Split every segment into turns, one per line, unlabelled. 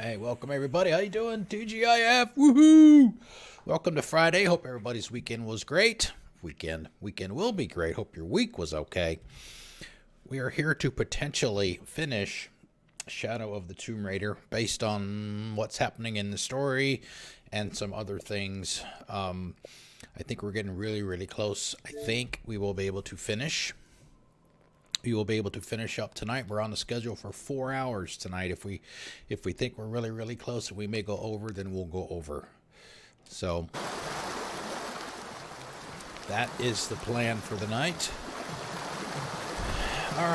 Hey, welcome everybody. How you doing? TGIF. Woohoo! Welcome to Friday. Hope everybody's weekend was great. Weekend will be great. Hope your week was okay. We are here to potentially finish Shadow of the Tomb Raider based on what's happening in the story and some other things. I think we're getting really close. I think we will be able to finish. We will be able to finish up tonight. We're on the schedule for 4 hours tonight. If we think we're really close and we may go over, then we'll go over. So that is the plan for the night. All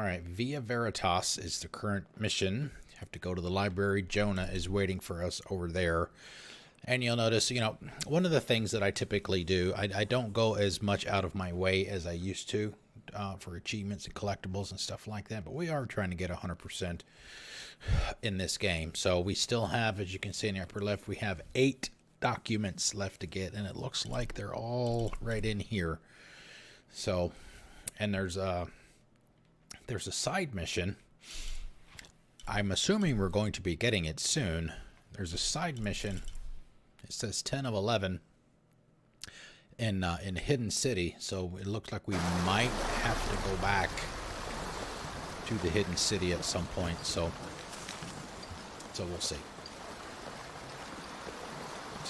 right, Via Veritas is the current mission. You have to go to the library. Jonah is waiting for us over there. And you'll notice, one of the things that I typically do, I don't go as much out of my way as I used to for achievements and collectibles and stuff like that. But we are trying to get 100% in this game. So we still have, as you can see in the upper left, we have 8 documents left to get. And it looks like they're all right in here. So, and there's a side mission. I'm assuming we're going to be getting it soon. There's a side mission. It says 10 of 11 in Hidden City, so it looks like we might have to go back to the Hidden City at some point. So we'll see.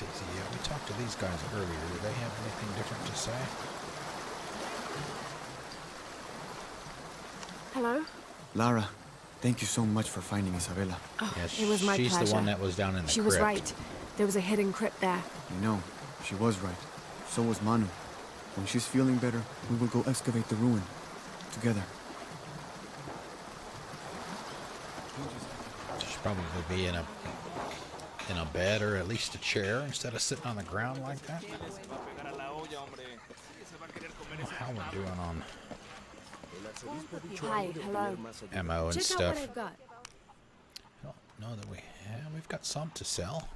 Yeah, we talked to these guys earlier. Do they have anything different to say?
Hello?
Lara, thank you so much for finding Isabella.
Oh,
Yeah,
it was my pleasure.
She's the one that was down in the crypt.
She was right. There was a hidden crypt there.
I know, she was right. So was Manu. When she's feeling better, we will go excavate the ruin. Together.
She should probably be in a bed or at least a chair instead of sitting on the ground like that. I don't know how we're doing on
Hi, hello.
ammo and
Check
stuff.
out what I've got.
I don't know that we've got some to sell.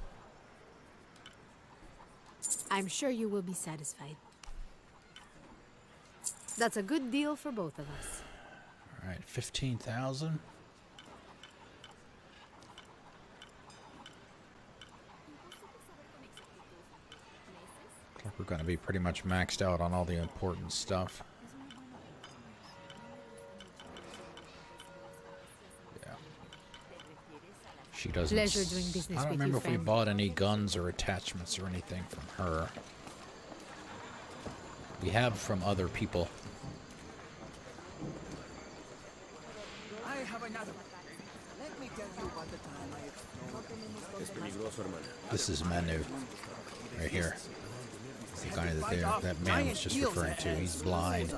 I'm sure you will be satisfied. That's a good deal for both of us.
All right, 15,000. Looks like we're going to be pretty much maxed out on all the important stuff. Yeah. She doesn't.
Pleasure doing business
I don't
with
remember
you,
if we
friend.
bought any guns or attachments or anything from her. We have from other people.
I have another one. Let me tell you about the time I explored.
This is Manu, right here. The guy that man was just referring to. He's blind.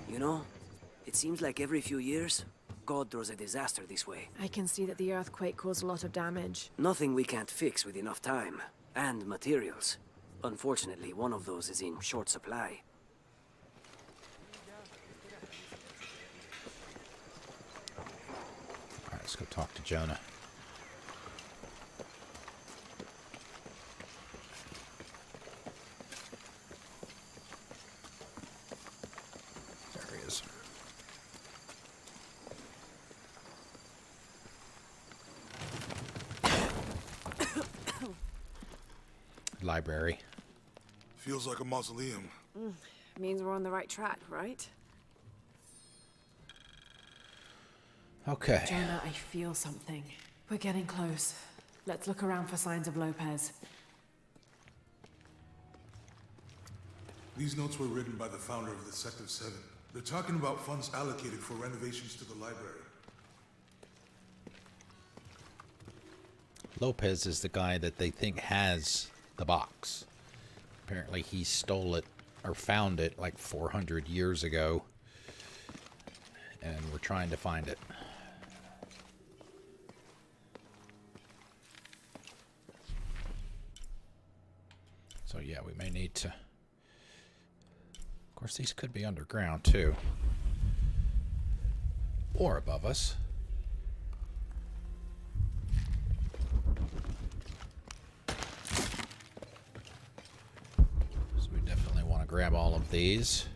You know, it seems like every few years, God throws a disaster this way.
I can see that the earthquake caused a lot of damage.
Nothing we can't fix with enough time. And materials. Unfortunately, one of those is in short supply.
Alright, let's go talk to Jonah. There he is. Library.
Feels like a mausoleum.
Means we're on the right track, right?
Okay.
Jonah, I feel something. We're getting close. Let's look around for signs of Lopez.
These notes were written by the founder of the Sector 7. They're talking about funds allocated for renovations to the library.
Lopez is the guy that they think has the box. Apparently he stole it or found it like 400 years ago. And we're trying to find it. So yeah, we may need to... Of course, these could be underground too. Or above us. grab all of these.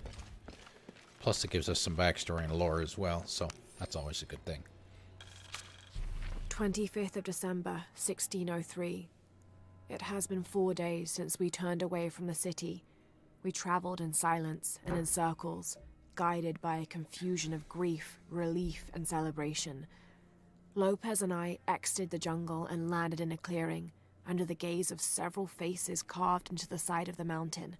Plus it gives us some backstory and lore as well, so that's always a good thing.
25th of December, 1603. It has been 4 days since we turned away from the city. We traveled in silence and in circles, guided by a confusion of grief, relief, and celebration. Lopez and I exited the jungle and landed in a clearing, under the gaze of several faces carved into the side of the mountain.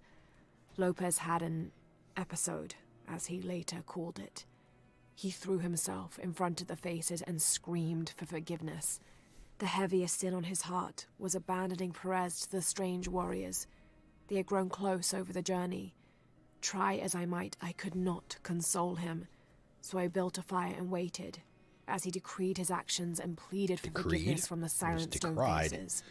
Lopez had an episode, as he later called it. He threw himself in front of the faces and screamed for forgiveness. The heaviest sin on his heart was abandoning Perez to the strange warriors. They had grown close over the journey. Try as I might, I could not console him. So I built a fire and waited, as he decreed his actions and pleaded for forgiveness from the silent stone faces.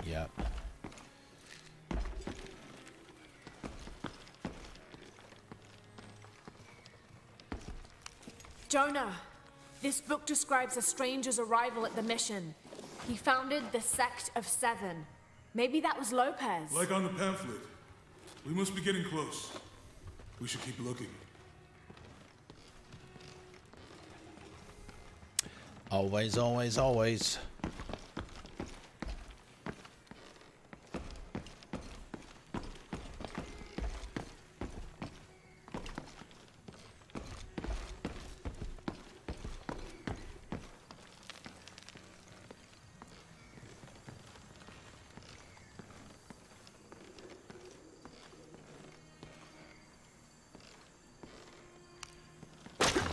Yep.
Jonah, this book describes a stranger's arrival at the mission. He founded the Sect of Seven. Maybe that was Lopez.
Like on the pamphlet. We must be getting close. We should keep looking.
Always, always, always.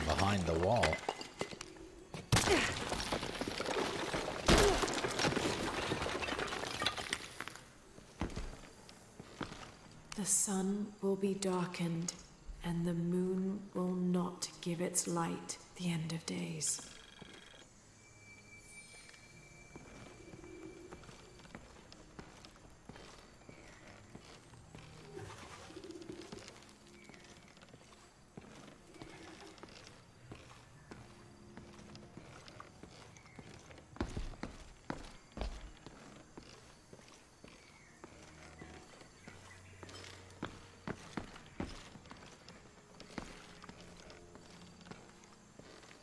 Behind the wall.
The sun will be darkened, and the moon will not give its light the end of days.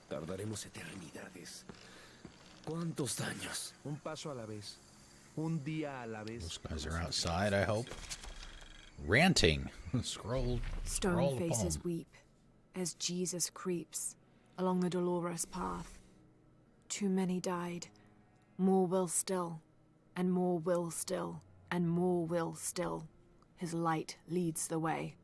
Tardaremos eternidades. ¿Cuántos años?
Un paso a la vez. Un día a la vez.
Those guys are outside, I hope. Ranting. Scroll
Stone
the
faces
poem.
weep as Jesus creeps along the dolorous path. Too many died. More will still, and more will still, and more will still. His light leads the way.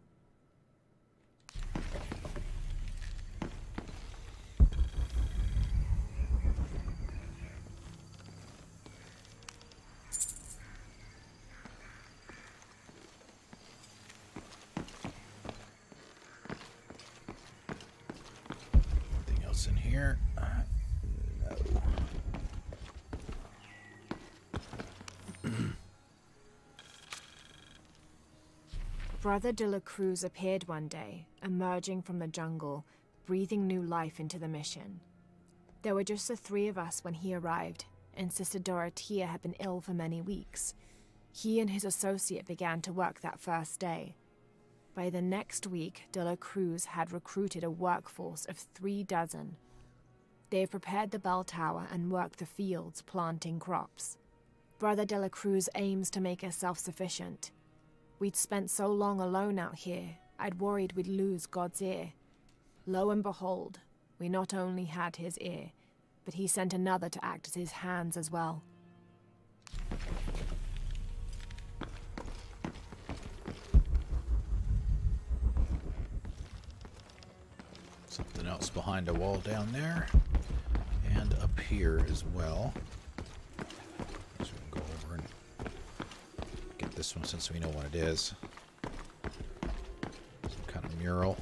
In here. No.
Brother de la Cruz appeared one day, emerging from the jungle, breathing new life into the mission. There were just the three of us when he arrived, and Sister Dorothea had been ill for many weeks. He and his associate began to work that first day. By the next week, de la Cruz had recruited a workforce of 36. They have prepared the bell tower and worked the fields, planting crops. Brother de la Cruz aims to make us self-sufficient. We'd spent so long alone out here, I'd worried we'd lose God's ear. Lo and behold, we not only had his ear, but he sent another to act as his hands as well.
Something else behind a wall down there. And up here as well. So we can go over and get this one since we know what it is. Some kind of mural.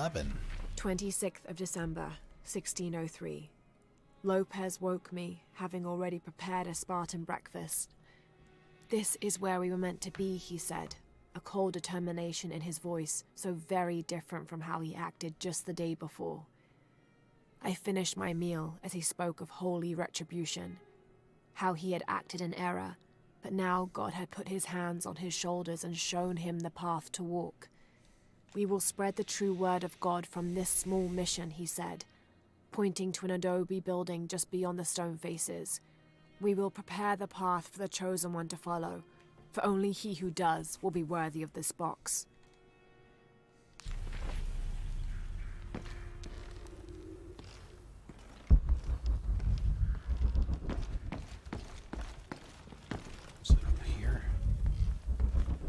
11.
26th of December, 1603. Lopez woke me, having already prepared a Spartan breakfast. This is where we were meant to be, he said, a cold determination in his voice, so very different from how he acted just the day before. I finished my meal as he spoke of holy retribution, how he had acted in error, but now God had put his hands on his shoulders and shown him the path to walk. We will spread the true word of God from this small mission, he said, pointing to an adobe building just beyond the stone faces. We will prepare the path for the chosen one to follow, for only he who does will be worthy of this box.
Is it over here?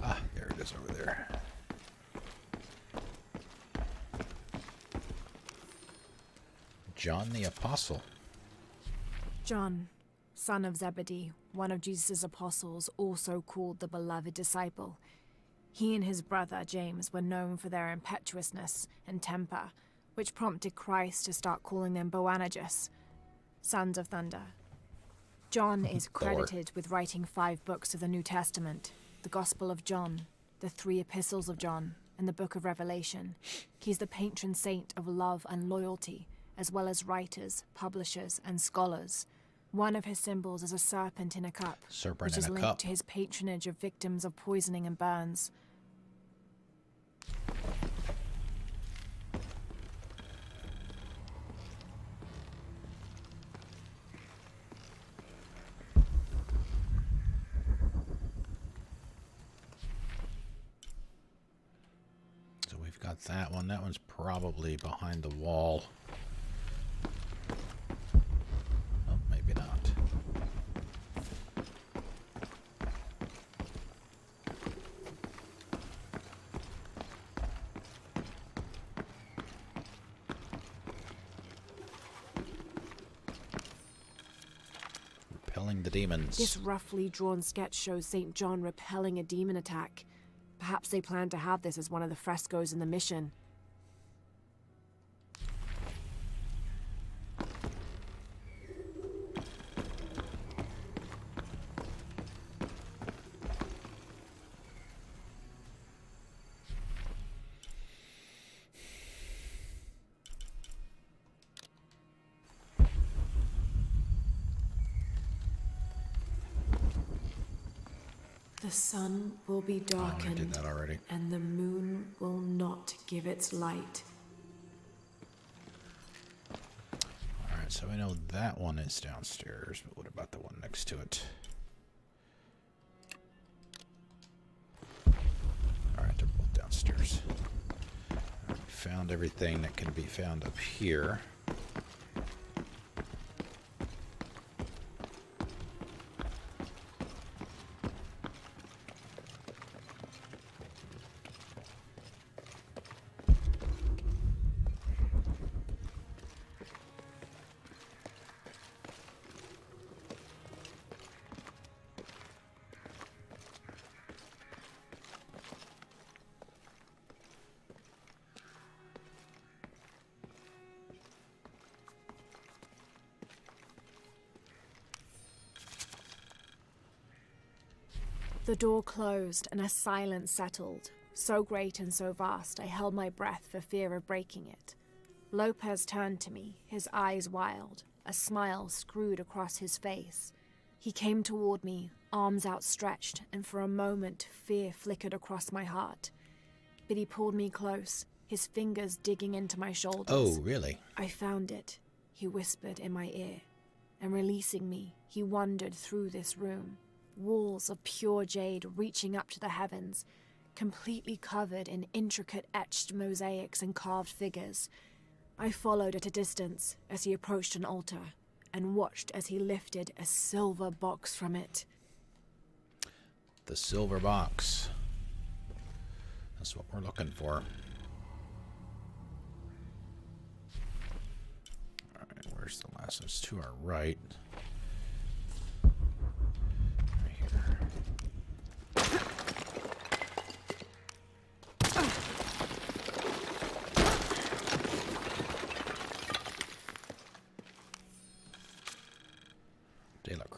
Ah, there it is over there. John the Apostle.
John, son of Zebedee, one of Jesus' apostles, also called the beloved disciple. He and his brother James were known for their impetuousness and temper, which prompted Christ to start calling them Boanerges, sons of thunder. John is credited with writing 5 books of the New Testament, the Gospel of John, the 3 epistles of John, and the Book of Revelation. He's the patron saint of love and loyalty, as well as writers, publishers, and scholars. One of his symbols is a serpent in a cup,
Serpent
which is
in a
linked
cup.
to his patronage of victims of poisoning and burns.
So we've got that one. That one's probably behind the wall. Oh, maybe not. Repelling the demons.
This roughly drawn sketch shows St. John repelling a demon attack. Perhaps they plan to have this as one of the frescoes in the mission. The sun will be
Oh, I
darkened,
did that already.
and the moon will not give its light.
Alright, so we know that one is downstairs, but what about the one next to it? Alright, they're both downstairs. Alright, we found everything that can be found up here.
The door closed and a silence settled, so great and so vast I held my breath for fear of breaking it. Lopez turned to me, his eyes wild, a smile screwed across his face. He came toward me, arms outstretched, and for a moment fear flickered across my heart. But he pulled me close, his fingers digging into my shoulders.
Oh, really?
I found it, he whispered in my ear, and releasing me, he wandered through this room. Walls of pure jade reaching up to the heavens, completely covered in intricate etched mosaics and carved figures. I followed at a distance as he approached an altar, and watched as he lifted a silver box from it.
The silver box. That's what we're looking for. Alright, where's the last one? It's to our right.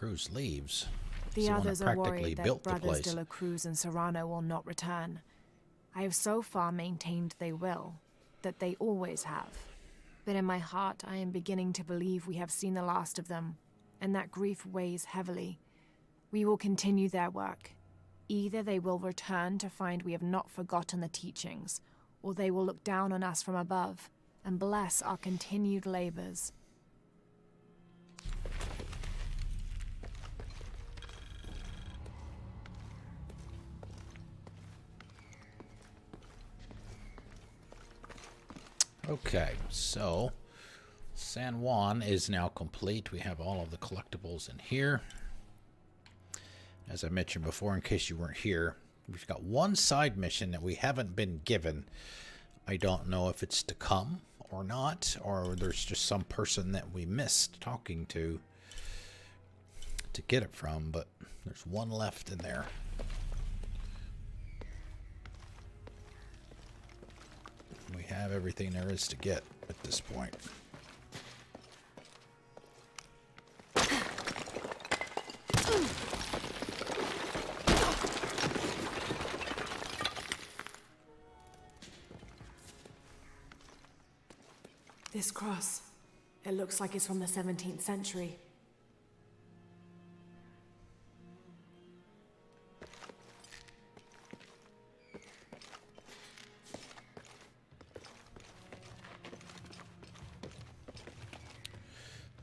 Cruz leaves.
The
He's one
others
that
are
practically
worried that
built the
Brothers
place.
de la Cruz and Serrano will not return. I have so far maintained they will, that they always have. But in my heart, I am beginning to believe we have seen the last of them, and that grief weighs heavily. We will continue their work. Either they will return to find we have not forgotten the teachings, or they will look down on us from above and bless our continued labors.
Okay, so San Juan is now complete. We have all of the collectibles in here. As I mentioned before, in case you weren't here, we've got one side mission that we haven't been given. I don't know if it's to come or not, or there's just some person that we missed talking to get it from, but there's one left in there. We have everything there is to get at this point.
This cross, it looks like it's from the 17th century.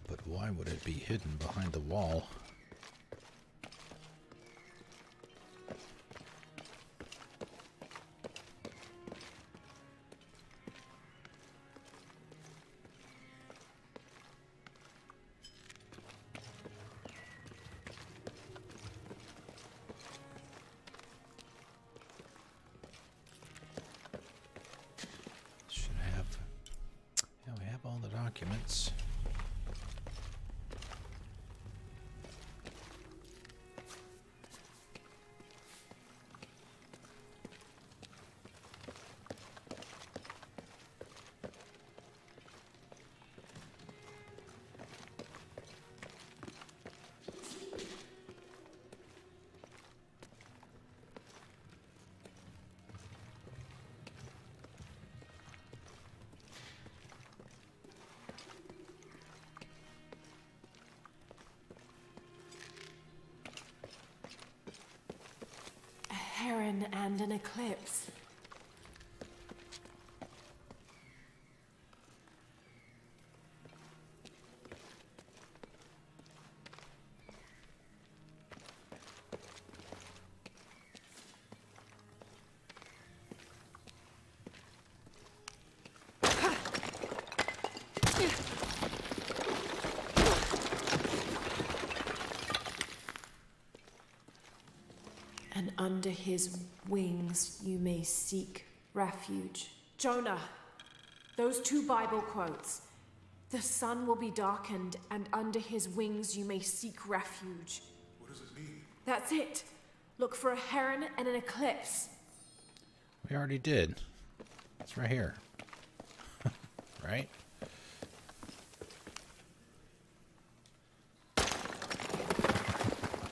But why would it be hidden behind the wall? Should have... Yeah, we have all the documents.
A heron and an eclipse. And under his wings you may seek refuge. Jonah, those two Bible quotes. The sun will be darkened, and under his wings you may seek refuge.
What does it mean?
That's it. Look for a heron and an eclipse.
We already did. It's right here. Right?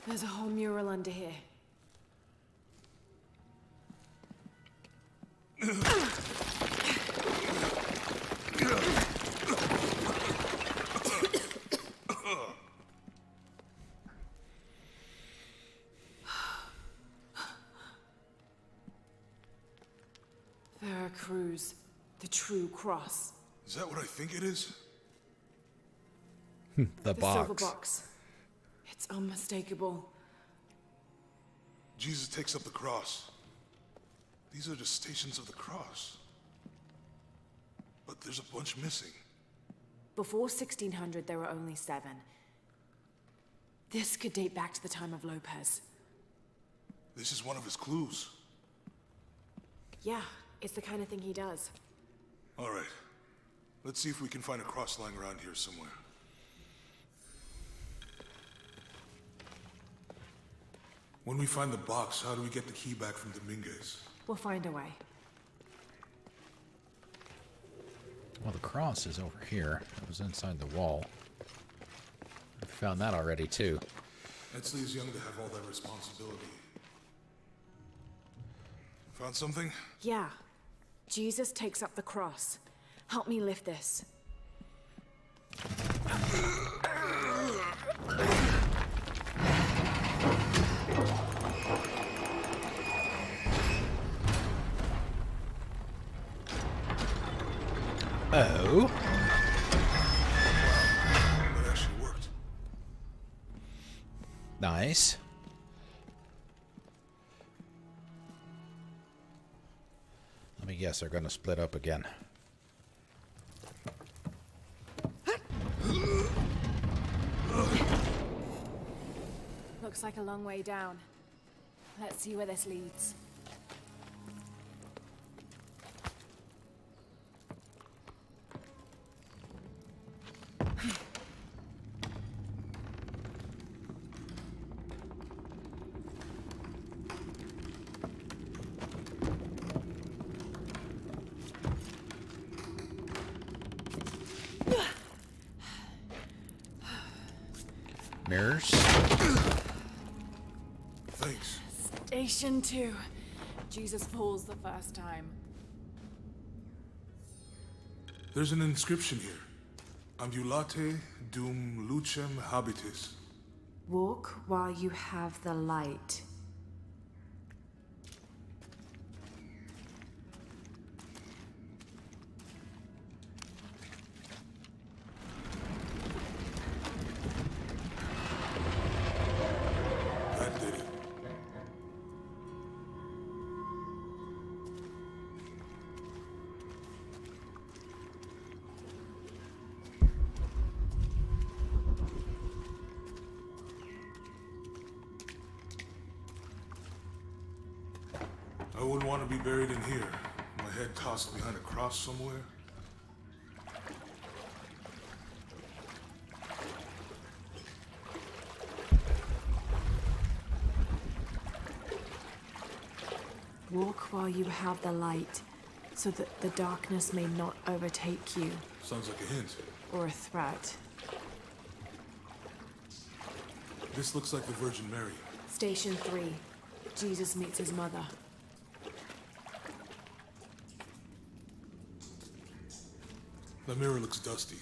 There's a whole mural under here. Veracruz, the true cross.
Is that what I think it is?
The
silver
box.
box. It's unmistakable.
Jesus takes up the cross. These are just stations of the cross. But there's a bunch missing.
Before 1600, there were only 7. This could date back to the time of Lopez.
This is one of his clues.
Yeah, it's the kind of thing he does.
All right. Let's see if we can find a cross lying around here somewhere. When we find the box, how do we get the key back from Dominguez?
We'll find a way.
Well, the cross is over here. It was inside the wall. I found that already, too.
Etzli is young to have all that responsibility. Found something?
Yeah. Jesus takes up the cross. Help me lift this.
Oh.
That actually worked.
Nice. Let me guess, they're going to split up again.
Looks like a long way down. Let's see where this leads.
Mirrors.
Thanks.
Station 2. Jesus falls the first time.
There's an inscription here. Ambulate dum lucem habitis.
Walk while you have the light.
That did it. I wouldn't want to be buried in here. My head tossed behind a cross somewhere.
Walk while you have the light, so that the darkness may not overtake you,
Sounds like a hint.
or a threat.
This looks like the Virgin Mary.
Station 3. Jesus meets his mother.
The mirror looks dusty.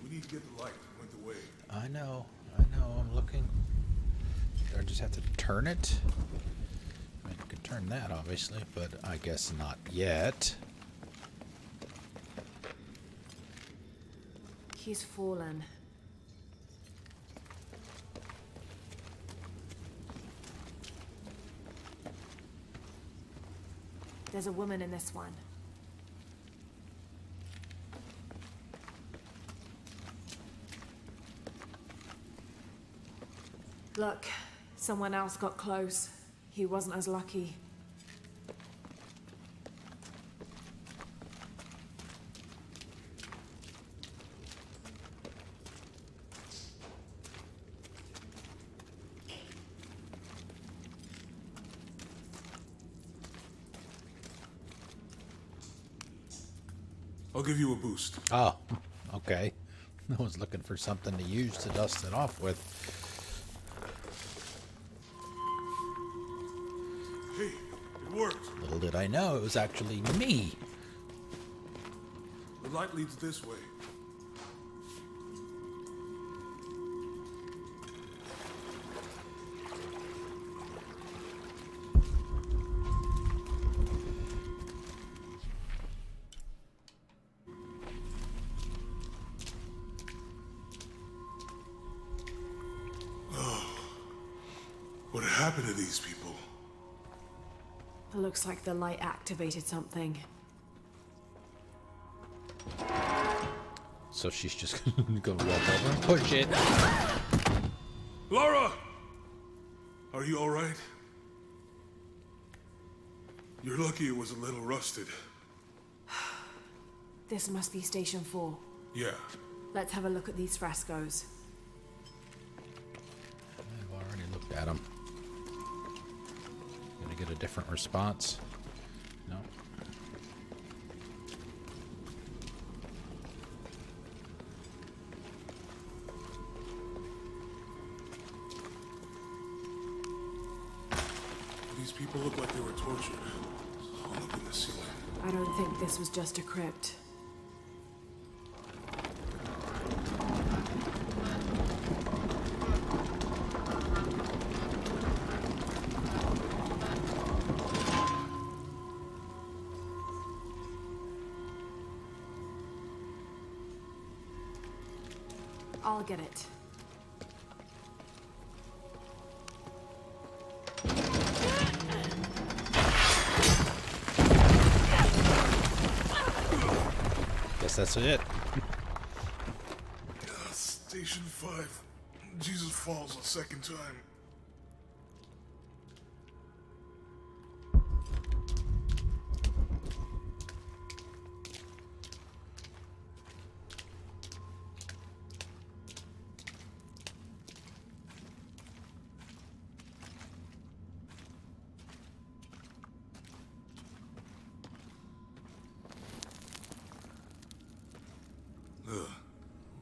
We need to get the light. It went away.
I know, I'm looking. Do I just have to turn it? I mean, I could turn that, obviously, but I guess not yet.
He's fallen. There's a woman in this one. Look, someone else got close. He wasn't as lucky.
I'll give you a boost.
Oh, okay. I was looking for something to use to dust it off with.
Hey, it worked.
Little did I know it was actually me.
The light leads this way. What happened to these people?
It looks like the light activated something.
so she's just gonna walk over and push it.
Laura! Are you alright? You're lucky it was a little rusted.
This must be Station 4.
Yeah.
Let's have a look at these frescoes.
I've already looked at them. Gonna get a different response. No.
These people look like they were tortured. Hung up in the ceiling.
I don't think this was just a crypt. I'll get it.
Guess that's it.
Station 5. Jesus falls a second time.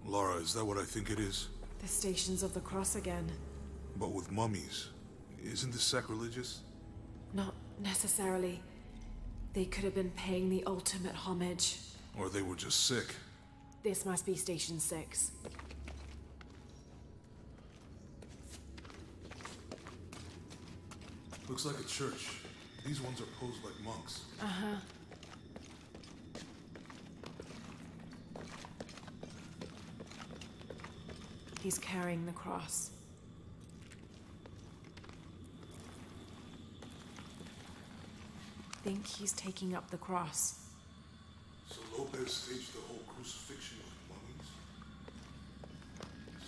Laura, is that what I think it is?
The Stations of the Cross again.
But with mummies. Isn't this sacrilegious?
Not necessarily. They could have been paying the ultimate homage.
Or they were just sick.
This must be Station 6.
Looks like a church. These ones are posed like monks.
Uh-huh. He's carrying the cross. Think he's taking up the cross.
So Lopez staged the whole crucifixion with mummies?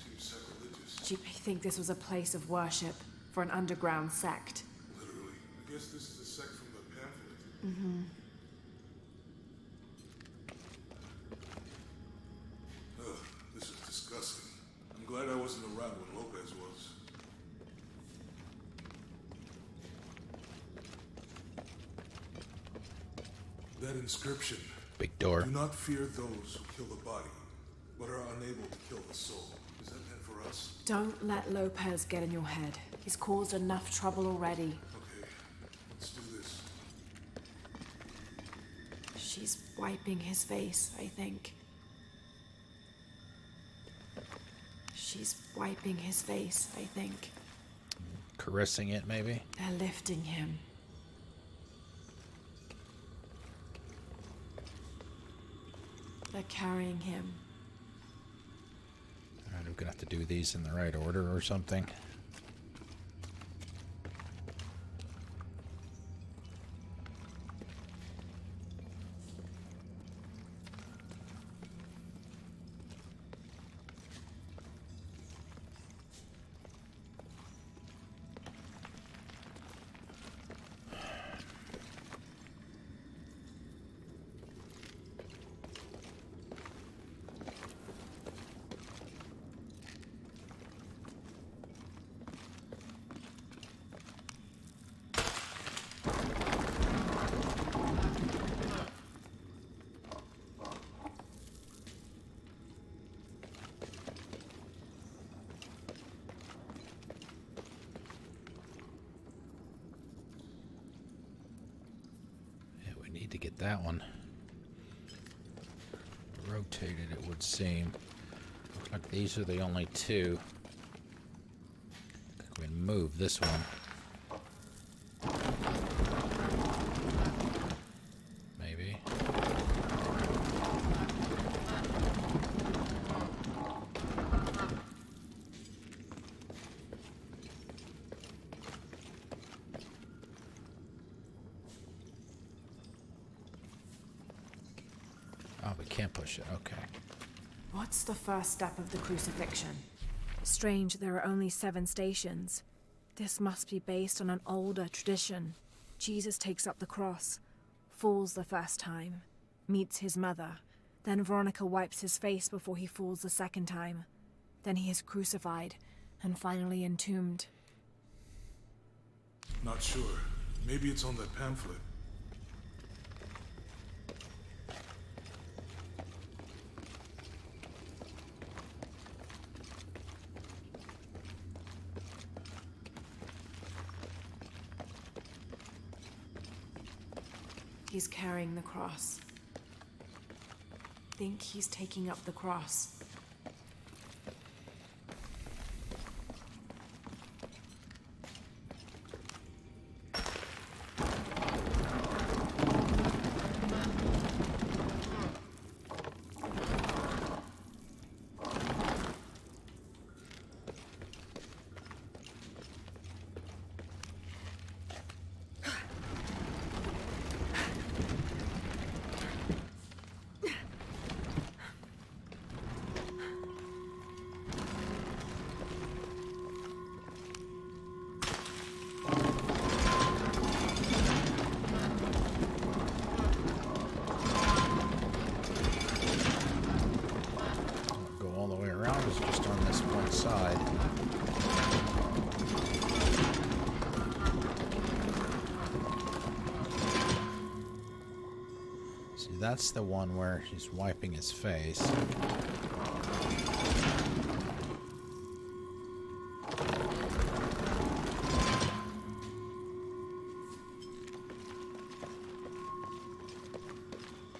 Seems sacrilegious.
Do you think this was a place of worship for an underground sect?
Literally. I guess this is a sect from the pamphlet.
Mm-hmm.
Ugh, this is disgusting. I'm glad I wasn't around when Lopez was. That inscription.
Big door.
Do not fear those who kill the body, but are unable to kill the soul. Is that meant for us?
Don't let Lopez get in your head. He's caused enough trouble already.
Okay, let's do this.
She's wiping his face, I think. She's wiping his face, I think.
Caressing it, maybe?
They're lifting him. They're carrying him.
Alright, I'm gonna have to do these in the right order or something. Need to get that one rotated, it would seem. Looks like these are the only two. We can move this one. Maybe. Oh, we can't push it. Okay.
What's the first step of the crucifixion? Strange, there are only 7 stations. This must be based on an older tradition. Jesus takes up the cross, falls the first time, meets his mother. Then Veronica wipes his face before he falls the second time. Then he is crucified, and finally entombed.
Not sure. Maybe it's on that pamphlet.
He's carrying the cross. Think he's taking up the cross.
Side. See, that's the one where he's wiping his face.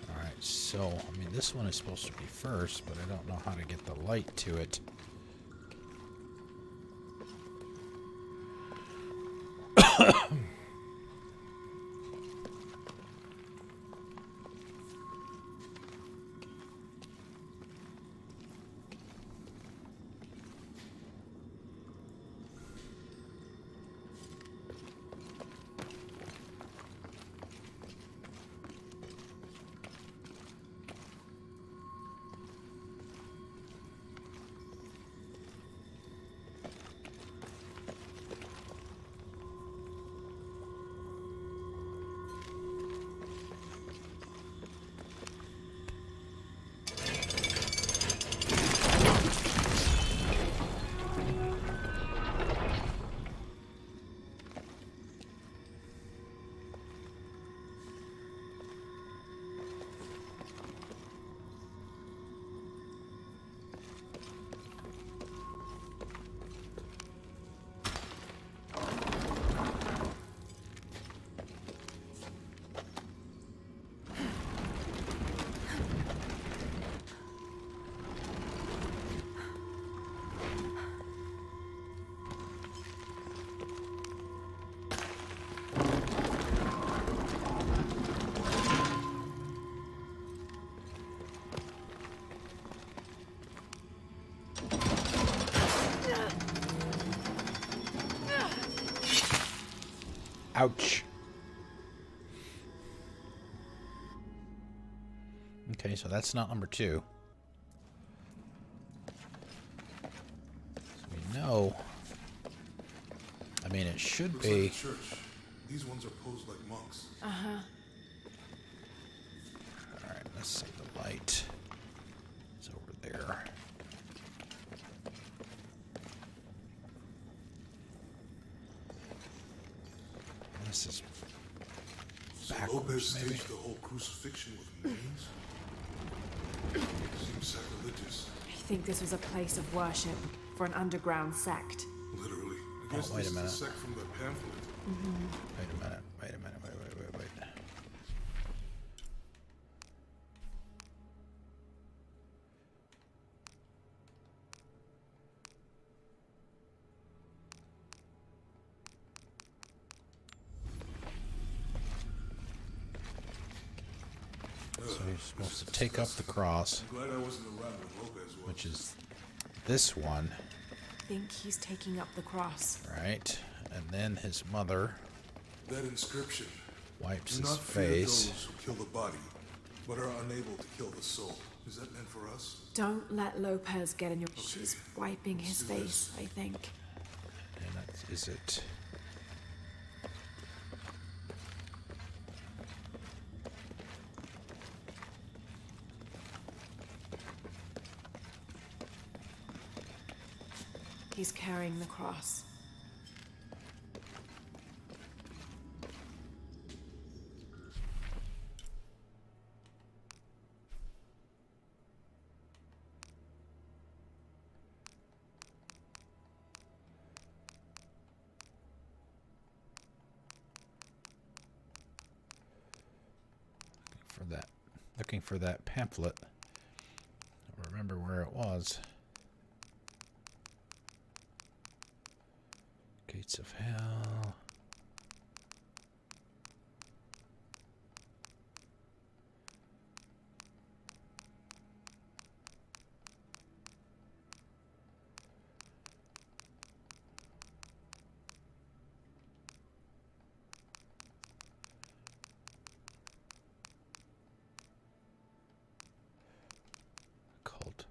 Alright, so, I mean, this one is supposed to be first, but I don't know how to get the light to it. Ouch. Okay, so that's not number 2. So we know. I mean, it should
Looks
be.
like a church. These ones are posed like monks.
Uh-huh.
Alright, let's see the light. It's over there. This is
So
backwards,
Lopez
maybe.
staged the whole crucifixion with names? Seems sacrilegious.
I think this was a place of worship for an underground sect.
Literally. I guess
wait a
this is
minute.
the sect from the pamphlet.
Wait a minute. Wait. So you're supposed to take up the cross,
I'm glad I wasn't around when Lopez was.
which is this one,
Think he's taking up the cross.
right? And then his mother
That inscription.
wipes
Do
his
not fear
face.
those who kill the body, but are unable to kill the soul. Is that meant for us?
Don't let Lopez get in your... She's wiping his
do this.
face, I think.
And that is it.
He's carrying the cross.
Looking for that pamphlet. I don't remember where it was. Gates of Hell. Cult.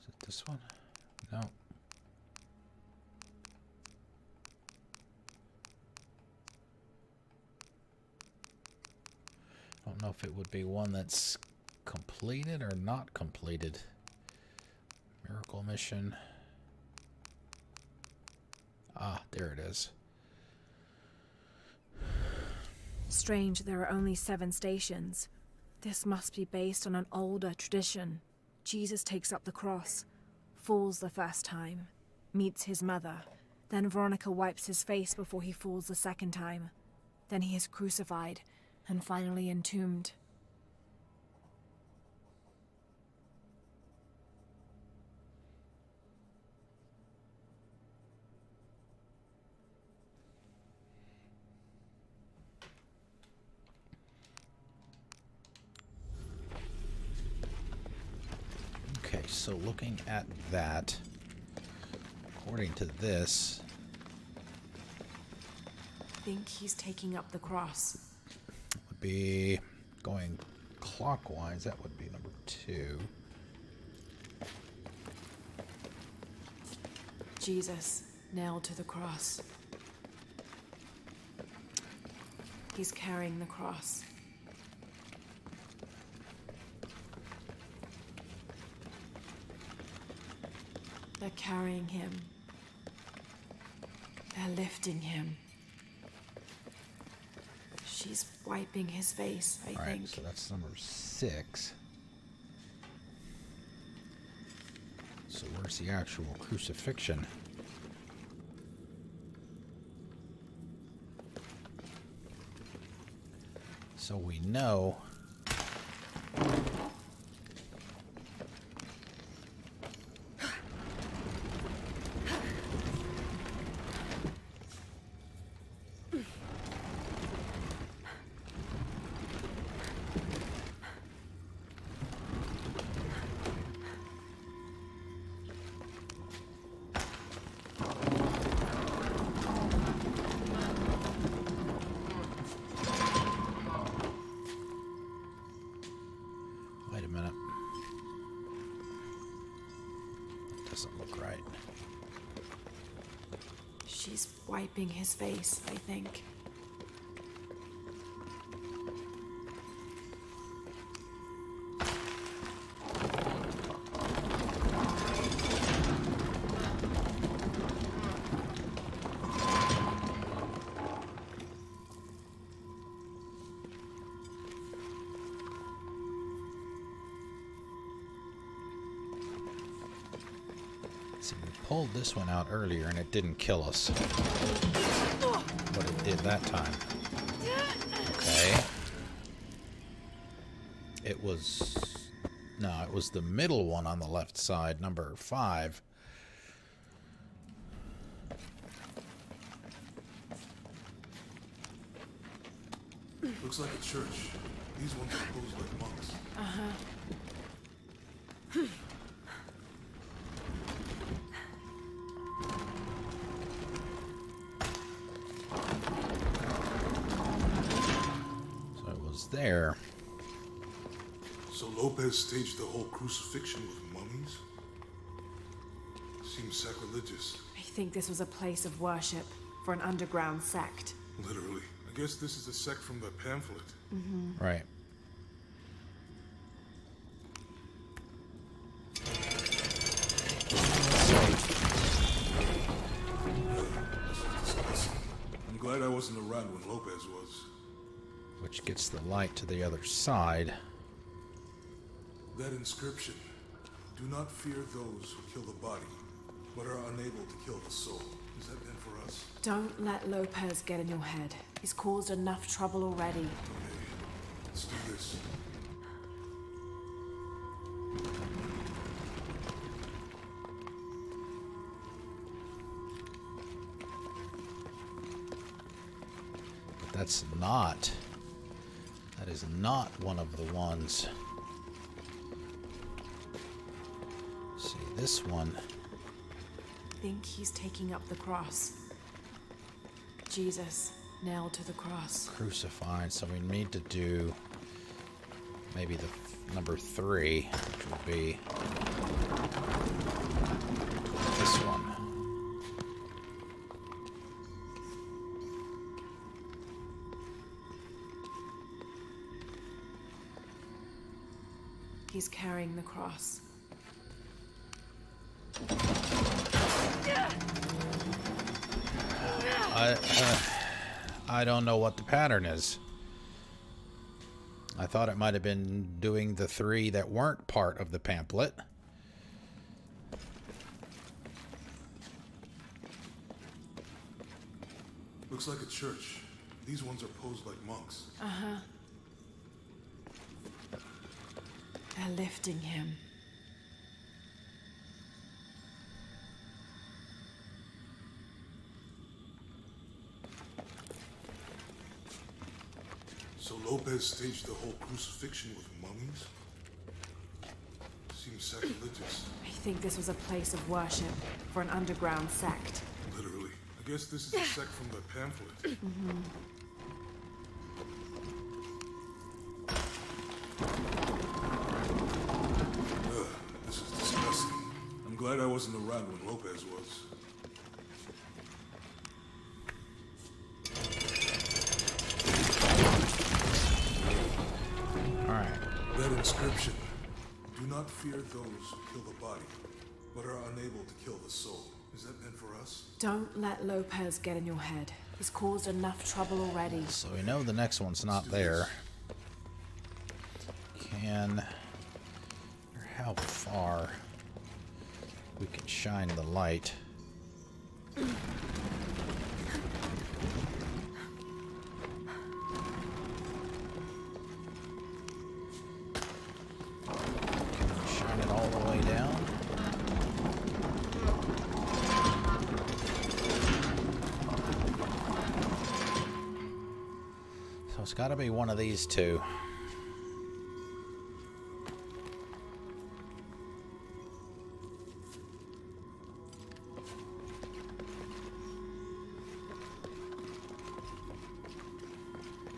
Is it this one? No. I don't know if it would be one that's completed or not completed. Miracle Mission. Ah, there it is.
Strange there are only 7 stations. This must be based on an older tradition. Jesus takes up the cross, falls the first time, meets his mother. Then Veronica wipes his face before he falls the second time. Then he is crucified and finally entombed.
Okay, so looking at that, according to this,
I think he's taking up the cross.
would be going clockwise. That would be number 2.
Jesus, nailed to the cross. He's carrying the cross. They're carrying him. They're lifting him. She's wiping his face, I
All
think.
right, so that's number 6. So where's the actual crucifixion? So we know wait a minute. That doesn't look right.
She's wiping his face, I think.
See, we pulled this one out earlier and it didn't kill us. But it did that time. Okay. It was... No, it was the middle one on the left side, number 5.
Looks like a church. These ones are posed like monks.
So it was there.
So So Lopez staged the whole crucifixion with mummies? Seems sacrilegious.
I think this was a place of worship for an underground sect.
Literally. I guess this is a sect from the pamphlet.
Right.
I'm glad I wasn't around when Lopez was.
Which gets the light to the other side.
That inscription. Do not fear those who kill the body, but are unable to kill the soul. Is that meant for us?
Don't let Lopez get in your head. He's caused enough trouble already.
Okay, let's do this.
But that's not... That is not one of the ones. See, this one...
I think he's taking up the cross. Jesus, nailed to the cross.
Crucified, so we need to do maybe the number 3, which would be this one.
He's carrying the cross.
I don't know what the pattern is. I thought it might have been doing the 3 that weren't part of the pamphlet.
Looks like a church. These ones are posed like monks.
Uh-huh. They're lifting him.
So Lopez staged the whole crucifixion with mummies? Seems sacrilegious.
I think this was a place of worship for an underground sect.
Literally. I guess this is a sect from the pamphlet. Ugh, this is disgusting. I'm glad I wasn't around when Lopez was.
Alright.
That inscription. Do not fear those who kill the body, but are unable to kill the soul. Is that meant for us?
Don't let Lopez get in your head. He's caused enough trouble already.
So we know the next one's not there. Or how far we can shine the light. Can we shine it all the way down? So it's got to be one of these two.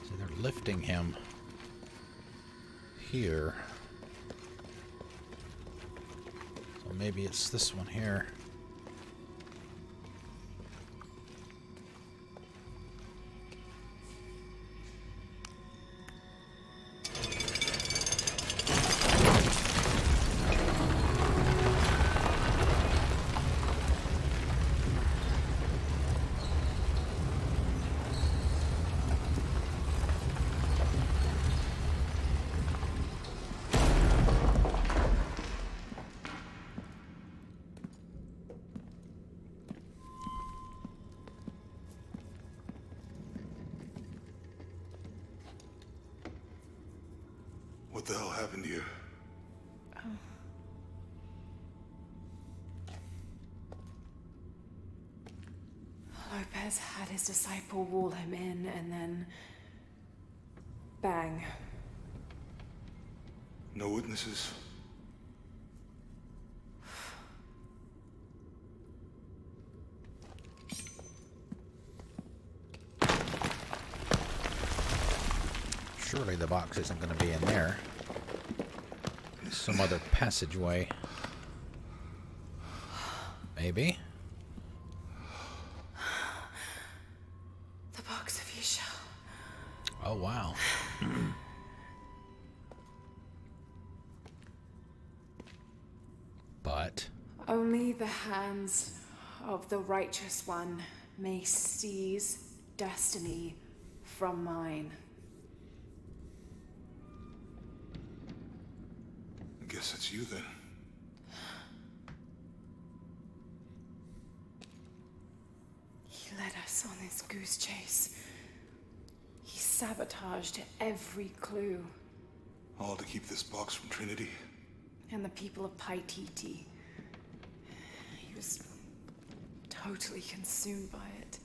So they're lifting him here. So maybe it's this one here.
What the hell happened here?
Lopez had his disciple wall him in, and then... bang.
No witnesses?
Surely the box isn't going to be in there. Some other passageway. Maybe.
The box of Isha.
Oh, wow. But
Only the hands of the righteous one may seize destiny from mine.
I guess it's you then.
He led us on this goose chase. He sabotaged every clue.
All to keep this box from Trinity.
And the people of Paititi. He was totally consumed by it.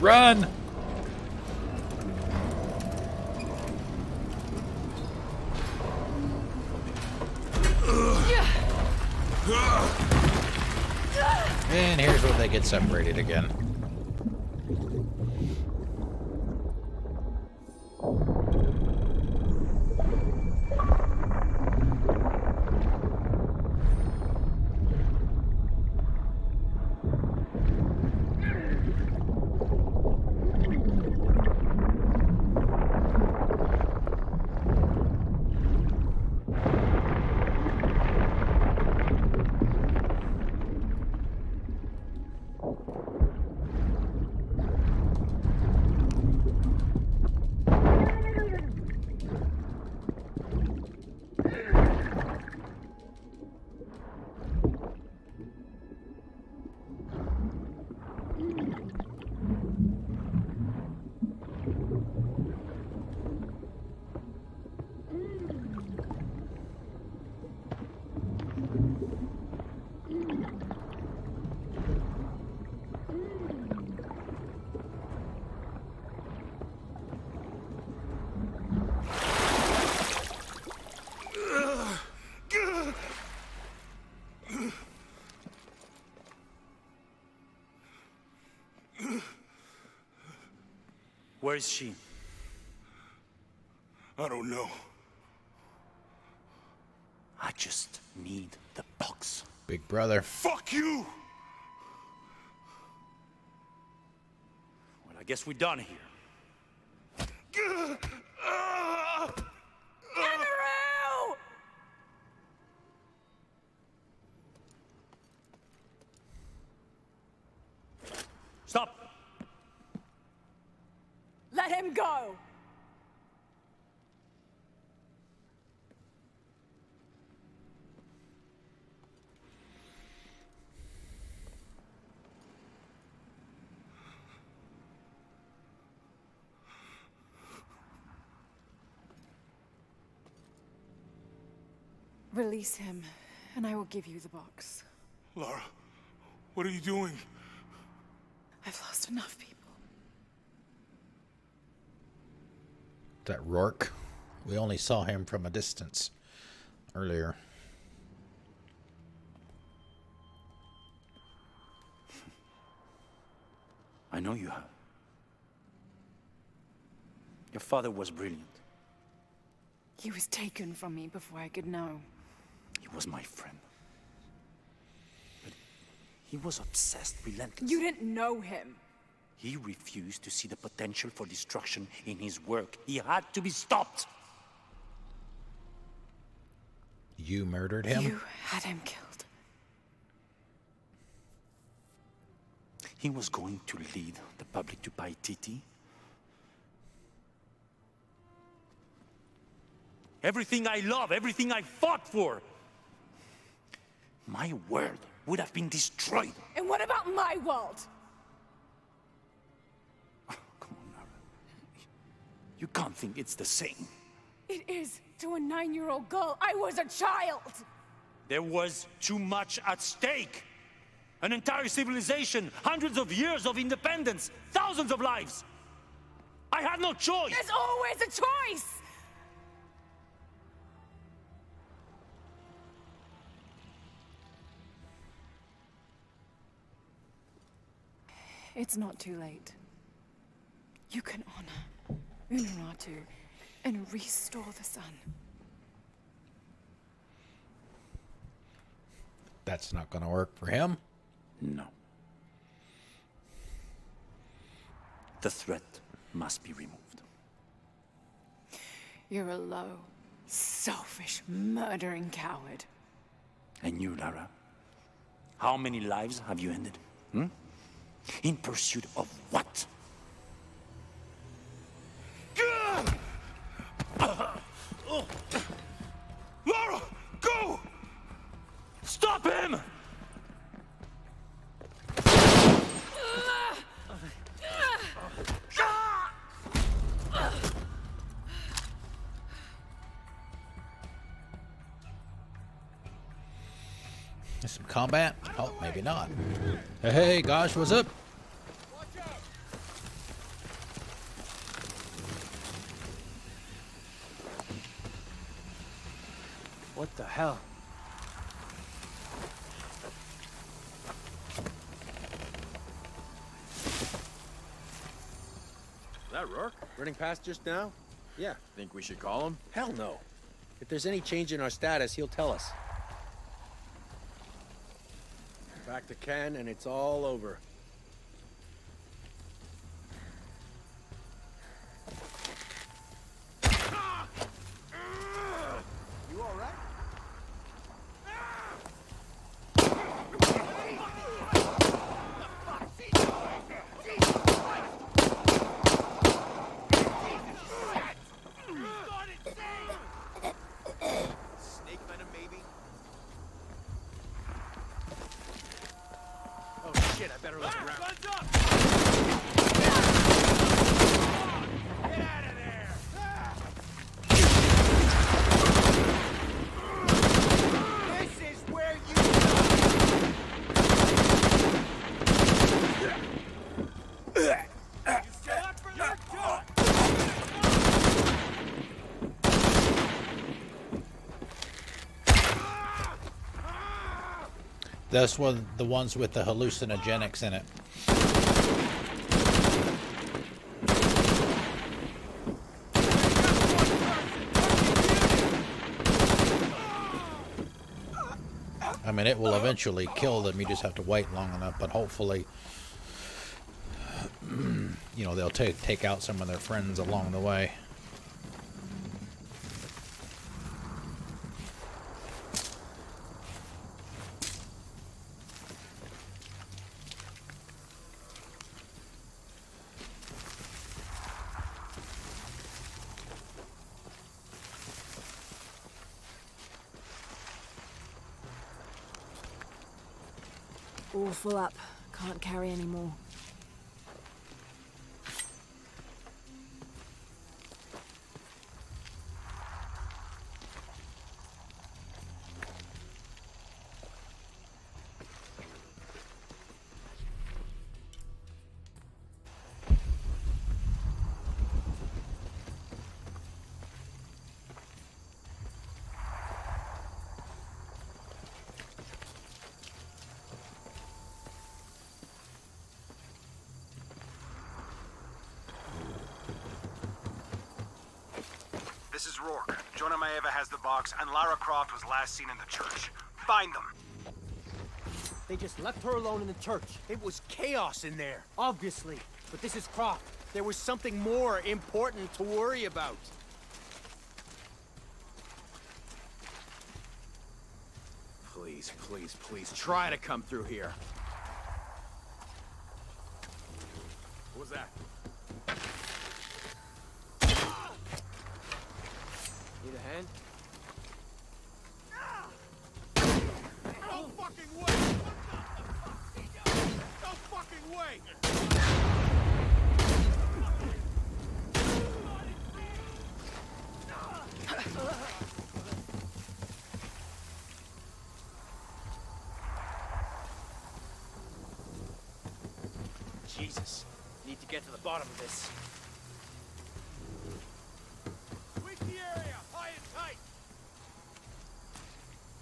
run! And here's where they get separated again.
Where is she?
I don't know.
I just need the box.
Big brother.
Fuck you!
Well, I guess we're done here.
Amaru!
Stop!
Let him go! Release him, and I will give you the box.
Lara, what are you doing?
I've lost enough people.
That Rourke. We only saw him from a distance earlier.
I know you have. Your father was brilliant.
He was taken from me before I could know.
He was my friend. But he was obsessed, relentless.
You didn't know him.
He refused to see the potential for destruction in his work. He had to be stopped.
You murdered him?
You had him killed.
He was going to lead the public to Paititi. Everything I love, everything I fought for. My world would have been destroyed.
And what about my world?
Come on, Lara. You can't think it's the same.
It is to a 9-year-old girl. I was a child.
There was too much at stake. An entire civilization, hundreds of years of independence, thousands of lives. I had no choice!
There's always a choice! It's not too late. You can honor Unuratu and restore the sun.
That's not going to work for him.
No. The threat must be removed.
You're a low, selfish, murdering coward.
And you, Lara? How many lives have you ended? Hmm? In pursuit of what? Lara, go! Stop him!
There's some combat. Oh, maybe not. Hey, gosh, what's up?
What the hell?
Is that Rourke? Running past just now? Yeah. Think we should call him? Hell no. If there's any change in our status, he'll tell us. Back to Ken, and it's all over.
You all right? Snake venom, maybe? Oh shit, I better look around. Guns up! Get out of there! This is where you You still up for that?
That's one the ones with the hallucinogenics in it. I mean, it will eventually kill them. You just have to wait long enough, but hopefully, you know, they'll take out some of their friends along the way.
All full up. Can't carry any more.
This is Rourke. Jonah Maeva has the box, and Lara Croft was last seen in the church. Find them!
They just left her alone in the church. It was chaos in there, obviously. But this is Croft. There was something more important to worry about.
Please, please, please, try to come through here. What was that?
Need a hand?
No fucking way! No fucking way!
Jesus. Need to get to the bottom of this. Sweep the area, high and tight.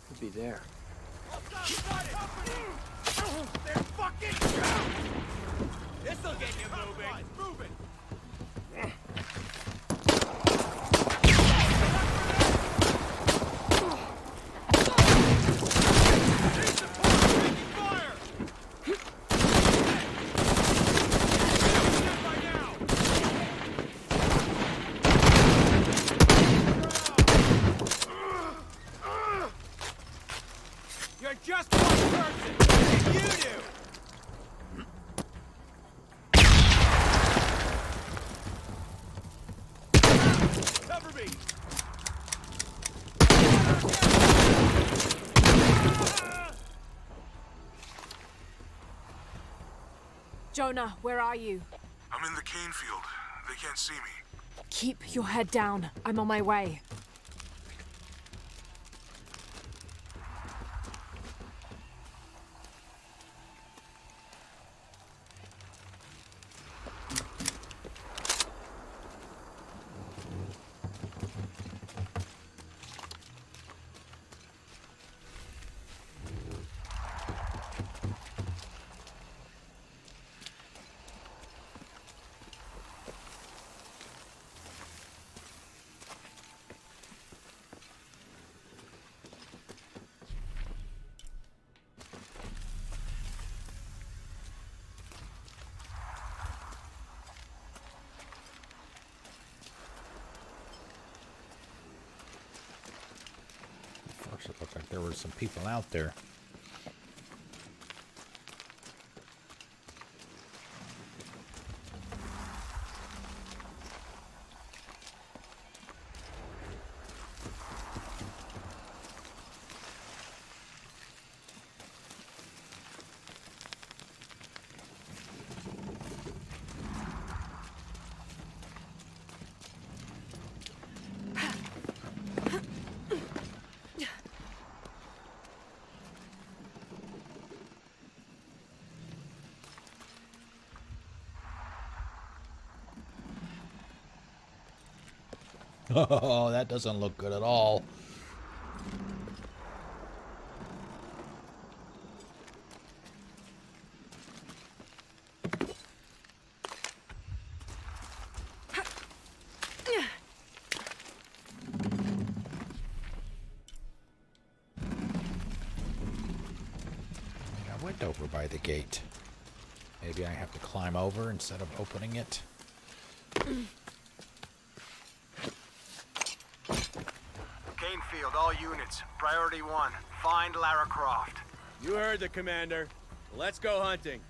Could be there.
They're fucking down! This'll get you moving. Moving. You're just one person! What did you do? Cover me!
Jonah, where are you?
I'm in the cane field. They can't see me.
Keep your head down. I'm on my way.
First, it looked like there were some people out there. Oh, that doesn't look good at all. I went over by the gate. Maybe I have to climb over instead of opening it.
Field, all units. Priority 1. Find Lara Croft.
You heard the commander. Let's go hunting.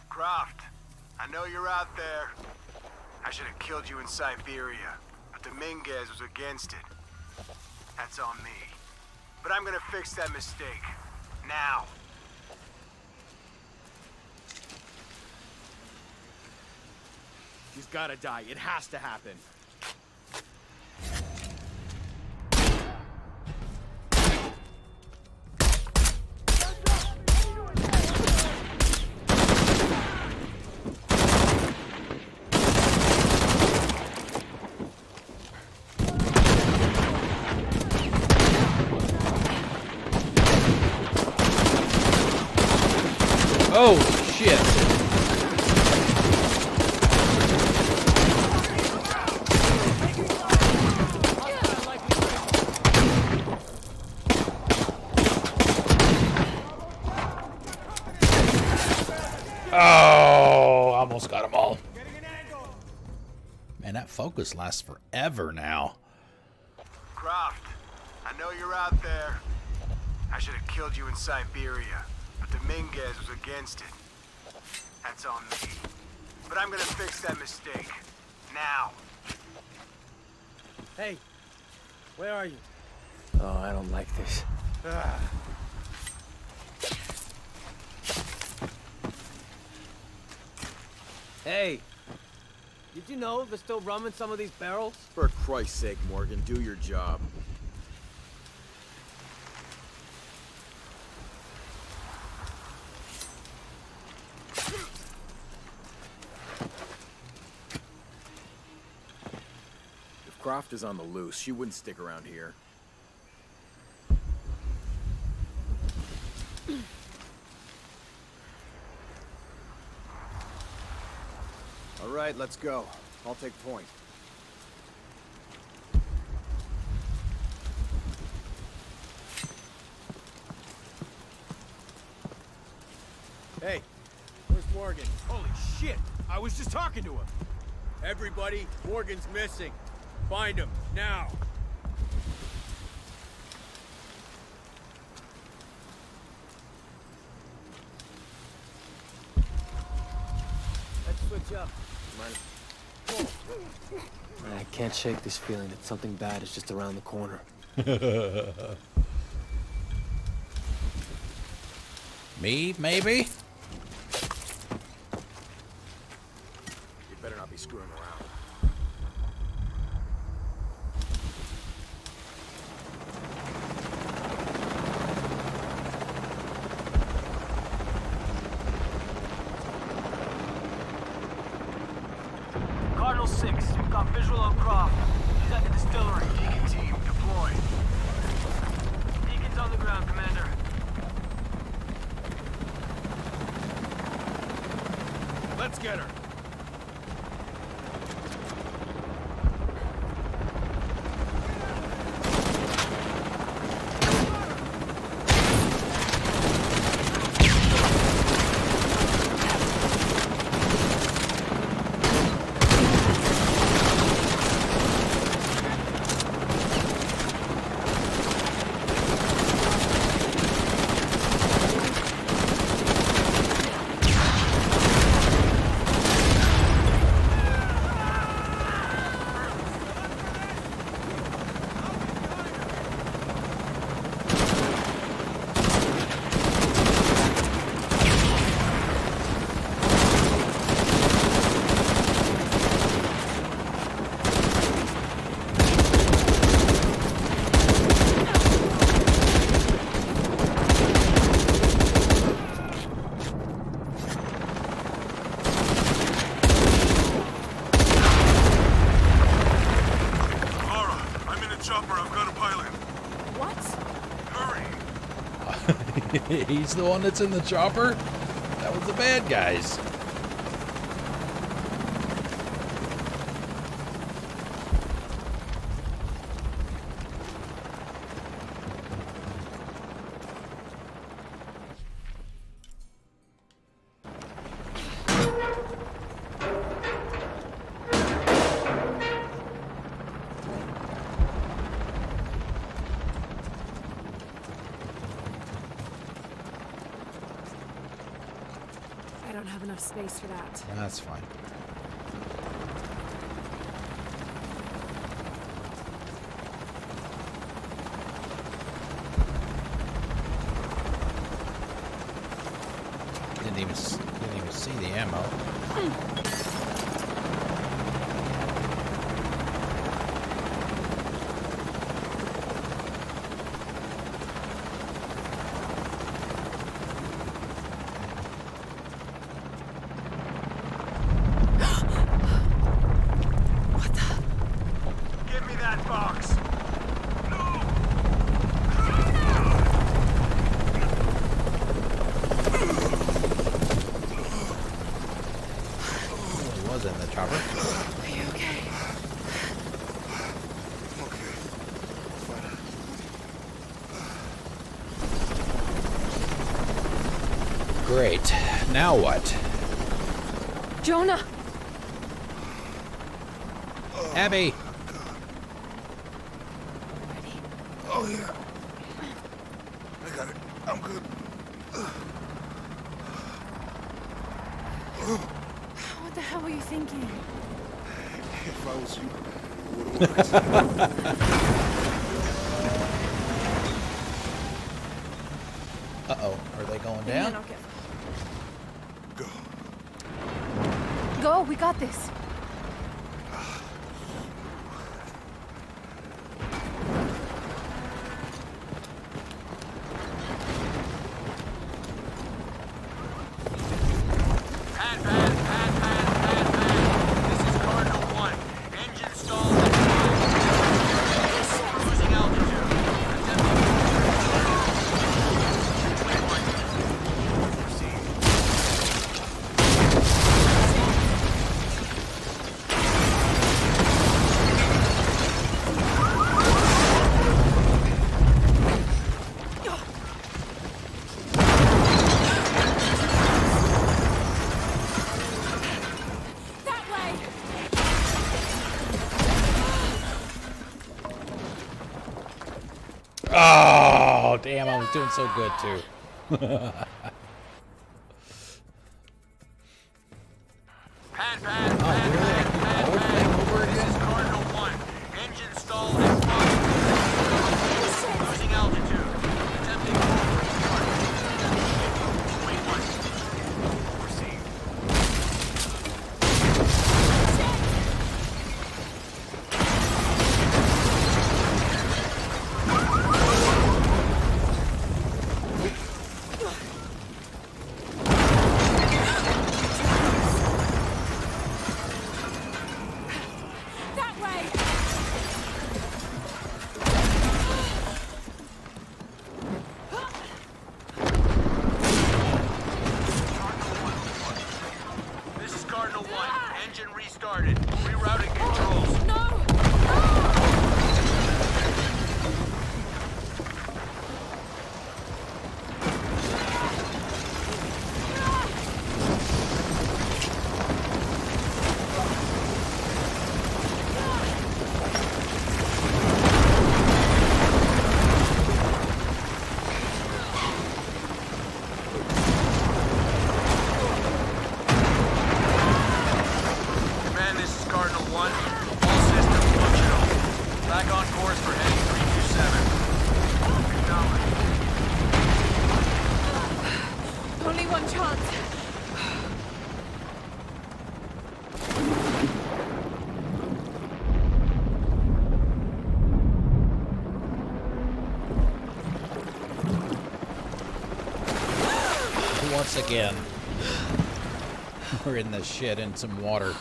Croft, I know you're out there. I should have killed you in Siberia, but Dominguez was against it. That's on me. But I'm gonna fix that mistake. Now.
She's gotta die. It has to happen.
Oh, shit. Oh, almost got them all. Man, that focus lasts forever now.
Croft, I know you're out there. I should have killed you in Siberia, but Dominguez was against it. That's on me. But I'm gonna fix that mistake. Now.
Hey, where are you?
Oh, I don't like this.
Hey, did you know there's still rum in some of these barrels?
For Christ's sake, Morgan, do your job. Croft is on the loose. She wouldn't stick around here. All right, let's go. I'll take point. Hey, where's Morgan?
Holy shit! I was just talking to him.
Everybody, Morgan's missing. Find him, now.
Let's switch up.
I can't shake this feeling that something bad is just around the corner.
Me, maybe?
You better not be screwing around.
Cardinal 6, we've got visual on Croft. She's at the distillery.
Beacon team, deploy.
Beacon's on the ground, Commander.
Let's get her.
He's the one that's in the chopper? That was the bad guys.
I don't have enough space for that.
That's fine. Didn't even see the ammo.
Give me that box.
He was in the chopper.
Are you okay?
Great. Now what?
Jonah!
Abby!
Oh, yeah. I got it. I'm good.
What the hell were you thinking?
If I was you, it would have worked.
Uh-oh. Are they going down?
Go.
Go, we got this.
Pan. This is Cardinal 1. Engine stalled.
Oh, damn, I was doing so good, too.
This is Cardinal 1. Engine stall and losing altitude. Attempting over. Wait, what? Received.
That way!
This is Cardinal 1. Engine restarted. Rerouting controls.
No!
Command, this is Cardinal 1. All systems functional. Back on course for heading 327. Acknowledged.
Only one chance.
Once again, we're in this shit in some water.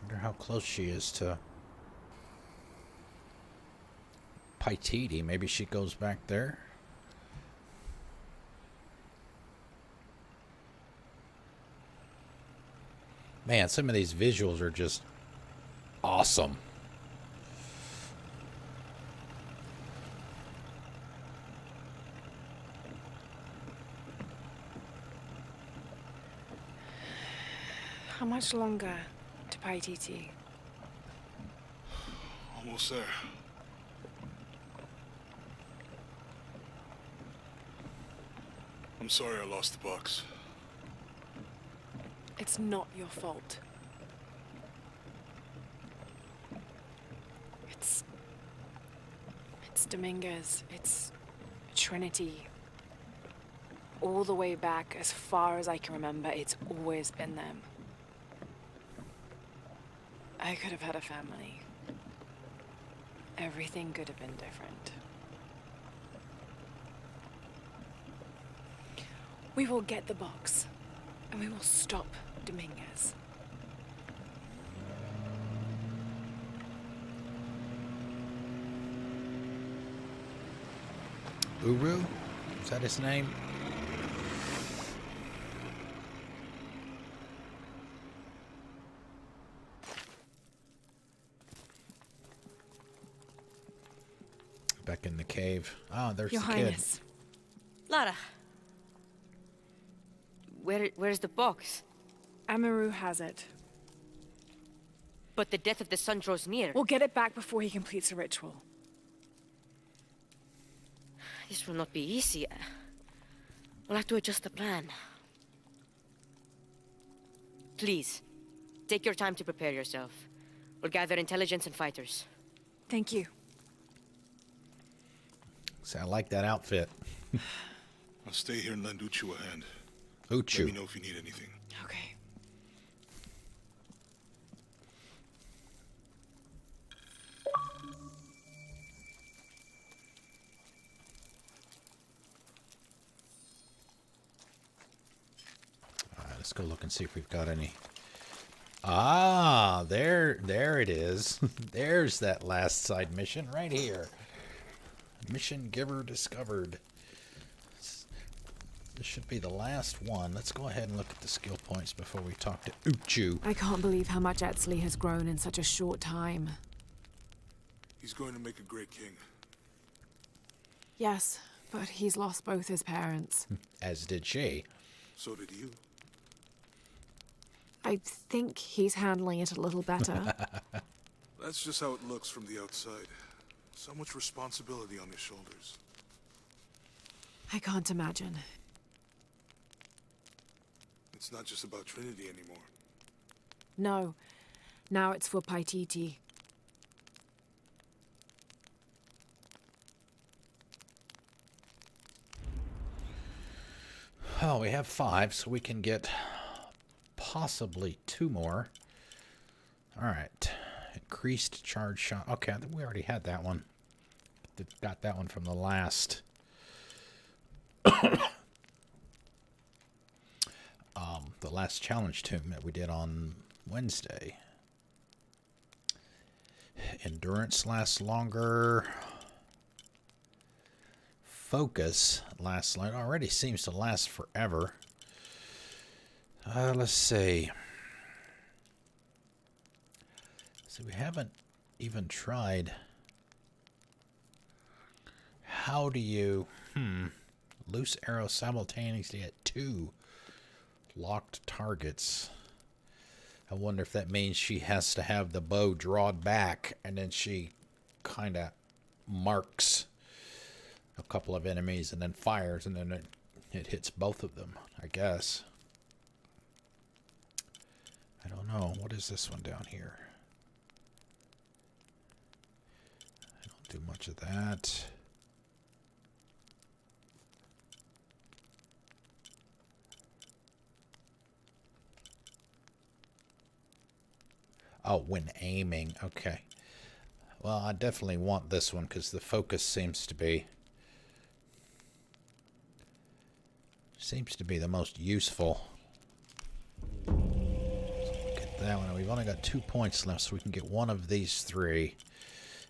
Wonder how close she is to Paititi. Maybe she goes back there. Man, some of these visuals are just awesome.
How much longer to Paititi?
Almost there. I'm sorry I lost the box.
It's not your fault. It's Dominguez. It's Trinity. All the way back, as far as I can remember, it's always been them. I could have had a family. Everything could have been different. We will get the box, and we will stop Dominguez.
Uru? Is that his name? Back in the cave. Oh, there's
Your
the
Highness.
Lara. Where's the box?
Amaru has it.
But the death of the sun draws near.
We'll get it back before he completes a ritual.
This will not be easy. We'll have to adjust the plan. Please, take your time to prepare yourself. We'll gather intelligence and fighters.
Thank you.
See, I like that outfit.
I'll stay here and lend Uchu a hand.
Uchu.
Let me know if you need anything.
Okay.
All right, let's go look and see if we've got any. Ah, there it is. There's that last side mission right here. Mission giver discovered. This should be the last one. Let's go ahead and look at the skill points before we talk to Uchu.
I can't believe how much Etzli has grown in such a short time.
He's going to make a great king.
Yes, But he's lost both his parents.
As did she.
So did you.
I think he's handling it a little better.
That's just how it looks from the outside. So much responsibility on his shoulders.
I can't imagine.
It's not just about Trinity anymore.
No. Now it's for Paititi.
Oh, we have 5, so we can get possibly 2 more. Alright. Increased charge shot. Okay, I think we already had that one. Got that one from the last. The last challenge tomb that we did on Wednesday. Endurance lasts longer. Focus lasts long. Already seems to last forever. Let's see. So we haven't even tried. How do you... Loose arrow simultaneously at 2 locked targets. I wonder if that means she has to have the bow drawn back and then she kind of marks a couple of enemies and then fires and then it hits both of them, I guess. I don't know. What is this one down here? I don't do much of that. Oh, when aiming. Okay. Well, I definitely want this one because the focus seems to be the most useful. So get that one. We've only got 2 points left, so we can get one of these 3.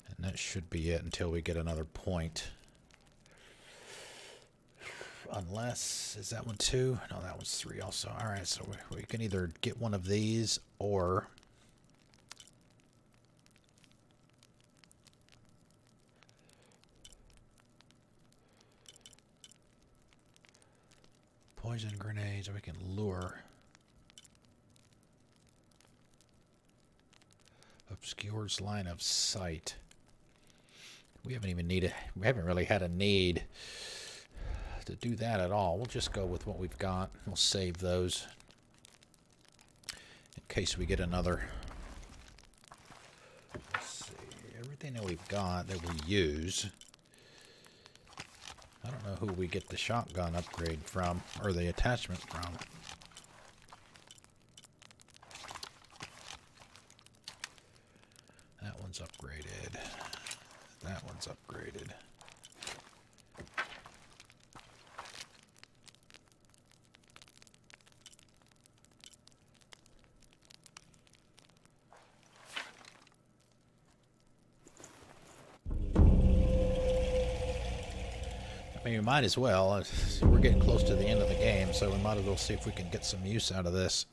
And that should be it until we get another point. Unless, is that one 2? No, that one's 3 also. Alright, so we can either get one of these or... poison grenades, or we can lure. Obscures line of sight. We haven't really had a need to do that at all. We'll just go with what we've got. We'll save those in case we get another. Let's see. Everything that we've got that we use. I don't know who we get the shotgun upgrade from, or the attachment from. That one's upgraded. That one's upgraded. I mean, we might as well. We're getting close to the end of the game, so we might as well see if we can get some use out of this.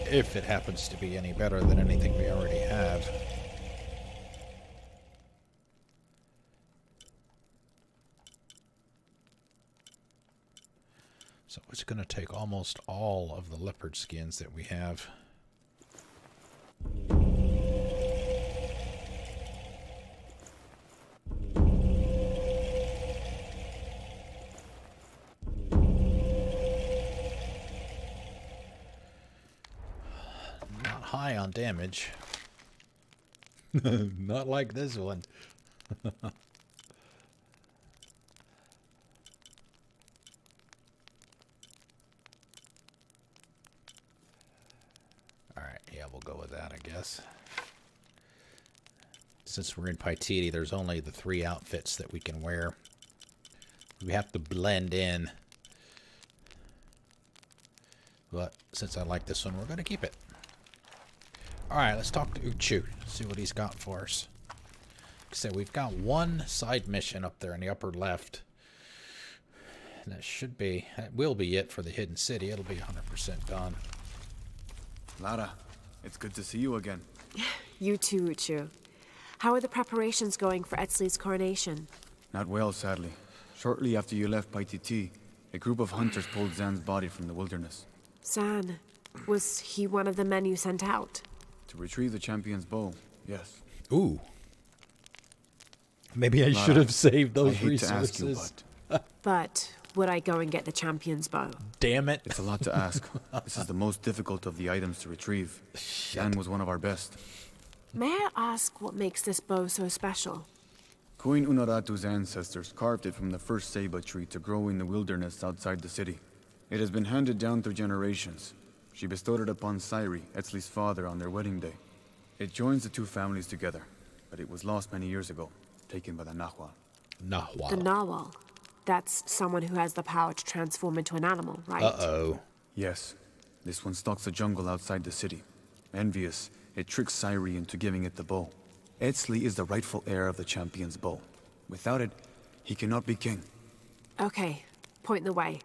If it happens to be any better than anything we already have. So it's going to take almost all of the leopard skins that we have. High on damage. Not like this one. Alright, yeah, we'll go with that, I guess. Since we're in Paititi, there's only the 3 outfits that we can wear. We have to blend in. But since I like this one, we're going to keep it. Alright, let's talk to Uchu. See what he's got for us. Like I said, we've got one side mission up there in the upper left. And that will be it for the hidden city. It'll be 100% done.
Lara, it's good to see you again.
You too, Uchu. How are the preparations going for Etzli's coronation?
Not well, sadly. Shortly after you left Paititi, a group of hunters pulled Zan's body from the wilderness.
Zan, was he one of the men you sent out?
To retrieve the champion's bow, yes.
Ooh. Maybe I
Lara,
should have saved those
I hate
resources.
to ask you,
But would I go and get the champion's bow?
Damn it.
it's a lot to ask. This is the most difficult of the items to retrieve. Zan was one of our best.
May I ask what makes this bow so special?
Queen Unaratu's ancestors carved it from the first ceiba tree to grow in the wilderness outside the city. It has been handed down through generations. She bestowed it upon Sairi, Etzli's father, on their wedding day. It joins the two families together, but it was lost many years ago, taken by the Nahual.
Nahual.
The Narwhal. That's someone who has the power to transform into an animal, right?
Uh-oh.
Yes. This one stalks the jungle outside the city. Envious, it tricks Sairi into giving it the bow. Etzli is the rightful heir of the champion's bow. Without it, he cannot be king.
Okay, point the way.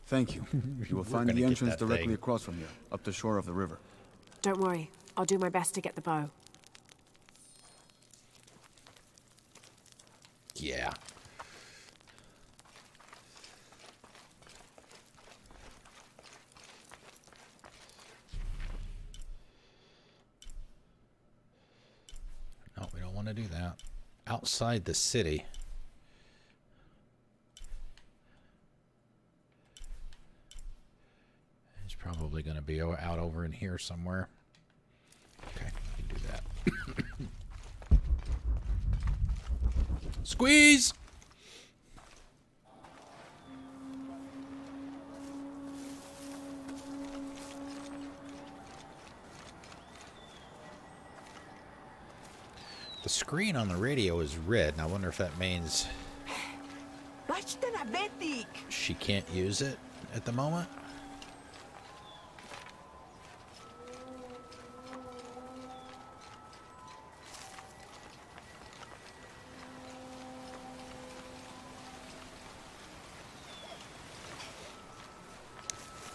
Thank you. You will find
gonna
the
get
entrance
that
directly
thing.
across from here, up the shore of the river.
Don't worry, I'll do my best to get the bow.
Yeah. No, we don't want to do that. Outside the city. He's probably going to be out over in here somewhere. Okay, we can do that. Squeeze! The screen on the radio is red, and I wonder if that means she can't use it at the moment.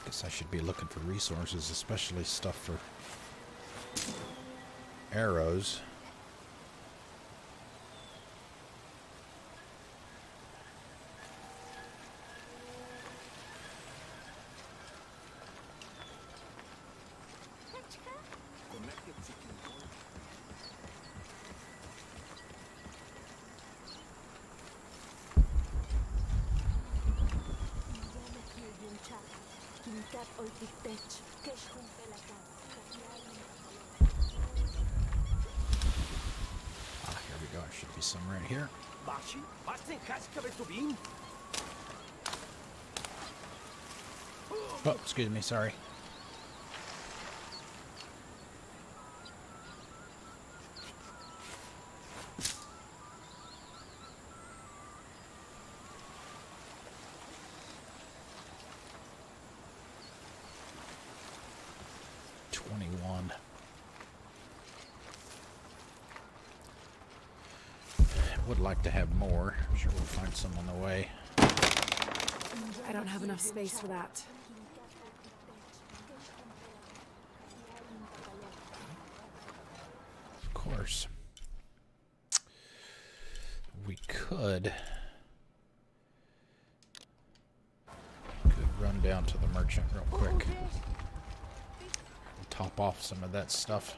Guess I should be looking for resources, especially stuff for arrows. Here we go. There should be some right here. Oh, excuse me. Sorry. Would like to have more. I'm sure we'll find some on the way.
I don't have enough space for that.
Of course. We could run down to the merchant real quick. Top off some of that stuff.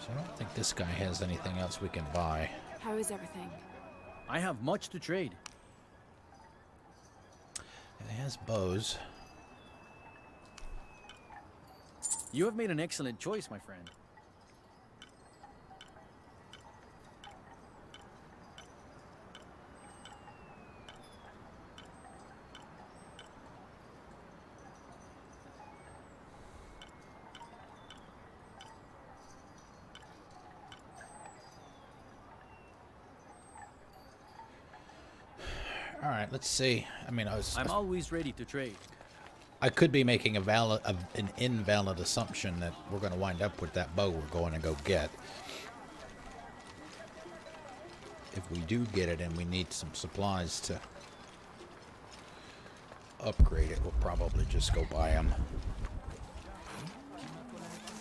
I don't think this guy has anything else we can buy.
How is everything?
I have much to trade.
It has bows.
You have made an excellent choice, my friend.
All right, let's see. I mean,
I'm always ready to trade.
I could be making an invalid assumption that we're going to wind up with that bow we're going to go get. if we do get it and we need some supplies to upgrade it, we'll probably just go buy them.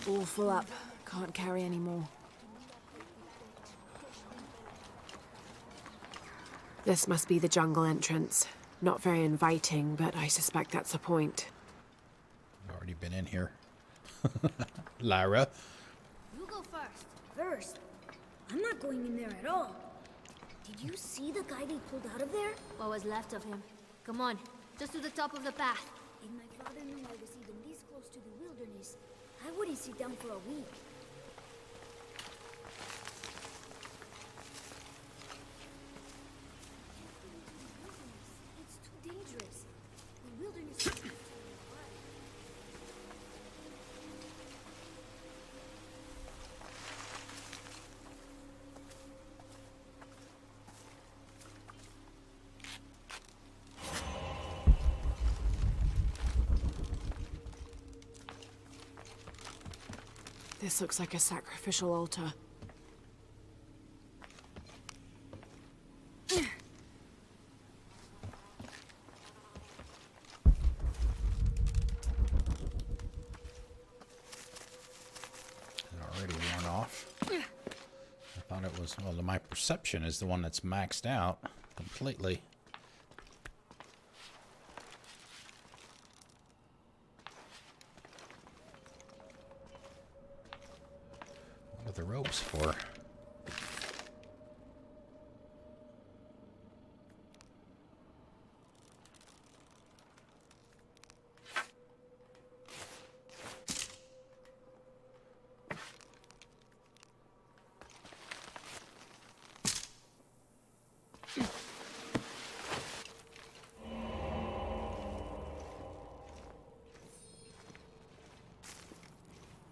All full up. Can't carry any more. This must be the jungle entrance. Not very inviting, but I suspect that's the point.
I've already been in here. Lyra.
You go first. First? I'm not going in there at all. Did you see the guy they pulled out of there? What was left of him. Come on, just to the top of the path. If my father knew I was even this close to the wilderness, I wouldn't sit down for a week. It's too dangerous. The wilderness is too hard.
This looks like a sacrificial altar.
Already worn off. I thought it was, well, my perception is the one that's maxed out completely. What are the ropes for?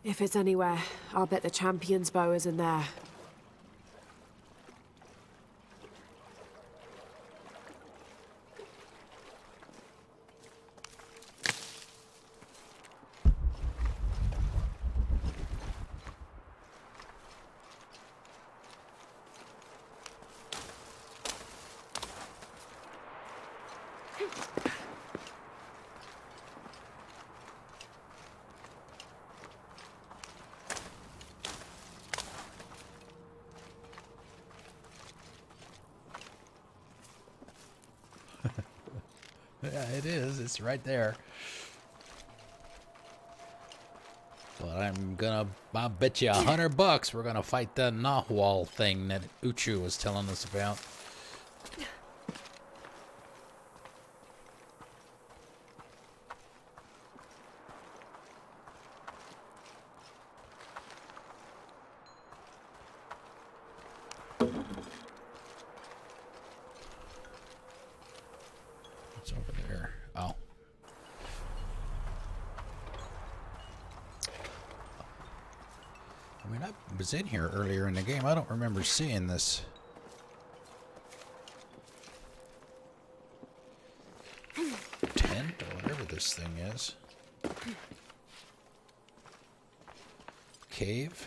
If it's anywhere, I'll bet the champion's bow is in there.
Yeah, it is. It's right there. But I'll bet you $100 we're gonna fight that Nahwal thing that Uchu was telling us about. What's over there? Oh. I mean, I was in here earlier in the game. I don't remember seeing this. Tent or whatever this thing is. Cave.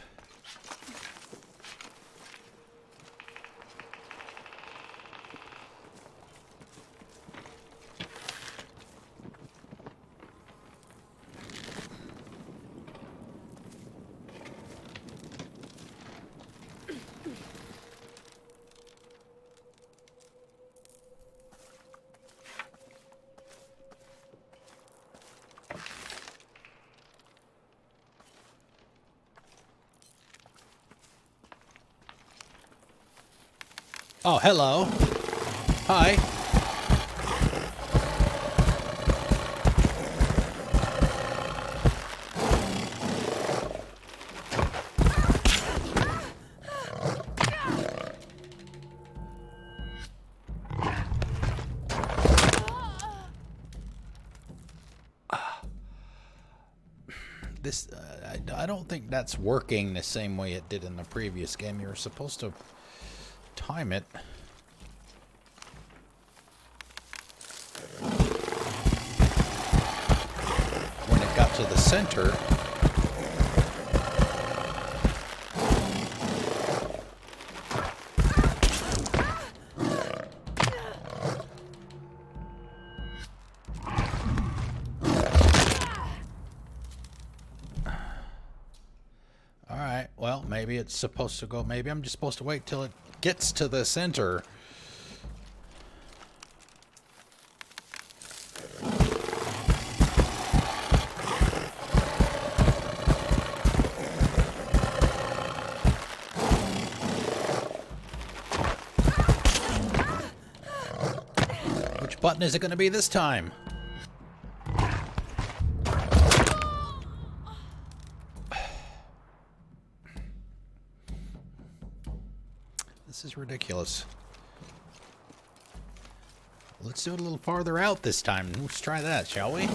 Oh, hello. Hi. This, I don't think that's working the same way it did in the previous game. You were supposed to time it. When it got to the center, maybe it's supposed to go. Maybe I'm just supposed to wait till it gets to the center. Which button is it going to be this time? This is ridiculous. Let's do it a little farther out this time. Let's try that, shall we?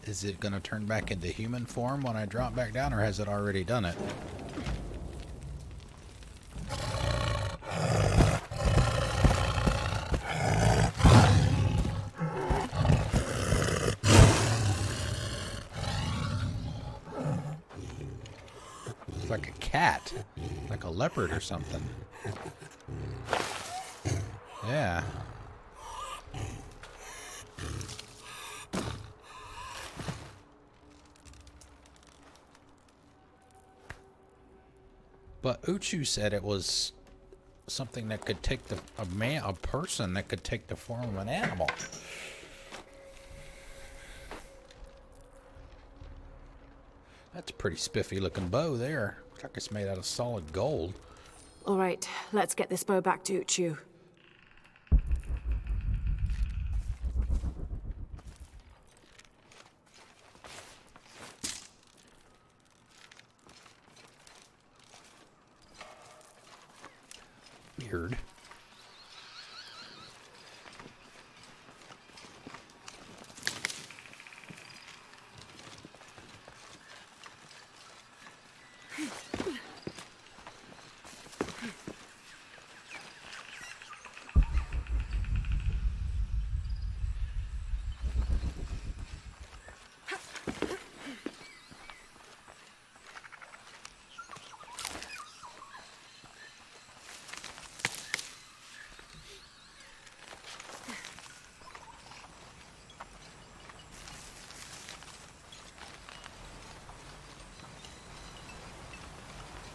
Is it going to turn back into human form when I drop back down, or has it already done it? It's like a cat, like a leopard or something. Yeah. But Uchu said it was something that could take a person that could take the form of an animal. That's a pretty spiffy looking bow there. Looks like it's made out of solid gold.
All right, let's get this bow back to Uchu.
Weird.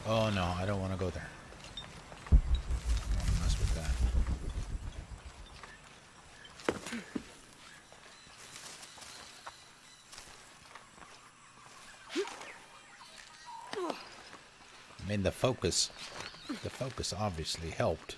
Oh no, I don't want to go there. I don't want to mess with that. I mean, the focus obviously helped.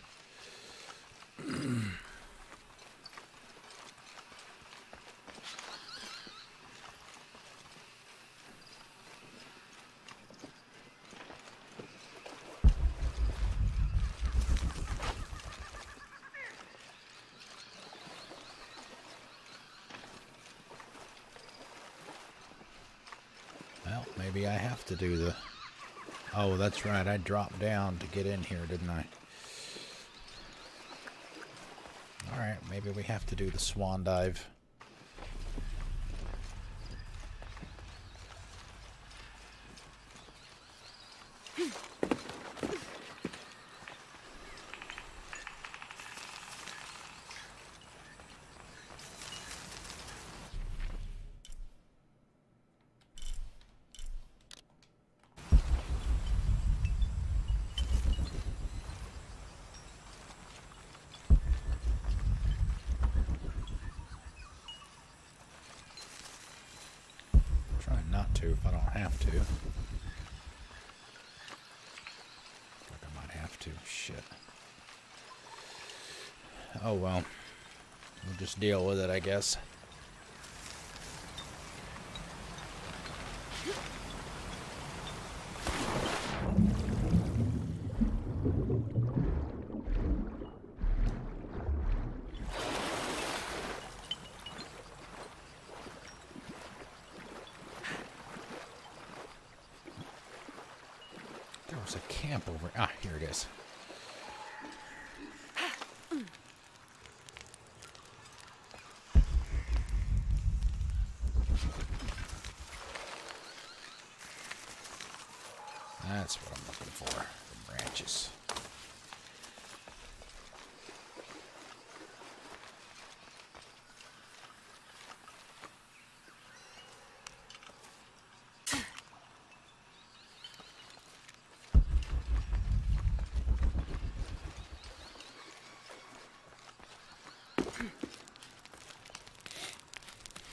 Well, maybe I have to do the... Oh, that's right. I dropped down to get in here, didn't I? Alright, maybe we have to do the swan dive. to if I don't have to. Like I might have to. Shit. Oh well. We'll just deal with it, I guess. There was a camp over... Ah, here it is. That's what I'm looking for. The branches.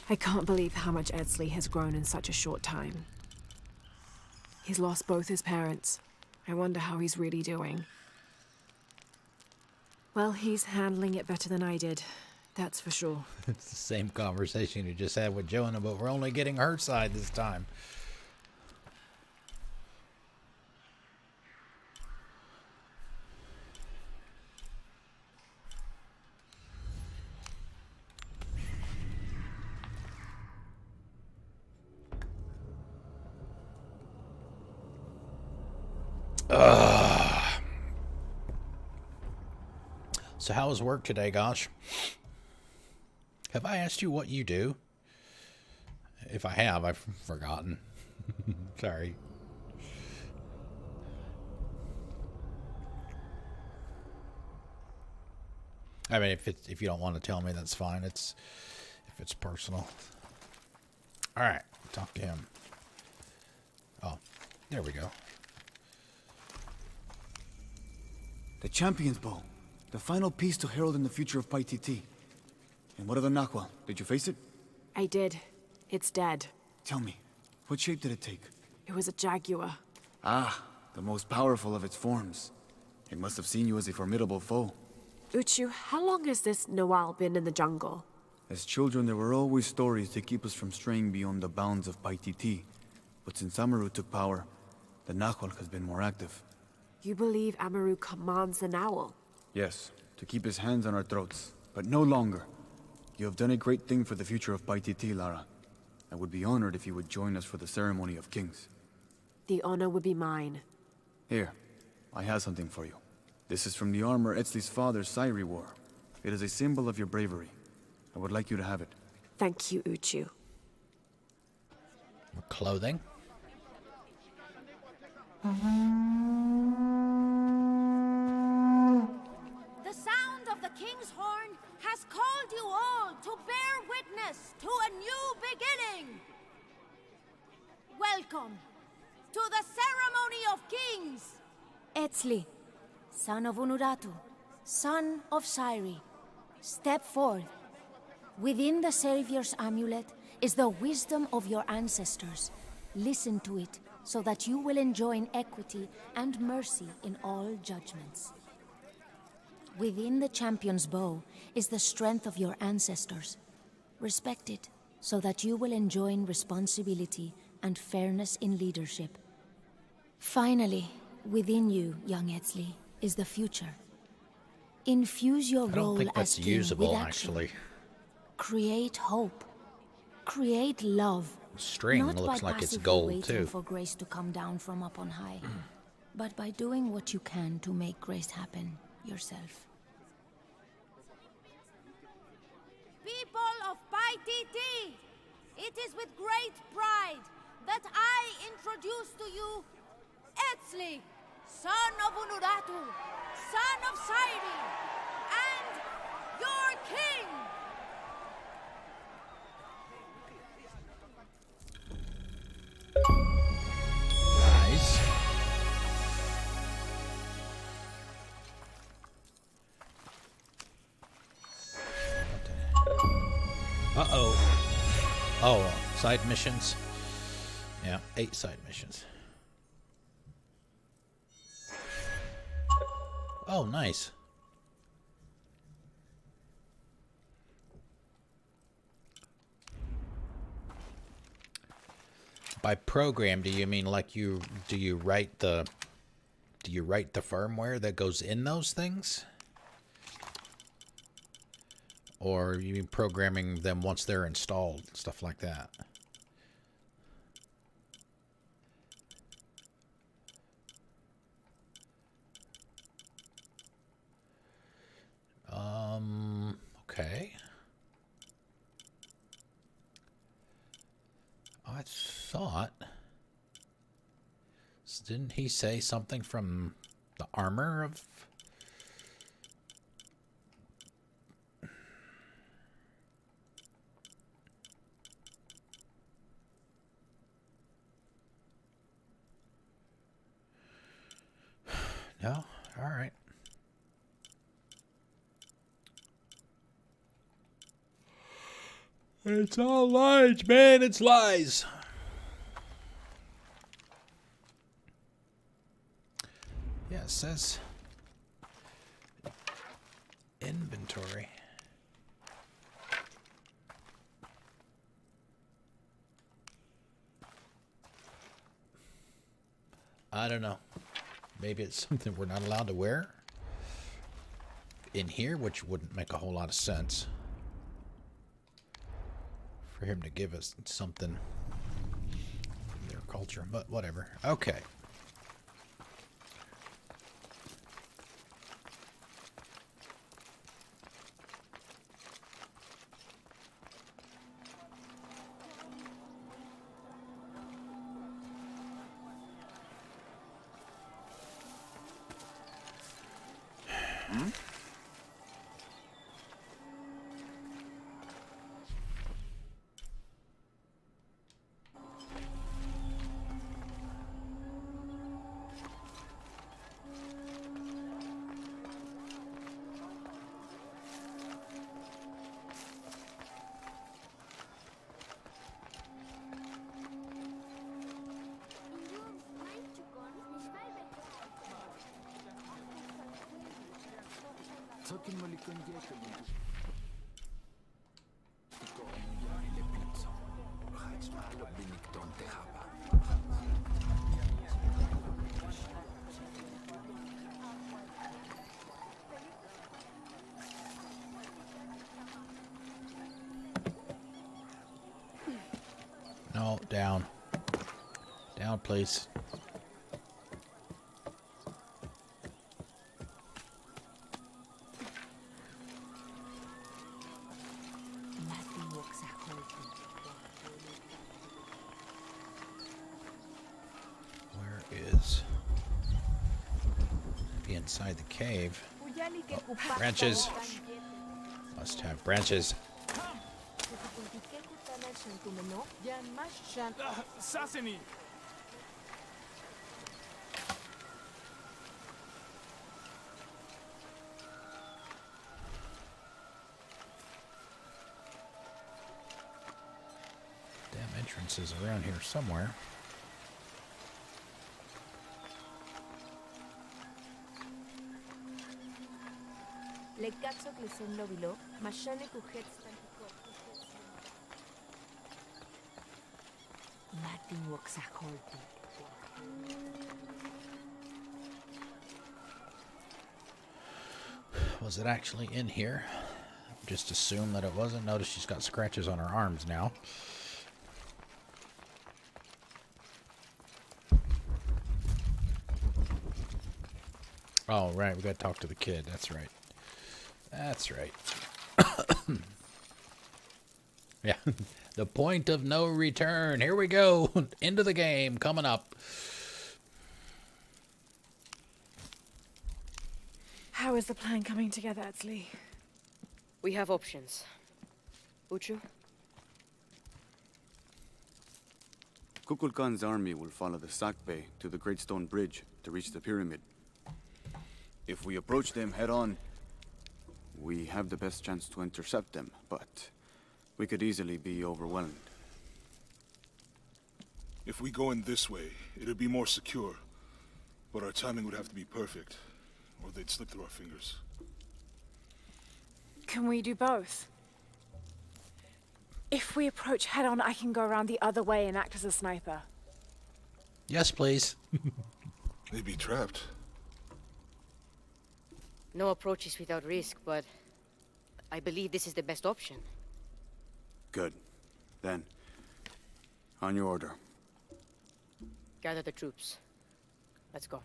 I can't believe how much Edsley has grown in such a short time. He's lost both his parents. I wonder how he's really doing. Well, he's handling it better than I did. That's for sure.
It's the same conversation you just had with Jonah, but we're only getting her side this time. So how was work today, gosh? Have I asked you what you do? If I have, I've forgotten. Sorry. I mean, if you don't want to tell me, that's fine. If it's personal. All right, talk to him. Oh, there we go.
The Champion's Bow. The final piece to herald in the future of Paititi. And what of the Nahual? Did you face it?
I did. It's dead.
Tell me, what shape did it take?
It was a jaguar.
Ah, the most powerful of its forms. It must have seen you as a formidable foe.
Uchu, how long has this Nawal been in the jungle?
As children, there were always stories to keep us from straying beyond the bounds of Paititi. But since Amaru took power, the Nahual has been more active.
You believe Amaru commands the Nahual?
Yes, to keep his hands on our throats, but no longer. You have done a great thing for the future of Paititi, Lara. I would be honored if you would join us for the ceremony of kings.
The honor would be mine.
Here, I have something for you. This is from the armor Etzli's father, Sairi, wore. It is a symbol of your bravery. I would like you to have it.
Thank you, Uchu.
Clothing?
The sound of the king's horn has called you all to bear witness to a new beginning. Welcome to the ceremony of kings. Etzli, son of Unuratu, son of Sairi, step forth. Within the Savior's amulet is the wisdom of your ancestors. Listen to it so that you will enjoin equity and mercy in all judgments. Within the champion's bow is the strength of your ancestors. Respect it so that you will enjoin responsibility and fairness in leadership. Finally, within you, young Etzli, is the future. Infuse your
I don't
role
think that's
as king
usable,
with action.
actually.
Create hope. Create love.
String
Not
looks
by
like it's
passively
gold,
waiting
too.
for grace to come down from up on high, but by doing what you can to make grace happen yourself. People of Paititi, it is with great pride that I introduce to you Etzli, son of Unuratu, son of Sairi, and your king!
Nice. Uh-oh. Oh, side missions. Yeah, 8 side missions. Oh, nice. By program, do you mean like do you write the firmware that goes in those things? Or you mean programming them once they're installed, stuff like that? Okay. I thought... Didn't he say something from the armor of... No? All right. It's all lies, man. It's lies. Yeah, it says inventory. I don't know. Maybe it's something we're not allowed to wear in here, which wouldn't make a whole lot of sense for him to give us something from their culture, but whatever. Okay. No, down. Down, please. Where is... Be inside the cave. Oh, branches. Must have branches. Damn entrance is around here somewhere. Was it actually in here? Just assume that it wasn't. Notice she's got scratches on her arms now. Oh, right. We got to talk to the kid. That's right. That's right. Yeah. The point of no return. Here we go. Into the game. Coming up.
How is the plan coming together, Etzli?
We have options. Uchu?
Kukulkan's army will follow the Sakbe to the Great Stone Bridge to reach the pyramid. If we approach them head-on, we have the best chance to intercept them, but we could easily be overwhelmed.
If we go in this way, it'd be more secure. But our timing would have to be perfect, or they'd slip through our fingers.
Can we do both? If we approach head-on, I can go around the other way and act as a sniper.
Yes, please.
They'd be trapped.
No approach is without risk, but I believe this is the best option.
Good. Then, on your order.
Gather the troops. Let's go.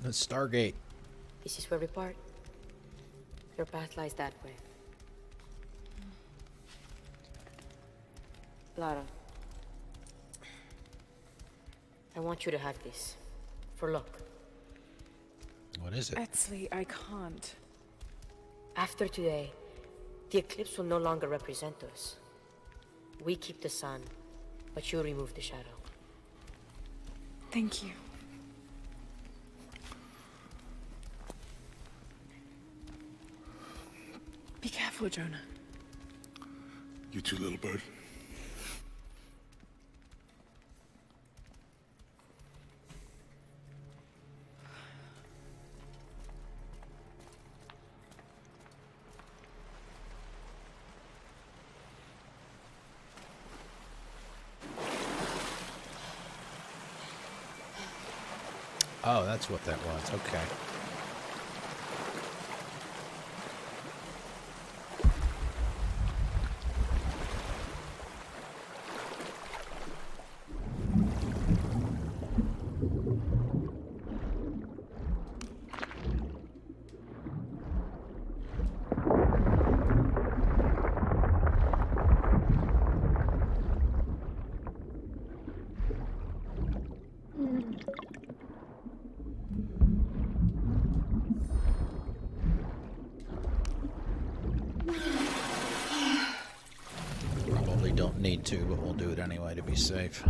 The Stargate.
This is where we part. Your path lies that way. Lara, I want you to have this. For luck.
What is it?
Etsley, I can't.
After today, the eclipse will no longer represent us. We keep the sun, but you remove the shadow.
Thank you. Be careful, Jonah.
You too, little bird.
Oh, that's what that was. Okay. Probably don't need to, but we'll do it anyway to be safe.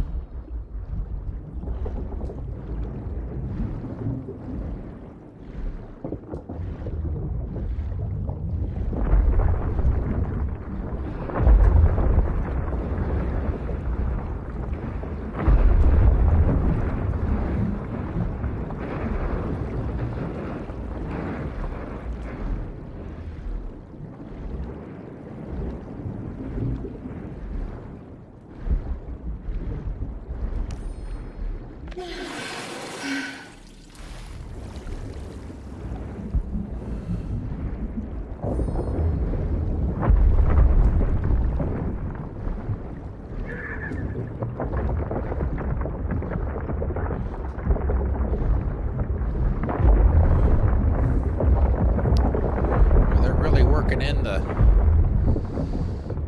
In the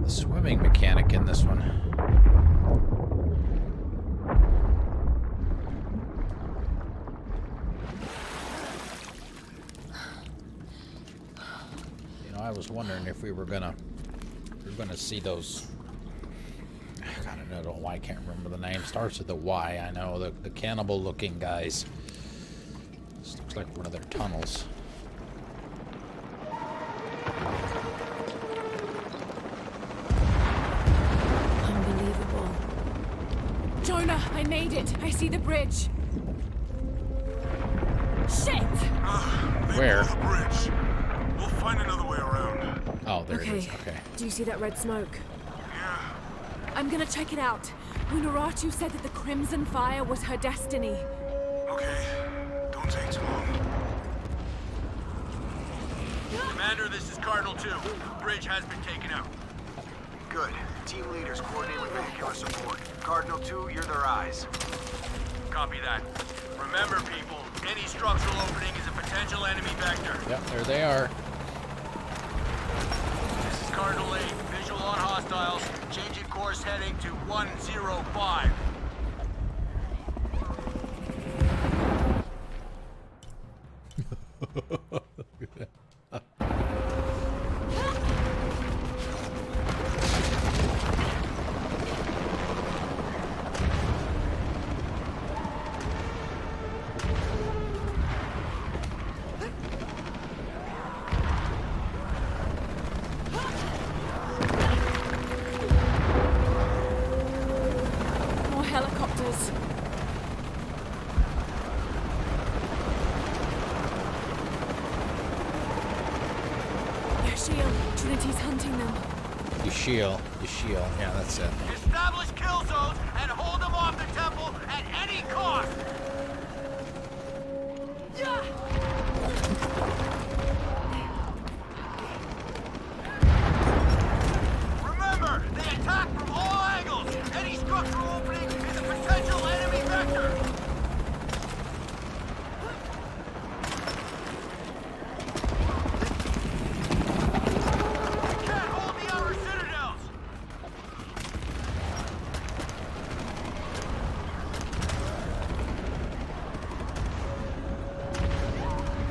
swimming mechanic in this one. You know, I was wondering if we were gonna see those. God, I don't know why I can't remember the name. Starts with the Y. I know the cannibal-looking guys. This looks like one of their tunnels.
Jonah, I made it. I see the bridge. Shit!
Where?
The bridge. We'll find another way around.
Oh, there it is. Okay.
Do you see that red smoke?
Yeah.
I'm gonna check it out. Unaratu said that the Crimson Fire was her destiny.
Okay. Don't take too long.
Commander, this is Cardinal 2. The bridge has been taken out.
Good. Team leaders coordinate with vehicular support. Cardinal 2, you're their eyes.
Copy that. Remember, people, any structural opening is a potential enemy vector.
Yep, there they are.
This is Cardinal 8. Visual on hostiles. Changing course heading to 105.
shooting them.
You shield. Yeah, that's it.
Establish kill zones and hold them off the temple at any cost! Remember, they attack from all angles! Any structural opening is a potential enemy vector! We can't hold the outer citadels!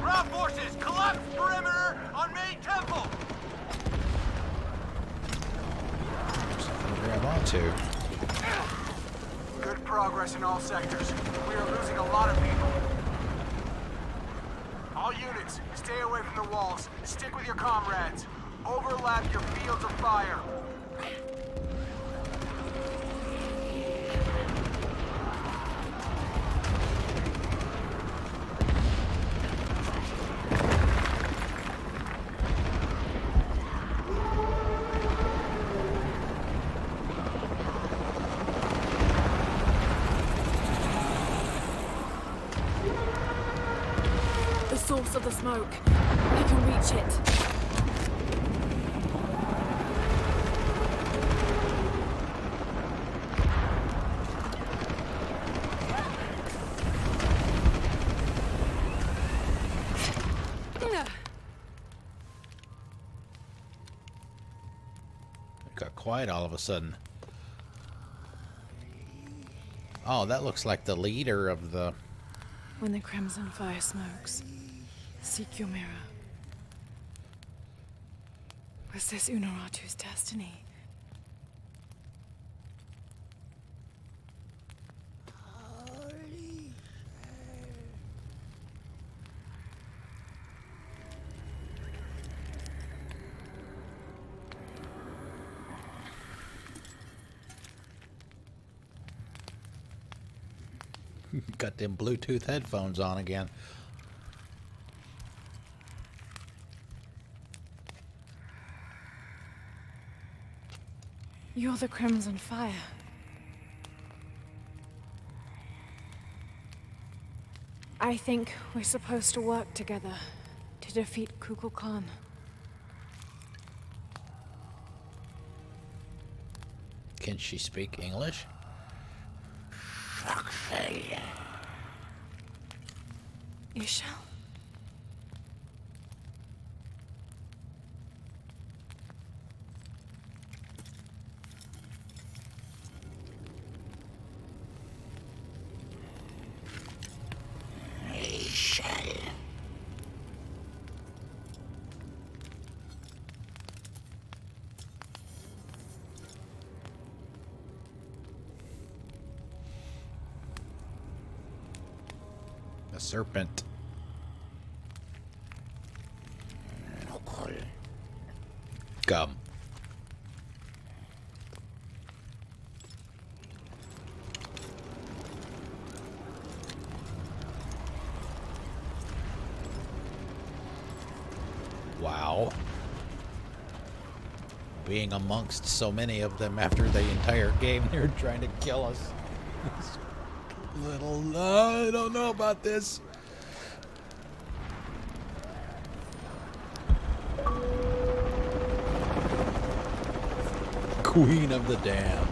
Ground forces, collapse perimeter on main temple!
Something to grab onto.
Good progress in all sectors. We are losing a lot of people. All units, stay away from the walls. Stick with your comrades. Overlap your fields of fire.
The source of the smoke. I can reach it.
It got quiet all of a sudden. Oh, that looks like the leader of the...
When the crimson fire smokes, seek your mirror. Was this Unuratu's destiny?
Got them Bluetooth headphones on again.
You're the crimson fire. I think we're supposed to work together to defeat Kukulkan. Khan.
Can she speak English?
Ishal?
A serpent. Gum. Wow. Being amongst so many of them after the entire game, they're trying to kill us. Little, I don't know about this. Queen of the Damned.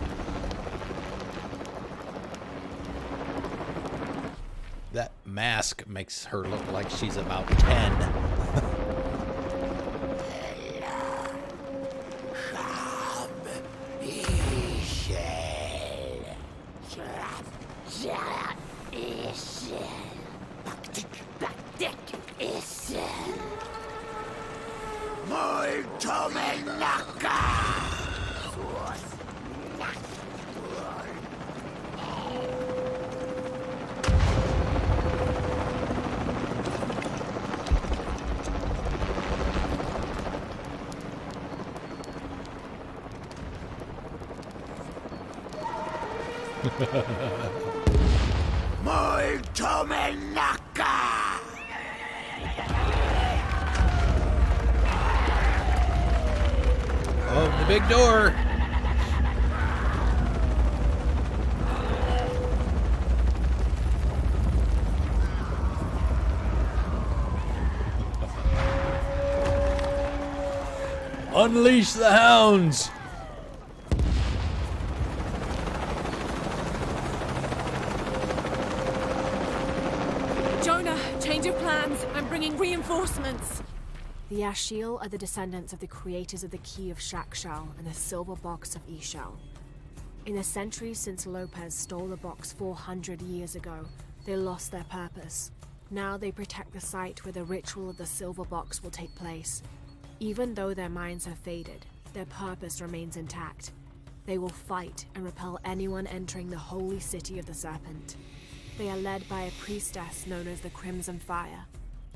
That mask makes her look like she's about 10.
Molto Menaka!
Oh, the big door. Unleash the hounds.
Jonah, change of plans. I'm bringing reinforcements. The Ashiel are the descendants of the creators of the Key of Shakshal and the Silver Box of Ishal. In the centuries since Lopez stole the box 400 years ago, they lost their purpose. Now they protect the site where the ritual of the Silver Box will take place. Even though their minds have faded, their purpose remains intact. They will fight and repel anyone entering the holy city of the Serpent. They are led by a priestess known as the Crimson Fire.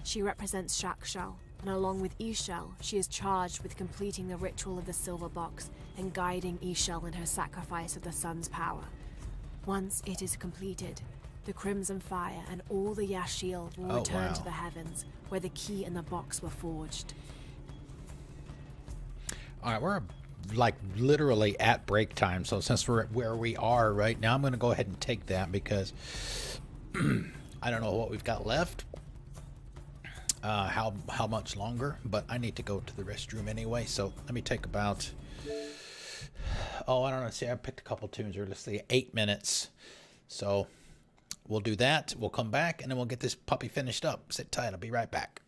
She represents Shakshal, and along with Ishal, she is charged with completing the ritual of the Silver Box and guiding Ishal in her sacrifice of the sun's power. Once it is completed, the Crimson Fire and all the Yashiel will return to the heavens, where the key and the box were forged.
All right, we're like literally at break time, so since we're where we are right now, I'm going to go ahead and take that because I don't know what we've got left. How much longer, but I need to go to the restroom anyway, so let me take about, I don't know, see, I picked a couple tunes here, let's see, 8 minutes, so we'll do that, we'll come back, and then we'll get this puppy finished up. Sit tight, I'll be right back.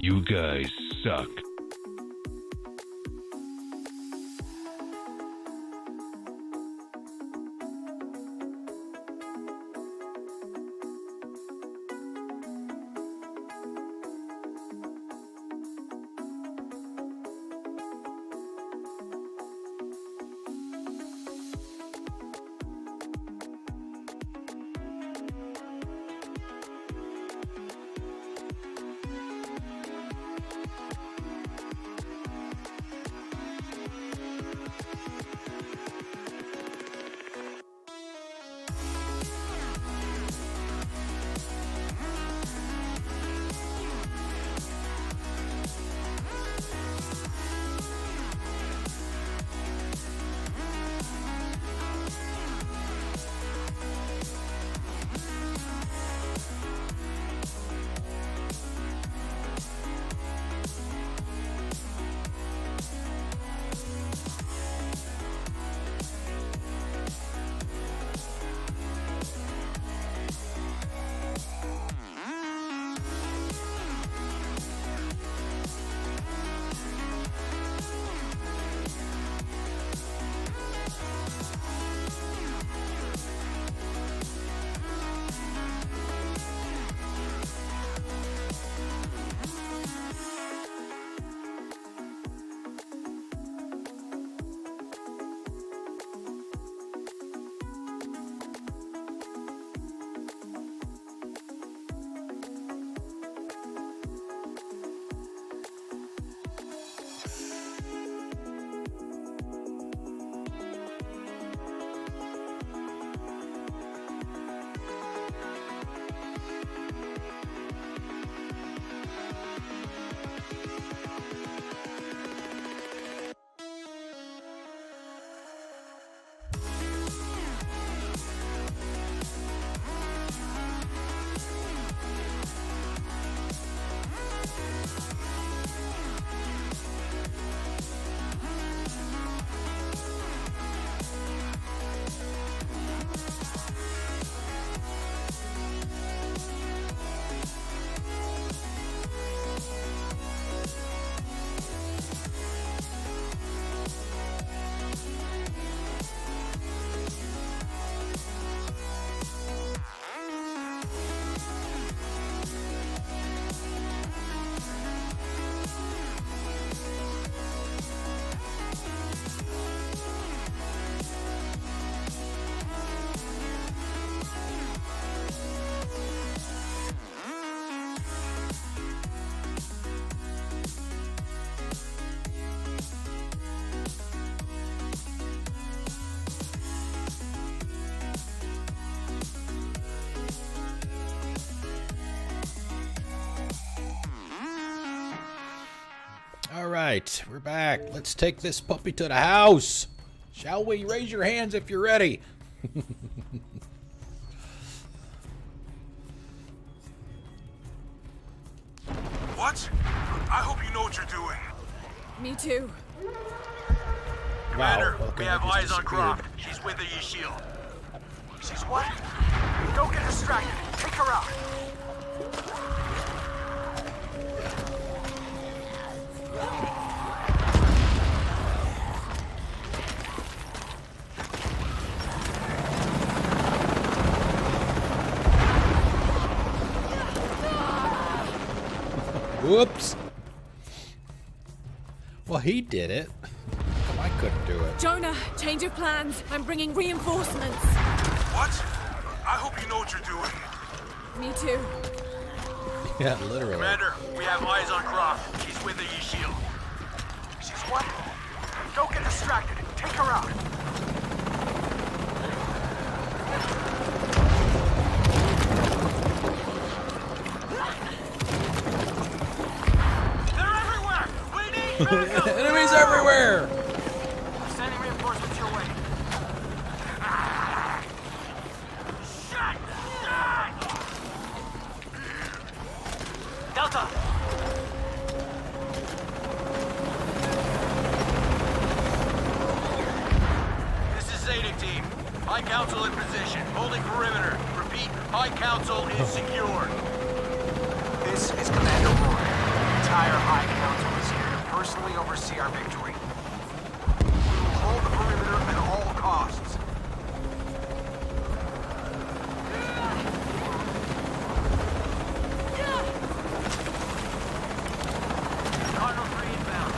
You guys suck.
All right, we're back. Let's take this puppy to the house. Shall we? Raise your hands if you're ready.
What? I hope you know what you're doing.
Me too.
Commander,
Wow,
we have eyes on
disappeared.
Croft. She's with the shield. She's what? Don't get distracted. Take her out.
Whoops. Well, he did it. I couldn't do it.
Jonah, change of plans. I'm bringing reinforcements.
What? I hope you know what you're doing.
Me too.
Yeah, literally.
Commander, we have eyes on Croft. She's with the shield. She's what? Don't get distracted. Take her out. They're everywhere! We need backup!
Enemies everywhere!
Sending reinforcements your way. Shit! Delta! This is Zeta Team. High Council in position. Holding perimeter. Repeat, High Council is secured. This is Commander Roy. entire High Council is here to personally oversee our victory. We will hold the perimeter at all costs. Cardinal 3 inbound.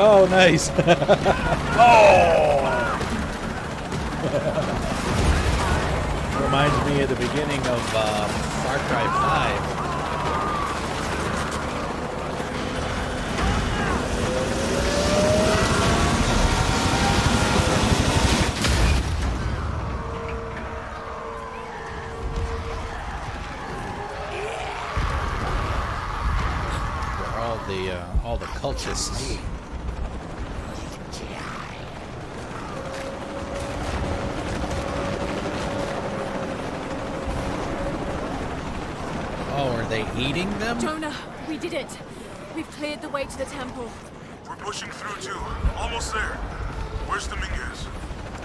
Oh, nice. Oh! Reminds me of the beginning of Far Cry 5. Where all the cultists. Oh, are they eating them?
Jonah, we did it. We've cleared the way to the temple.
We're pushing through too. Almost there. Where's Dominguez?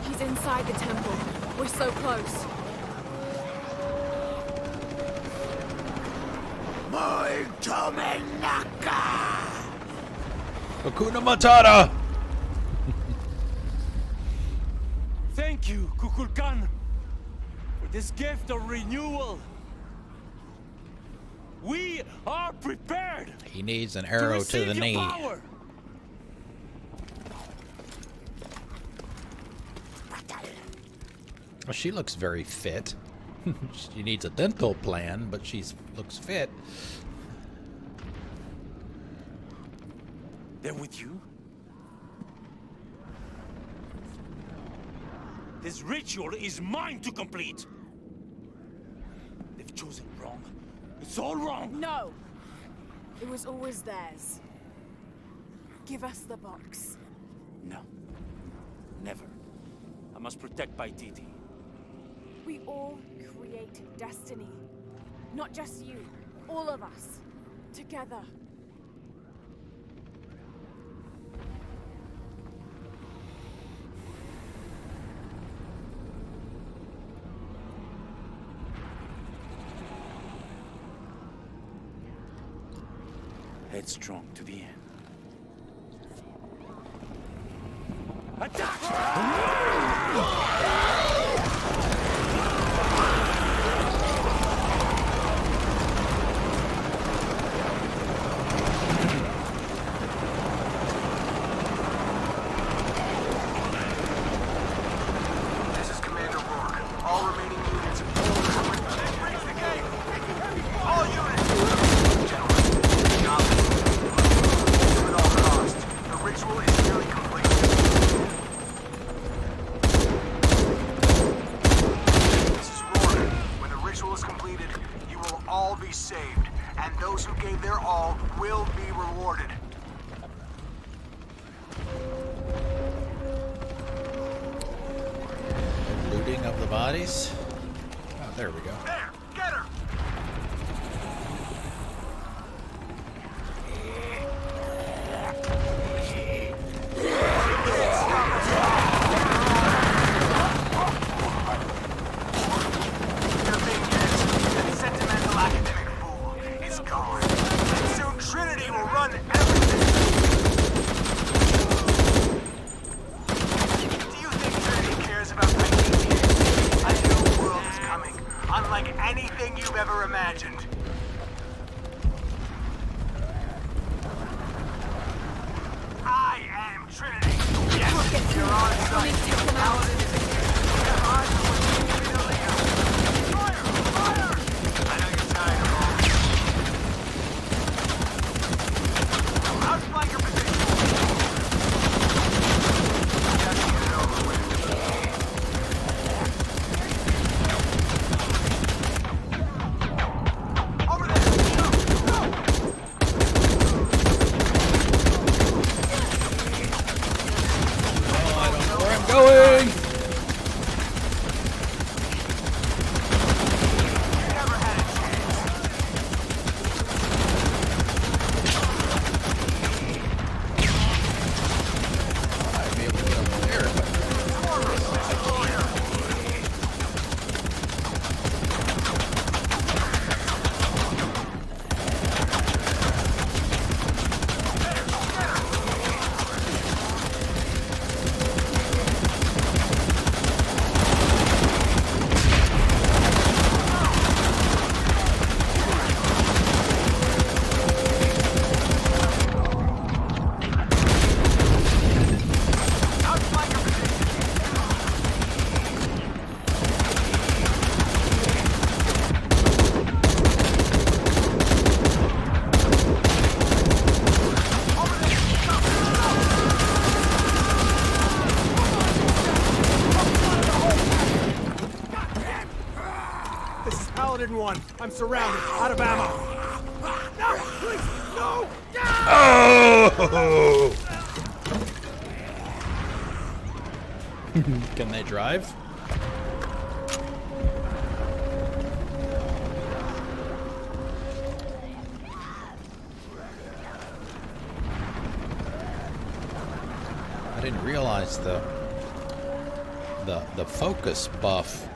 He's inside the temple. We're so close.
Hakuna Matata!
Thank you, Kukulkan, for this gift of renewal. We are prepared.
He needs an arrow to the knee.
Power.
Well, she looks very fit. She needs a dental plan, but she looks fit.
They're with you? This ritual is mine to complete. They've chosen wrong. It's all wrong.
No! It was always theirs. Give us the box.
No. Never. I must protect Paititi.
We all create destiny. Not just you. All of us. Together.
Headstrong to the end. Attack!
This is Commander Rourke. All remaining units. Raise the gate! All units! Gentlemen, now at all costs. The ritual is nearly complete. This is Rourke. When the ritual is completed, you will all be saved, and those who gave their all will be rewarded.
Looting of the bodies. Oh, there we go.
There! Get her! That sentimental academic fool is gone. And soon Trinity will run everything. Do you think Trinity cares about Paititi? A new world is coming, unlike anything you've ever imagined. I am Trinity. Yes, you're on its side. Paladin is here. I know what you need to do. Fire! Fire! I know you're tired of all. Outflank your position. Just get it over with. Over there!
Oh, I don't know where I'm going.
one. I'm surrounded. Out of ammo. No! Please! No!
Oh! Can they drive? I didn't realize the focus buff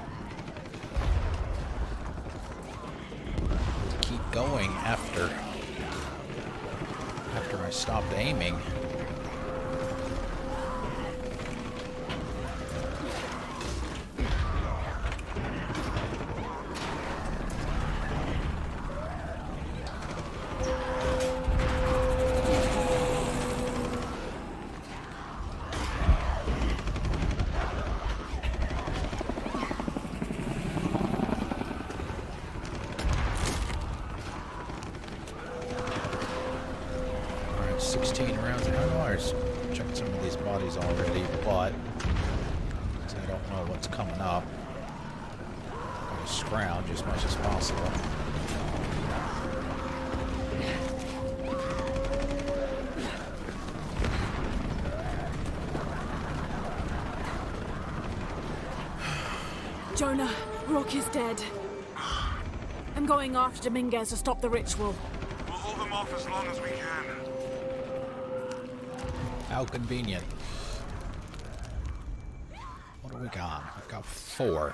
would keep going after I stopped aiming. Alright, 16 rounds. I know I checked some of these bodies already, but I don't know what's coming up. Gotta scrounge as much as possible.
Jonah, Rook is dead. I'm going after Dominguez to stop the ritual.
We'll hold them off as long as we can.
How convenient. What do we got? I've got 4.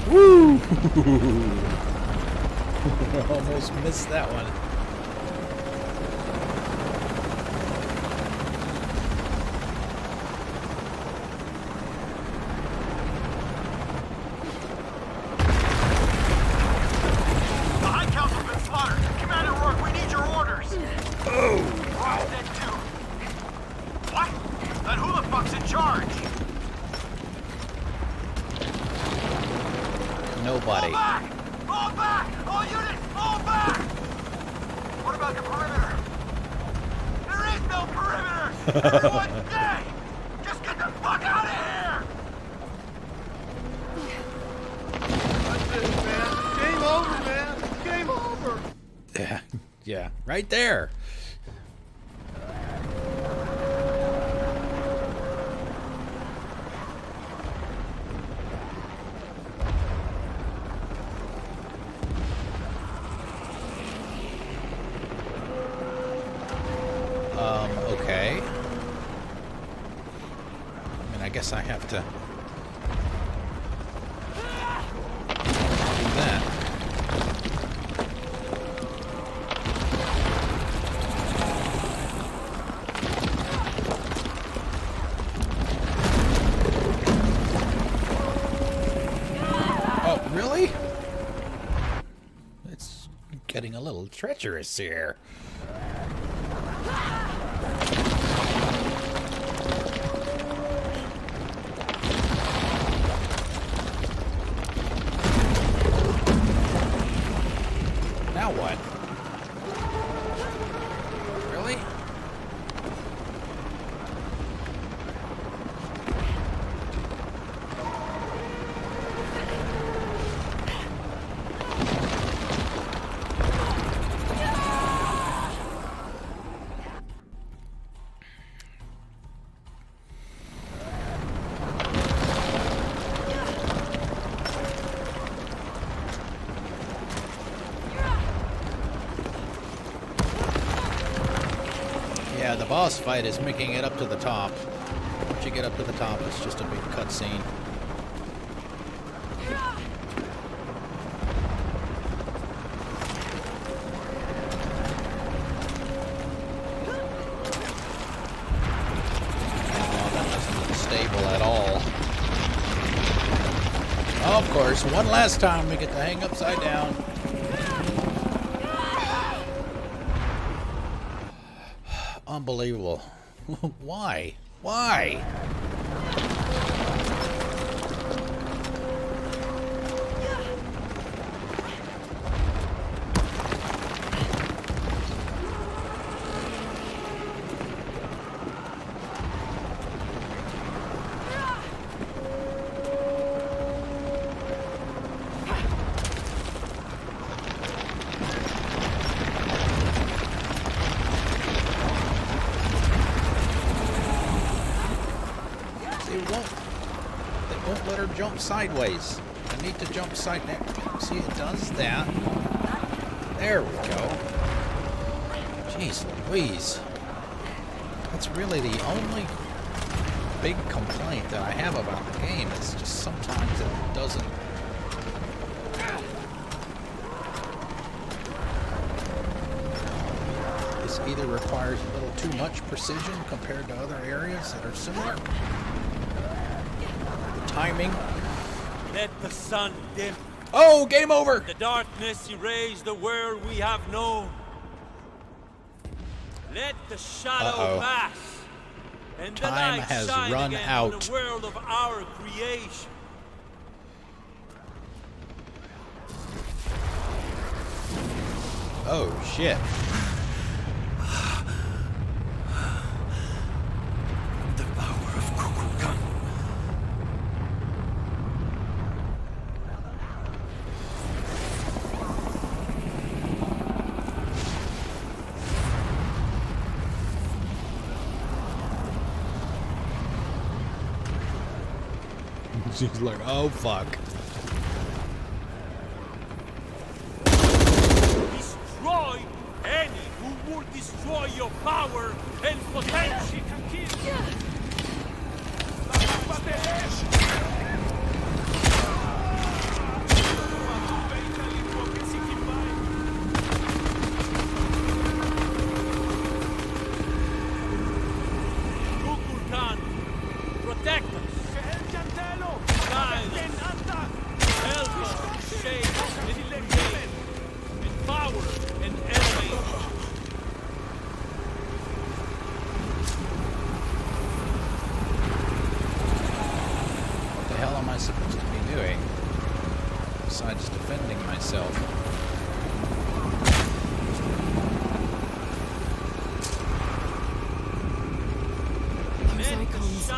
Woo! Almost missed that one.
The High Council's been slaughtered. Commander Rourke, we need your orders.
Oh!
Rourke's dead too. What? Then who the fuck's in charge?
Nobody.
Fall back! Fall back! All units, fall back! What about the perimeter? There is no perimeter! Everyone's dead! Just get the fuck out of here!
That's it, man. Game over, man. Game over.
Yeah, yeah, right there. Okay. I mean, I guess I have to do that. little treacherous here. Now what? Really? Yeah, the boss fight is making it up to the top. Once you get up to the top, it's just a big cutscene. Oh, that doesn't look stable at all. Of course, one last time we get to hang upside down. Unbelievable. Why? Why? They won't let her jump sideways. I need to jump side next. See, it does that. There we go. Jeez Louise. That's really the only big complaint that I have about the game. It's just sometimes it doesn't. This either requires a little too much precision compared to other areas that are similar. Timing.
Let the sun dim.
Oh, game over!
The darkness erase the world we have known. Let the shadow pass. And the
Time
light
has
shine
run
again
out.
on the world of our creation.
Oh, shit.
The power of Kukulkan.
She's like, oh, fuck.
Destroy any who would destroy your power and potential. Kukulkan, protect us. Guide us. Help us shape and create. Empower and elevate.
What the hell am I supposed to be doing? Besides defending myself.
Those icons.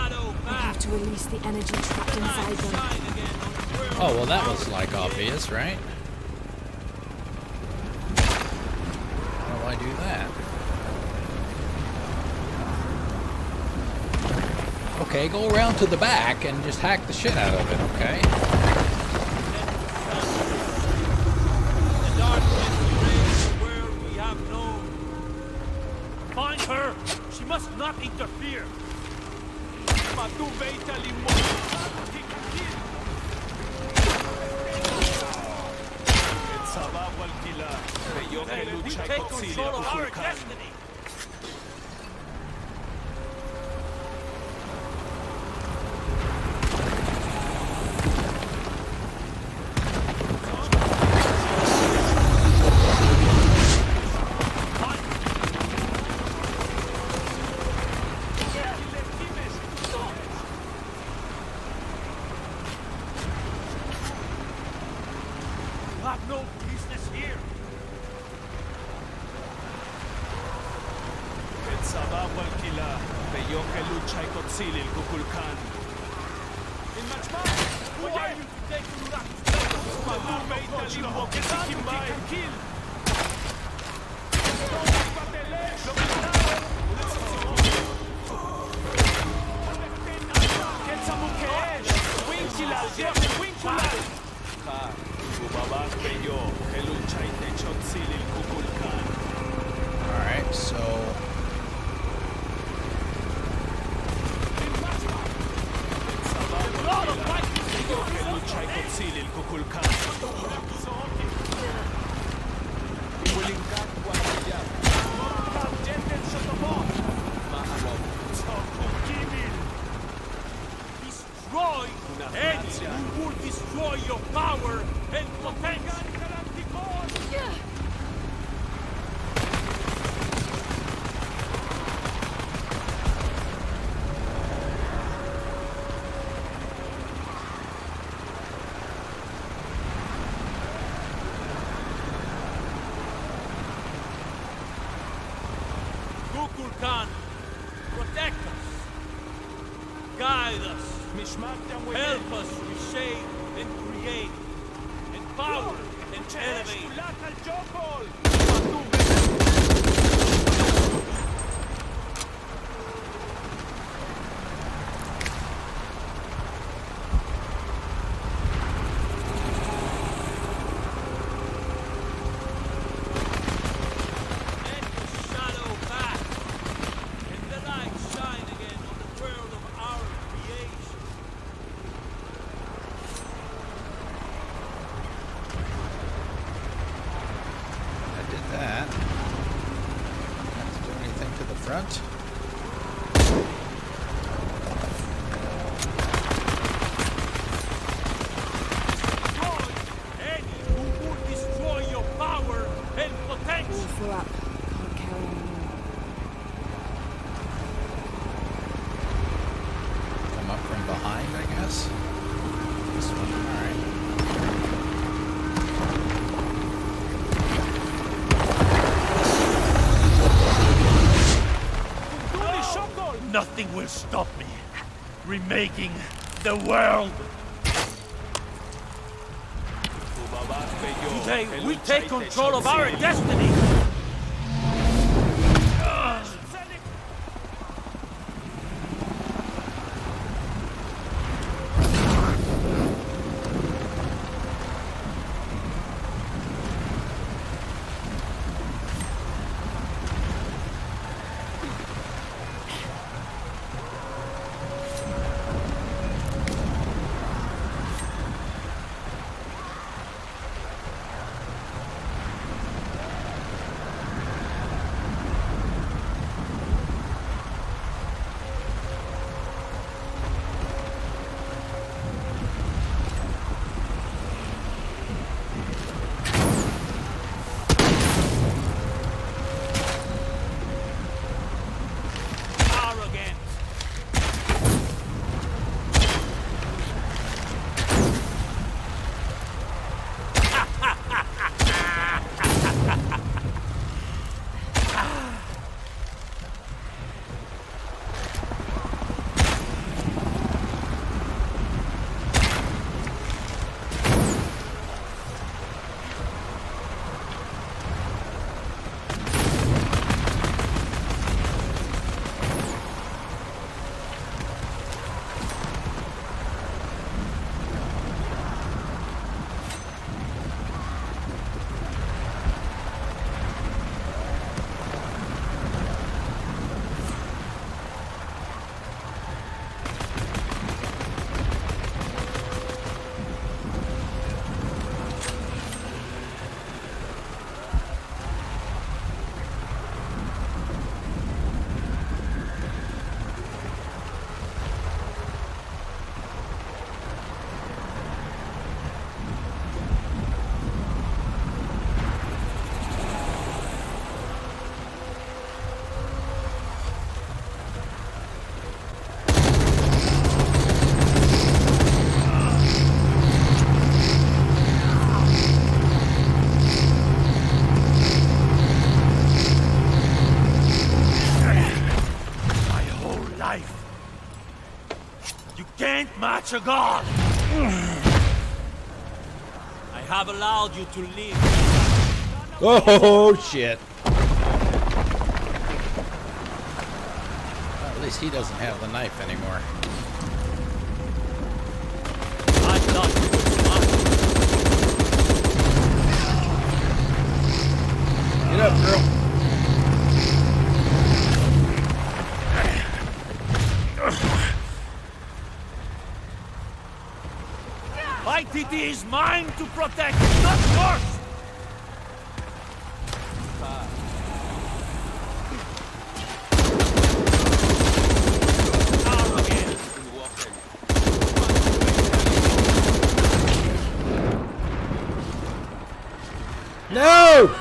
I have to release the energy trapped inside them.
Oh, well, that was, like, obvious, right? How do I do that? Okay, go around to the back and just hack the shit out of it, okay?
The darkness erase the world we have known. Find her! She must not interfere! We take control of our destiny! Kotzili Kukulkan. In Machma, who are you to take Urak? Madu made the limbo, kill.
Alright, so
Destroy any who will destroy your power and potential. Kukulkan, protect us, guide us, help us reshape and create, empower and elevate.
front.
Full up. Can't carry anymore.
Come up from behind, I guess. This one,
alright. Nothing will stop me. Remaking the world. Today, we take control of our destiny! You can't match a god! I have allowed you to live.
Oh, shit. Well, at least he doesn't have the knife anymore.
I thought you were smart.
Get up, girl.
Identity is mine to protect, not yours!
No!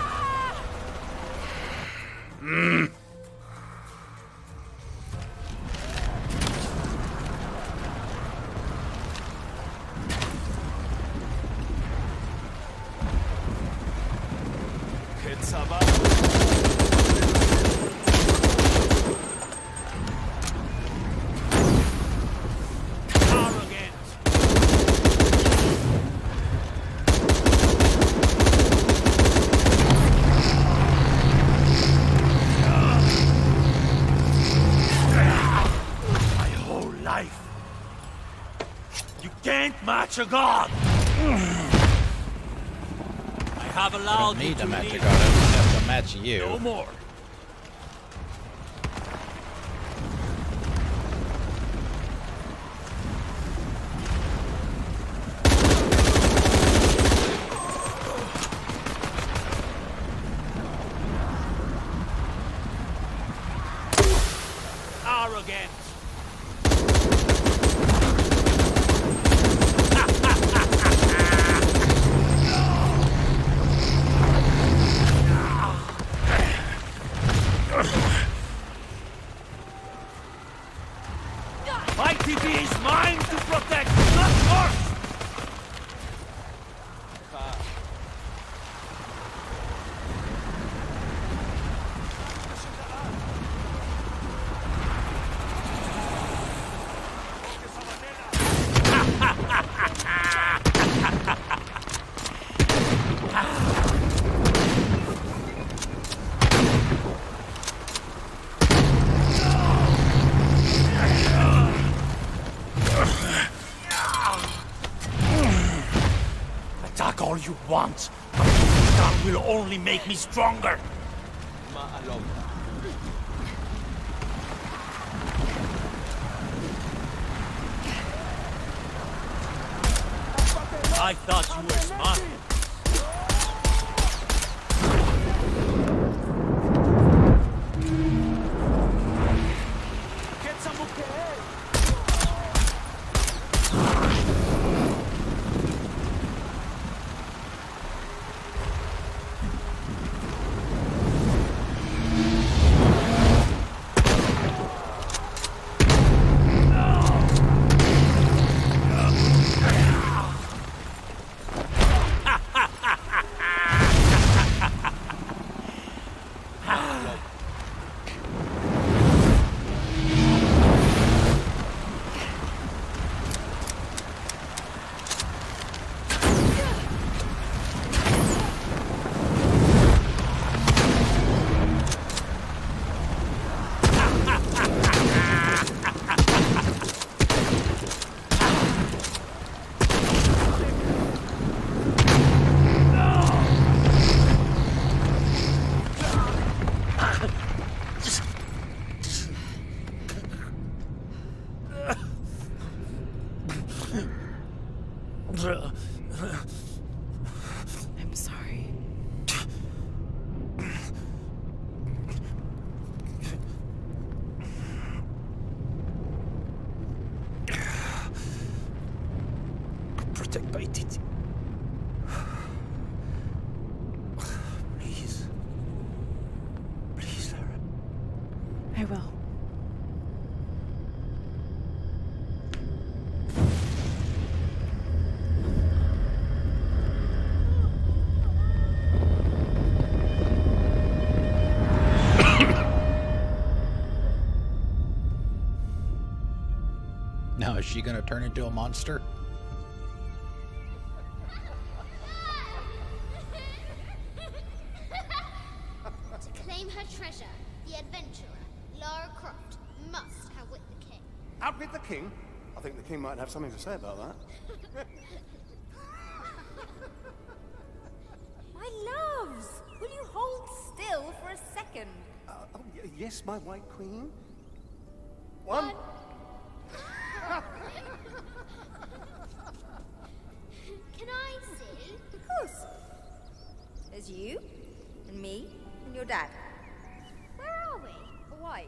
Match a god! I have allowed you
need
to
to match a
leave.
god, I just have to match you.
No more. Arrogant. My TP is mine to protect, not yours! Attack all you want, but that will only make me stronger. I thought you were smart.
I'm sorry.
Protect my titi. Please. Please, Lara.
I will.
Now, is she gonna turn into a monster?
To claim her treasure, the adventurer, Lara Croft, must outwit the king.
Outwit the king? I think the king might have something to say about that.
My loves! Will you hold still for a second?
Yes, my white queen. One.
Can I see?
Of course. There's you, and me, and your dad.
Where are we?
Hawaii.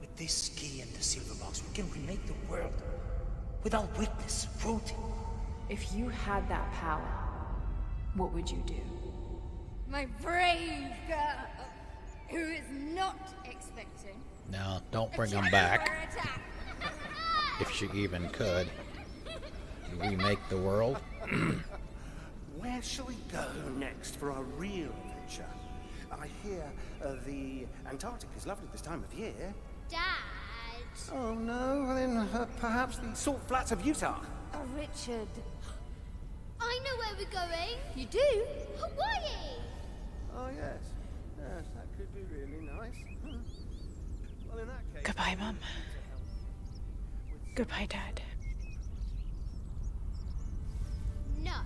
With this key and the silver box, we can remake the world. Without weakness, cruelty.
If you had that power, what would you do?
My brave girl, who is not expecting.
No, don't bring them back. If she even could. Remake the world.
Where shall we go next for our real adventure? I hear the Antarctic is lovely this time of year.
Dad.
Oh no, then perhaps the salt flats of Utah.
Oh, Richard.
I know where we're going.
You do?
Hawaii.
Oh yes, yes, that could be really nice. Well, in that case.
Goodbye, Mom. Goodbye, Dad.
No.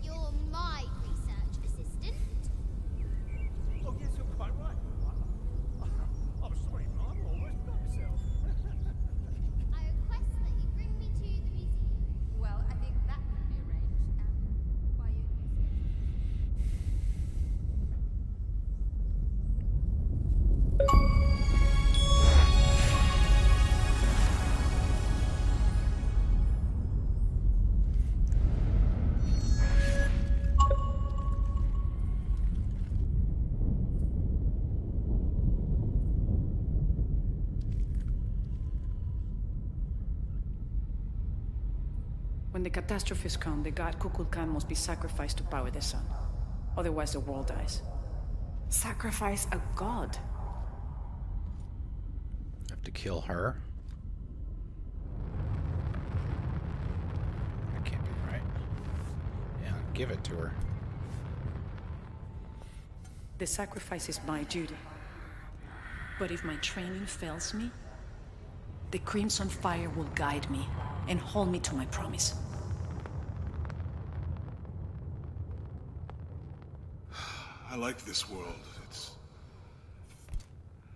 You're my research assistant.
Oh yes, you're quite right. I'm sorry, Mom. I almost forgot myself.
I request that you bring me to the museum.
Well, I think that can be arranged. By you.
When the catastrophes come, the god Kukulkan must be sacrificed to power the sun. Otherwise, the world dies.
Sacrifice a god?
Have to kill her. That can't be right. Yeah, give it to her.
The sacrifice is my duty. But if my training fails me, the Crimson Fire will guide me and hold me to my promise.
I like this world.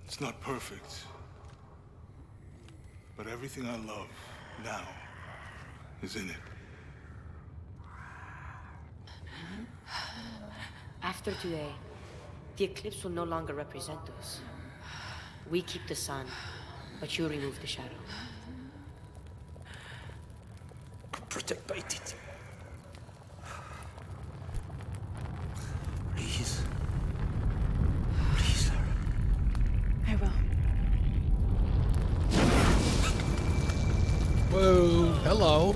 It's not perfect. But everything I love now is in it.
After today, the eclipse will no longer represent us. We keep the sun, but you remove the shadow.
Protect by it. Please. Please, Lara.
I will.
Whoa, hello.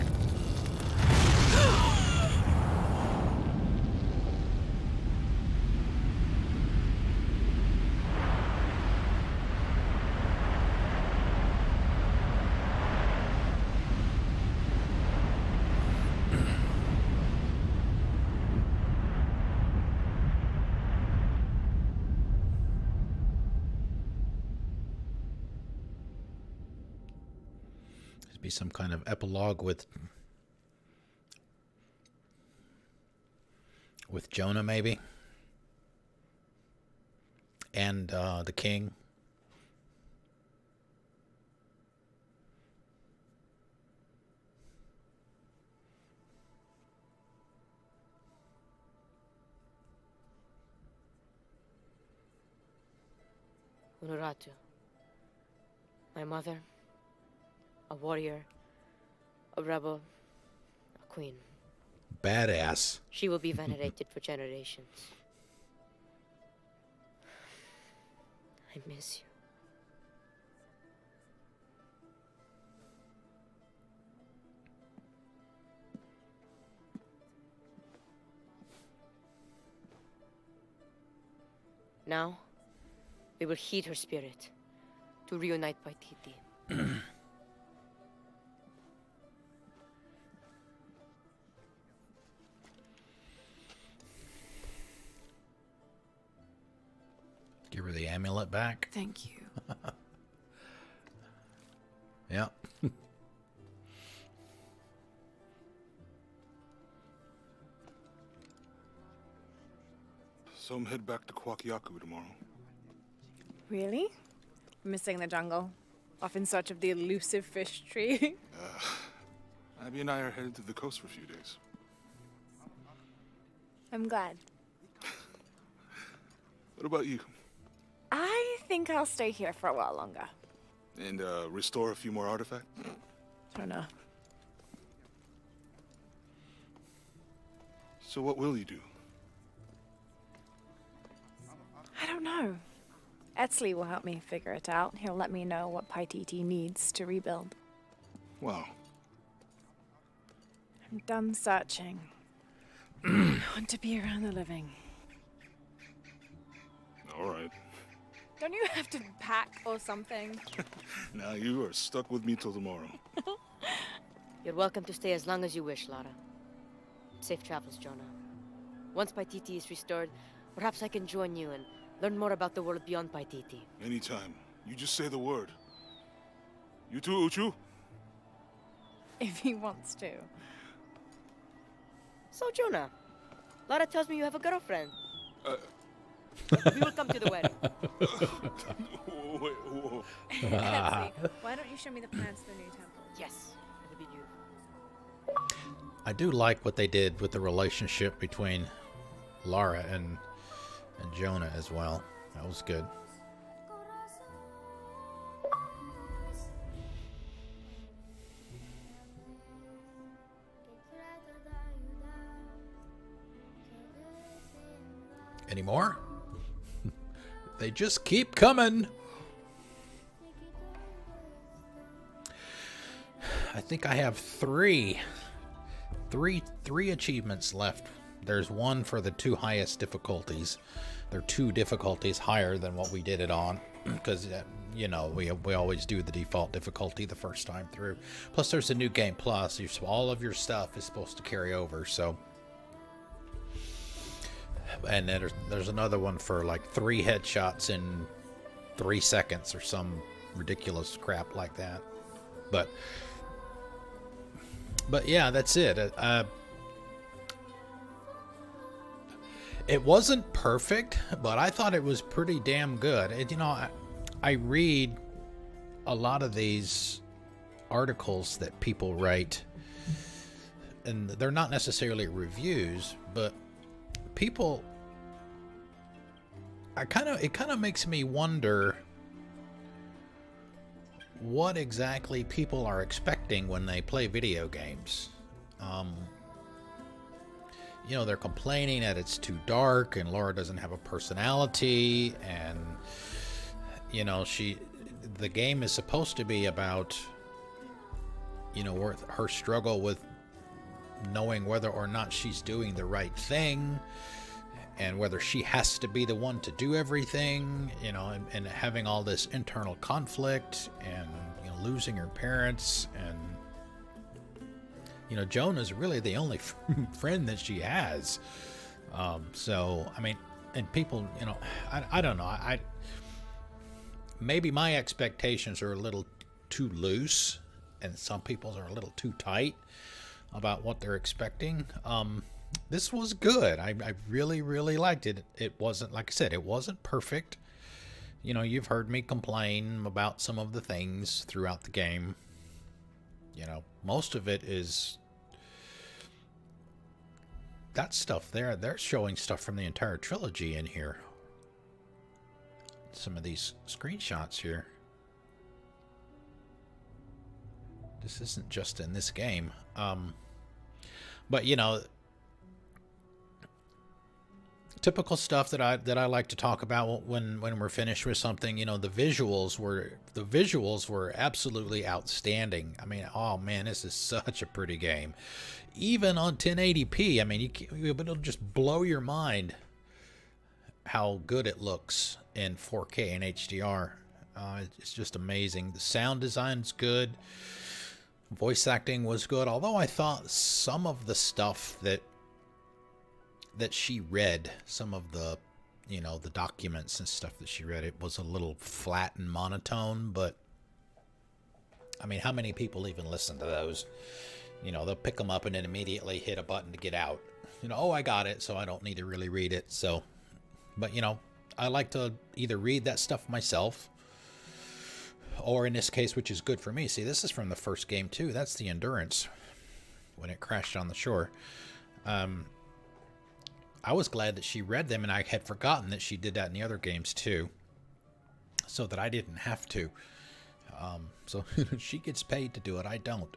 Be some kind of epilogue with Jonah, maybe, and the king.
Unuratu, my mother, a warrior, a rebel, a queen.
Badass.
She will be venerated for generations. I miss you. Now, we will heed her spirit to reunite Paititi.
Give her the amulet back.
Thank you.
Yeah.
So I'm head back to Kwakiaku tomorrow.
Really? Missing the jungle? Off in search of the elusive fish tree?
Abby and I are headed to the coast for a few days.
I'm glad.
What about you?
I think I'll stay here for a while longer.
And restore a few more artifacts?
Don't know.
So what will you do?
I don't know. Etzli will help me figure it out. He'll let me know what Paititi needs to rebuild.
Wow.
I'm done searching. I want to be around the living.
All right.
Don't you have to pack or something?
Now you are stuck with me till tomorrow.
You're welcome to stay as long as you wish, Lara. Safe travels, Jonah. Once Paititi is restored, perhaps I can join you and learn more about the world beyond Paititi.
Anytime. You just say the word. You too, Uchu?
If he wants to.
So, Jonah, Lara tells me you have a girlfriend. We will come to the wedding.
Whoa.
Etzli, why don't you show me the plans for the new temple?
Yes, it'll be beautiful.
I do like what they did with the relationship between Lara and Jonah as well. That was good. Any more? They just keep coming. I think I have three achievements left. There's one for the 2 highest difficulties. They're 2 difficulties higher than what we did it on, because you know we always do the default difficulty the first time through. Plus, there's a new game plus. All of your stuff is supposed to carry over. So, and then there's another one for like 3 headshots in 3 seconds or some ridiculous crap like that. But yeah, that's it. It wasn't perfect, but I thought it was pretty damn good. I read a lot of these articles that people write, and they're not necessarily reviews, but people, it kind of makes me wonder what exactly people are expecting when they play video games. They're complaining that it's too dark and Laura doesn't have a personality, and the game is supposed to be about her struggle with knowing whether or not she's doing the right thing, and whether she has to be the one to do everything, and having all this internal conflict, and losing her parents, and Jonah's really the only friend that she has. So I mean, and people, I don't know. Maybe my expectations are a little too loose, and some people's are a little too tight about what they're expecting. This was good. I really, really liked it. It wasn't, like I said, it wasn't perfect. You've heard me complain about some of the things throughout the game. Most of it is that stuff there. They're showing stuff from the entire trilogy in here. Some of these screenshots here. This isn't just in this game. But typical stuff that I like to talk about when we're finished with something. The visuals were absolutely outstanding. I mean, oh man, this is such a pretty game, even on 1080p. I mean, it'll just blow your mind how good it looks in 4K and HDR. It's just amazing. The sound design's good. Voice acting was good, although I thought some of the stuff that she read, some of the you know, the documents and stuff that she read, it was a little flat and monotone, but I mean, how many people even listen to those? You know, they'll pick them up and then immediately hit a button to get out. You know, oh, I got it, so I don't need to really read it. So, but you know, I like to either read that stuff myself, or in this case, which is good for me. See, this is from the first game too. That's the Endurance when it crashed on the shore. I was glad that she read them, and I had forgotten that she did that in the other games too, so that I didn't have to. So she gets paid to do it. I don't.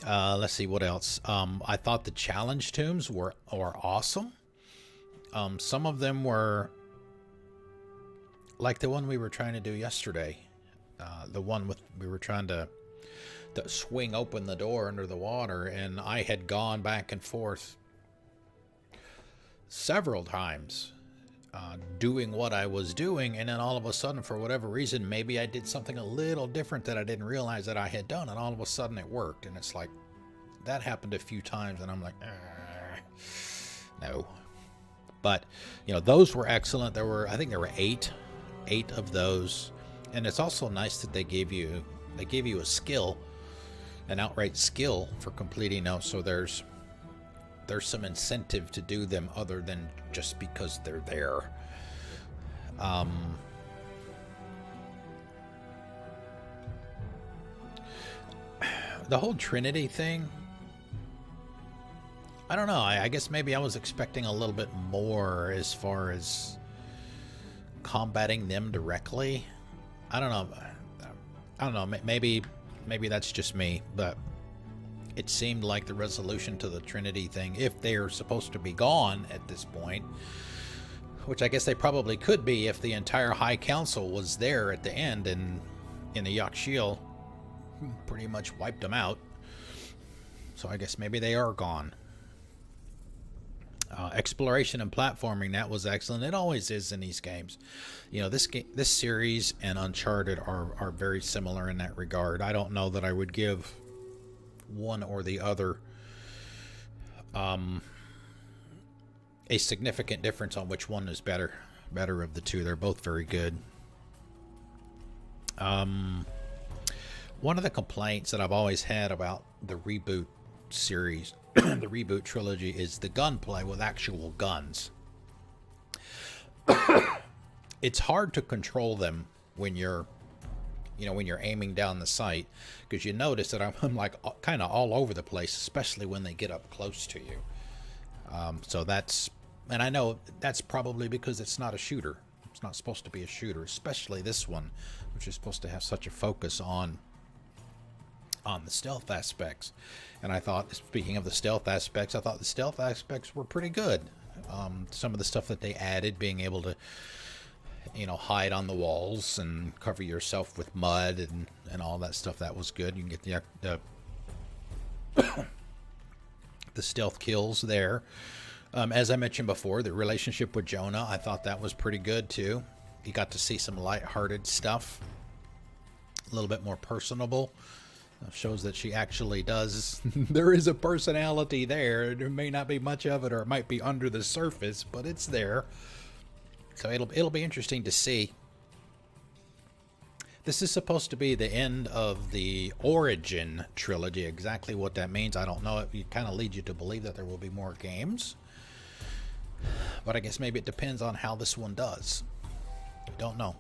Let's see what else. I thought the challenge tombs were awesome. Some of them were like the one we were trying to do yesterday. The one with we were trying to swing open the door under the water, and I had gone back and forth several times doing what I was doing, and then all of a sudden, for whatever reason, maybe I did something a little different that I didn't realize that I had done, and all of a sudden it worked. And it's like, that happened a few times, and I'm like, no. But, you know, those were excellent. I think there were eight of those. And it's also nice that they gave you a skill, an outright skill for completing those. So there's some incentive to do them other than just because they're there. The whole Trinity thing, I don't know. I guess maybe I was expecting a little bit more as far as combating them directly. I don't know. Maybe that's just me, but it seemed like the resolution to the Trinity thing, if they're supposed to be gone at this point, which I guess they probably could be if the entire High Council was there at the end and in the Yakshiel pretty much wiped them out. So I guess maybe they are gone. Exploration and platforming, that was excellent. It always is in these games. You know, this series and Uncharted are very similar in that regard. I don't know that I would give one or the other a significant difference on which one is better of the two. They're both very good. One of the complaints that I've always had about the reboot series, the reboot trilogy, is the gunplay with actual guns. It's hard to control them when you're aiming down the sight, because you notice that I'm like kind of all over the place, especially when they get up close to you. So and I know that's probably because it's not a shooter. It's not supposed to be a shooter, especially this one, which is supposed to have such a focus on the stealth aspects. And I thought, speaking of the stealth aspects, I thought the stealth aspects were pretty good. Some of the stuff that they added, being able to, you know, hide on the walls and cover yourself with mud and all that stuff, that was good. You can get the stealth kills there. As I mentioned before, the relationship with Jonah, I thought that was pretty good too. You got to see some lighthearted stuff, a little bit more personable. Shows that she actually does. There is a personality there. There may not be much of it, or it might be under the surface, but it's there. So it'll be interesting to see. This is supposed to be the end of the Origin trilogy. Exactly what that means, I don't know. It kind of leads you to believe that there will be more games, but I guess maybe it depends on how this one does. I don't know.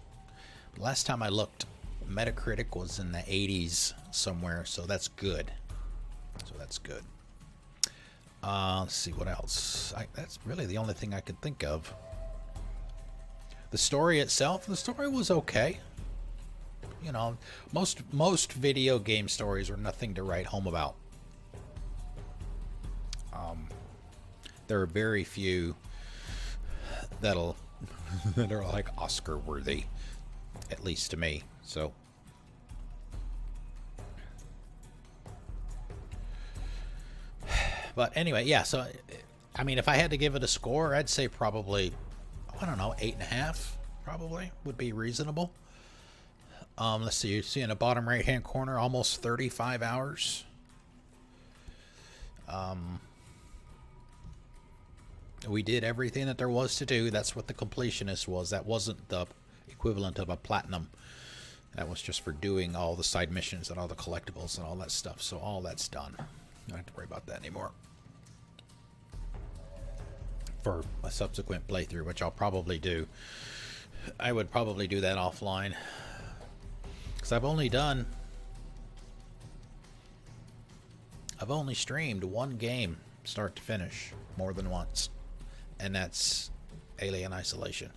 Last time I looked, Metacritic was in the 80s somewhere, so that's good. Let's see what else. That's really the only thing I could think of. The story itself, the story was okay. You know, most video game stories are nothing to write home about. There are very few that are like Oscar worthy, at least to me. So but anyway, yeah, so I mean, if I had to give it a score, I'd say probably, I don't know, 8.5 probably would be reasonable. Let's see, you see in the bottom right hand corner, almost 35 hours. We did everything that there was to do. That's what the completionist was. That wasn't the equivalent of a platinum. That was just for doing all the side missions and all the collectibles and all that stuff. So all that's done. You don't have to worry about that anymore. For a subsequent playthrough, which I'll probably do. I would probably do that offline. Because I've only streamed one game start to finish more than once. And that's Alien Isolation.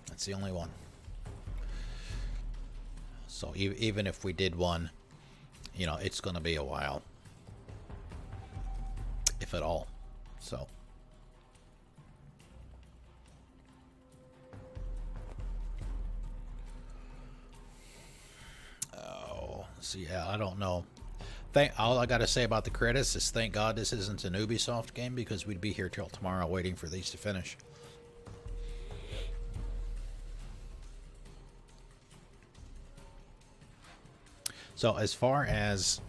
That's the only one. So even if we did one, you know, it's going to be a while. If at all. So. Oh, so yeah, I don't know. All I got to say about the credits is thank God this isn't an Ubisoft game, because we'd be here till tomorrow waiting for these to finish. So as far as,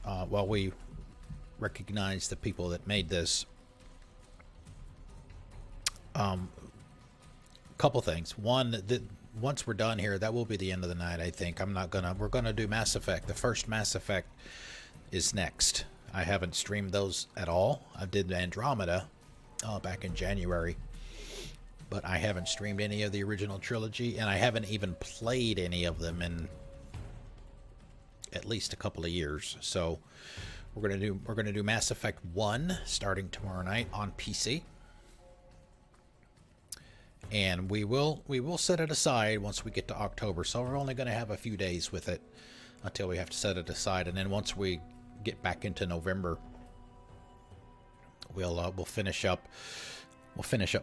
well, we recognize the people that made this. Couple things. One, once we're done here, that will be the end of the night, I think. We're gonna do Mass Effect. The first Mass Effect is next. I haven't streamed those at all. I did Andromeda back in January, but I haven't streamed any of the original trilogy, and I haven't even played any of them in at least a couple of years. So we're gonna do Mass Effect 1 starting tomorrow night on PC. And we will set it aside once we get to October. So we're only going to have a few days with it until we have to set it aside. And then once we get back into November, we'll finish up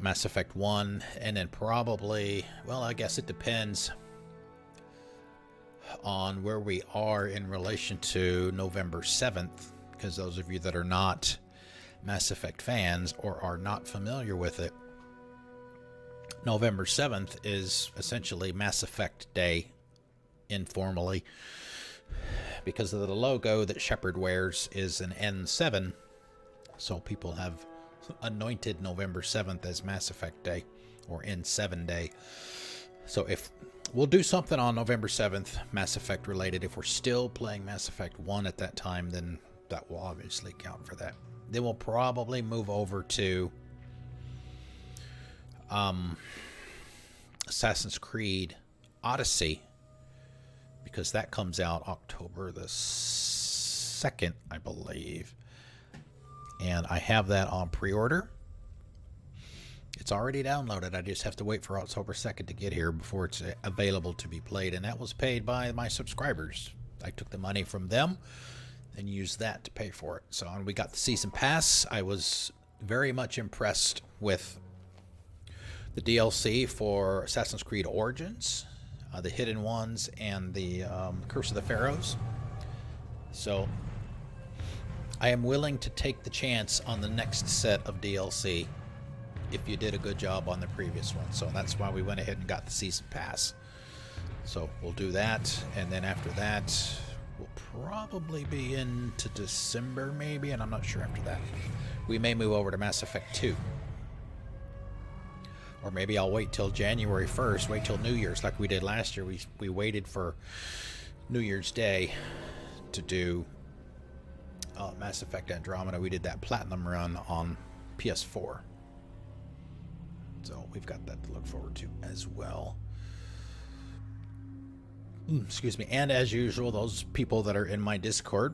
Mass Effect 1, and then probably, well, I guess it depends on where we are in relation to November 7th, because those of you that are not Mass Effect fans or are not familiar with it, November 7th is essentially Mass Effect Day, informally, because of the logo that Shepard wears is an N7, so people have anointed November 7th as Mass Effect Day, or N7 Day. So if we'll do something on November 7th, Mass Effect related. If we're still playing Mass Effect 1 at that time, then that will obviously count for that. Then we'll probably move over to Assassin's Creed Odyssey, because that comes out October the 2nd, I believe. And I have that on pre-order. It's already downloaded. I just have to wait for October 2nd to get here before it's available to be played. And that was paid by my subscribers. I took the money from them and used that to pay for it. So we got the season pass. I was very much impressed with the DLC for Assassin's Creed Origins, the Hidden Ones, and the Curse of the Pharaohs. So I am willing to take the chance on the next set of DLC if you did a good job on the previous one. So that's why we went ahead and got the season pass. So we'll do that, and then after that we'll probably be into December maybe, and I'm not sure after that. We may move over to Mass Effect 2. Or maybe I'll wait till January 1st, wait till New Year's like we did last year. We waited for New Year's Day to do Mass Effect Andromeda. We did that platinum run on PS4. So we've got that to look forward to as well. Excuse me. And as usual, those people that are in my Discord,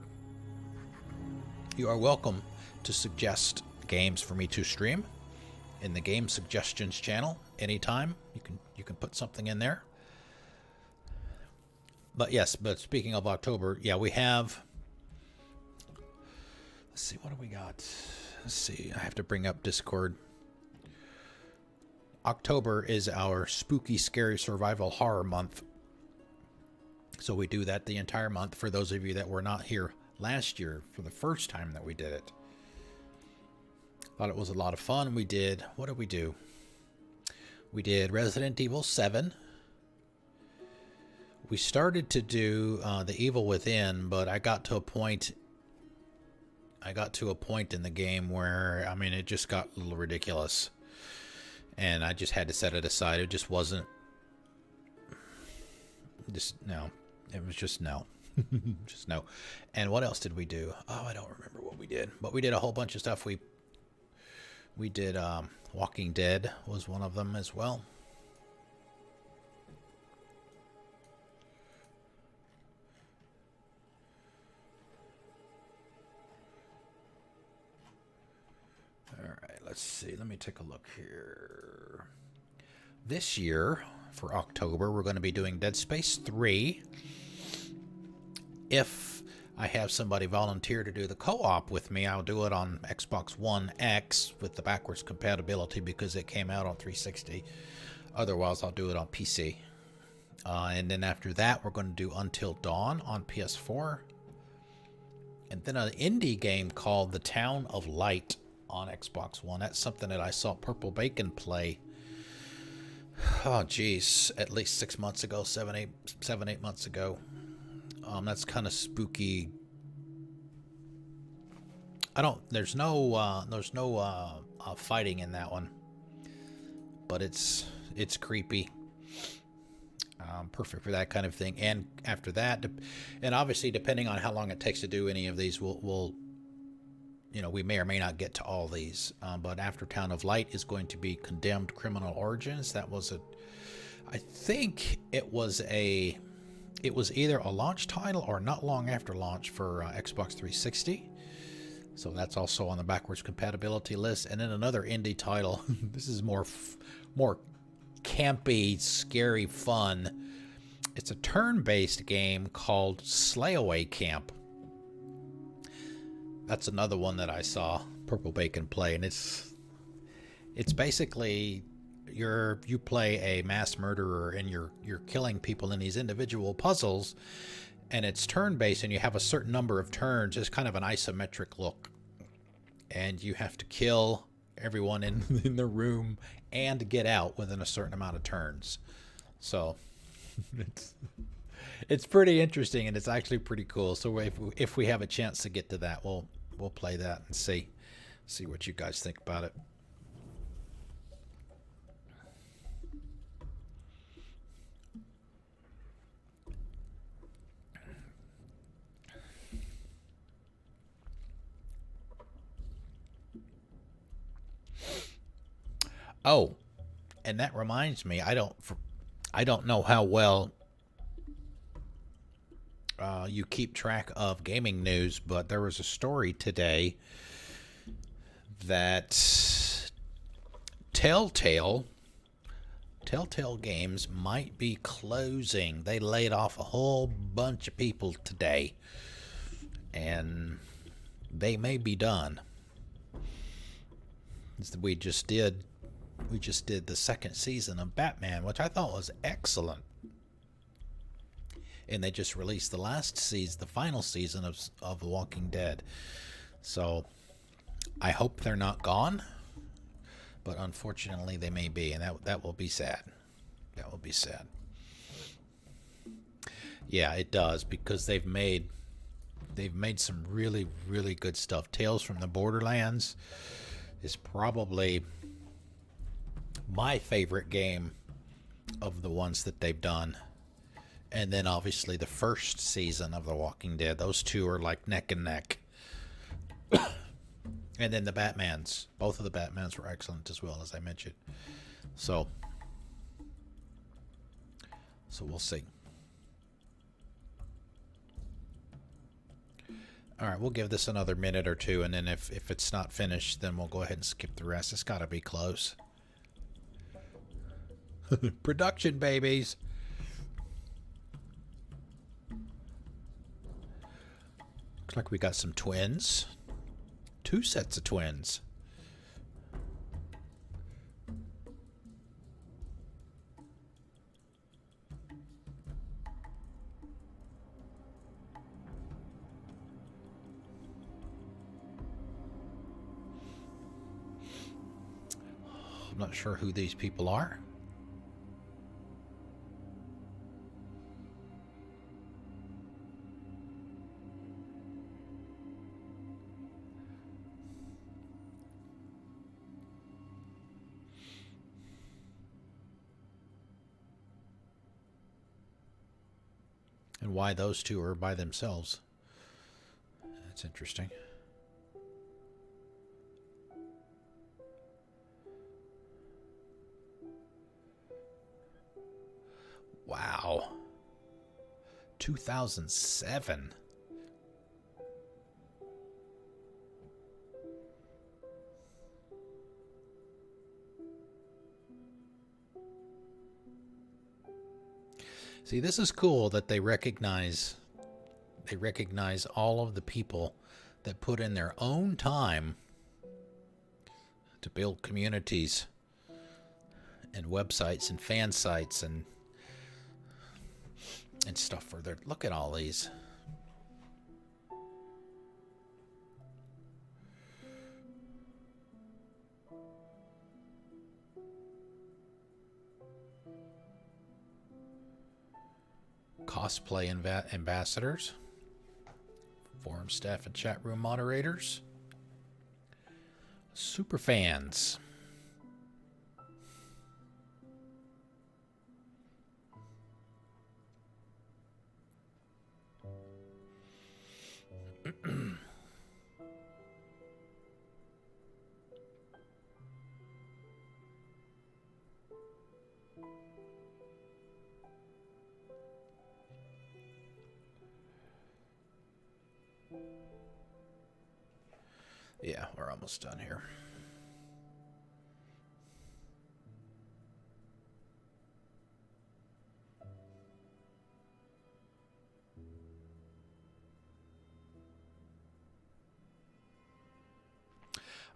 you are welcome to suggest games for me to stream in the game suggestions channel anytime. You can put something in there. But yes, but speaking of October, yeah, we have, let's see, what do we got? Let's see, I have to bring up Discord. October is our spooky, scary survival horror month. So we do that the entire month for those of you that were not here last year for the first time that we did it. Thought it was a lot of fun. We did, what did we do? We did Resident Evil 7. We started to do The Evil Within, but I got to a point I got to a point in the game where, I mean, it just got a little ridiculous. And I just had to set it aside. It just wasn't... Just, no. It was just no. Just no. And what else did we do? Oh, I don't remember what we did. But we did a whole bunch of stuff. We did Walking Dead was one of them as well. Alright, let's see. Let me take a look here. This year, for October, we're going to be doing Dead Space 3. If I have somebody volunteer to do the co-op with me, I'll do it on Xbox One X with the backwards compatibility because it came out on 360. Otherwise, I'll do it on PC. And then after that, we're going to do Until Dawn on PS4. And then an indie game called The Town of Light on Xbox One. That's something that I saw Purple Bacon play. Oh, geez. At least 6 months ago, 7, 8 months ago. That's kind of spooky. There's no fighting in that one, but it's creepy. Perfect for that kind of thing. And after that, and obviously depending on how long it takes to do any of these, we'll we may or may not get to all these. But after Town of Light is going to be Condemned Criminal Origins. That was I think it was either a launch title or not long after launch for Xbox 360. So that's also on the backwards compatibility list. And then another indie title. This is more campy, scary fun. It's a turn-based game called Slayaway Camp. That's another one that I saw Purple Bacon play, and it's basically you play a mass murderer and you're killing people in these individual puzzles, and it's turn-based and you have a certain number of turns. It's kind of an isometric look, and you have to kill everyone in the room and get out within a certain amount of turns. So it's pretty interesting, and it's actually pretty cool. So if we have a chance to get to that, we'll play that and see what you guys think about it. Oh, and that reminds me, I don't know how well you keep track of gaming news, but there was a story today that Telltale Games might be closing. They laid off a whole bunch of people today, and they may be done. We just did the second season of Batman, which I thought was excellent. And they just released the last season, the final season of The Walking Dead. So I hope they're not gone, but unfortunately they may be, and that will be sad. That will be sad. Yeah, it does, because they've made some really, really good stuff. Tales from the Borderlands is probably my favorite game of the ones that they've done. And then obviously the first season of The Walking Dead. Those two are like neck and neck. And then the Batmans. Both of the Batmans were excellent as well, as I mentioned. So we'll see. All right, we'll give this another minute or two, and then if it's not finished, then we'll go ahead and skip the rest. It's got to be close. Production babies. Looks like we got some twins. 2 sets of twins. I'm not sure who these people are. and why those two are by themselves. That's interesting. Wow. 2007. See, this is cool that they recognize all of the people that put in their own time to build communities and websites and fan sites and stuff for their. Look at all these. Cosplay ambassadors, forum staff and chat room moderators, super fans. Yeah, we're almost done here.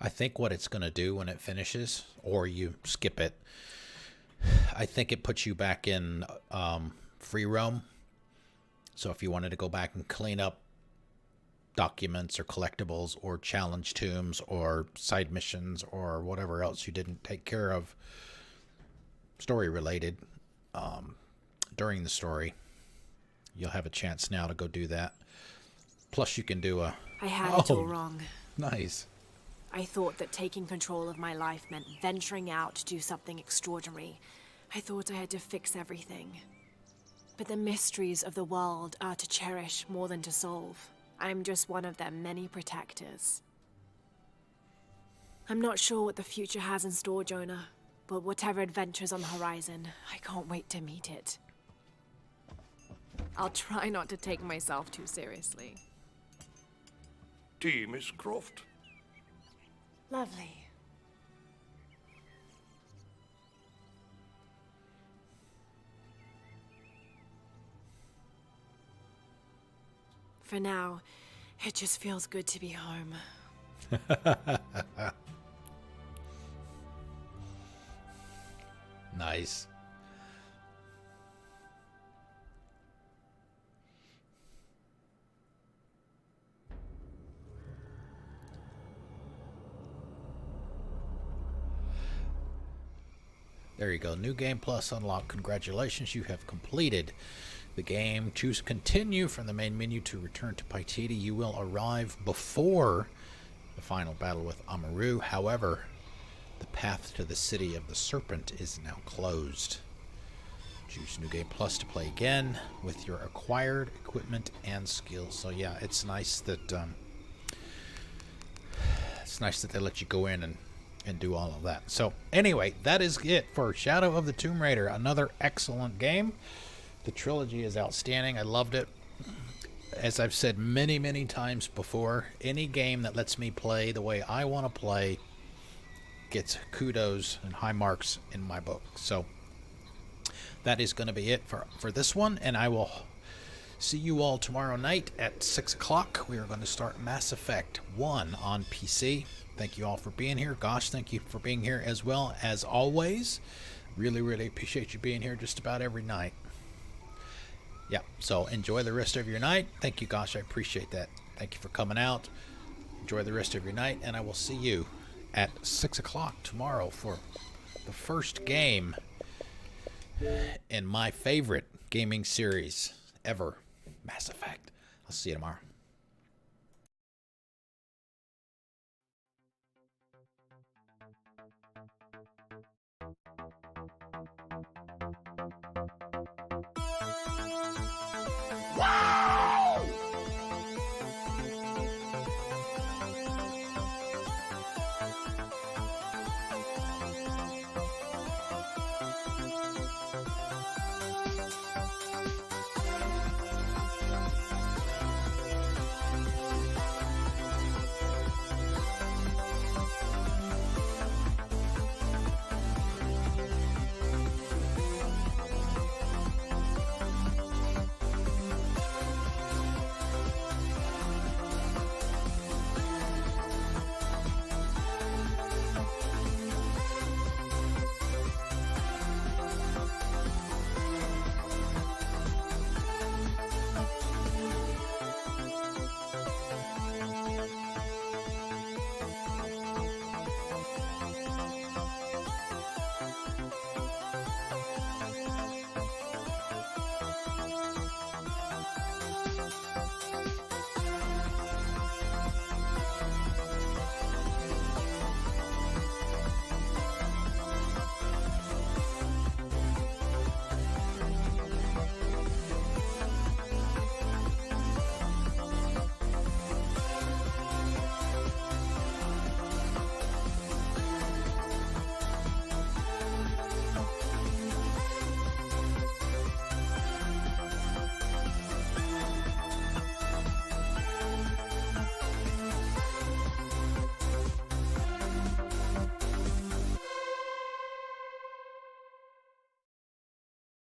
I think what it's going to do when it finishes, or you skip it, I think it puts you back in free roam. So if you wanted to go back and clean up documents or collectibles or challenge tombs or side missions or whatever else you didn't take care of story related during the story, you'll have a chance now to go do that. Plus you can do a...
I had it all wrong.
Nice.
I thought that taking control of my life meant venturing out to do something extraordinary. I thought I had to fix everything. But the mysteries of the world are to cherish more than to solve. I'm just one of their many protectors. I'm not sure what the future has in store, Jonah, but whatever adventure's on the horizon, I can't wait to meet it. I'll try not to take myself too seriously.
Tea, Miss Croft.
Lovely. For now, it just feels good to be home.
Nice. There you go. New Game Plus unlocked. Congratulations, you have completed the game. Choose continue from the main menu to return to Paititi. You will arrive before the final battle with Amaru. However, the path to the city of the Serpent is now closed. Choose New Game Plus to play again with your acquired equipment and skills. So yeah, it's nice that they let you go in and do all of that. So anyway, that is it for Shadow of the Tomb Raider. Another excellent game. The trilogy is outstanding. I loved it. As I've said many, many times before, any game that lets me play the way I want to play gets kudos and high marks in my book. So that is going to be it for this one, and I will see you all tomorrow night at 6 o'clock. We are going to start Mass Effect 1 on PC. Thank you all for being here. Gosh, thank you for being here as well, as always. Really, really appreciate you being here just about every night. Yeah, so enjoy the rest of your night. Thank you, Gosh, I appreciate that. Thank you for coming out. Enjoy the rest of your night, and I will see you at 6 o'clock tomorrow for the first game in my favorite gaming series ever, Mass Effect. I'll see you tomorrow.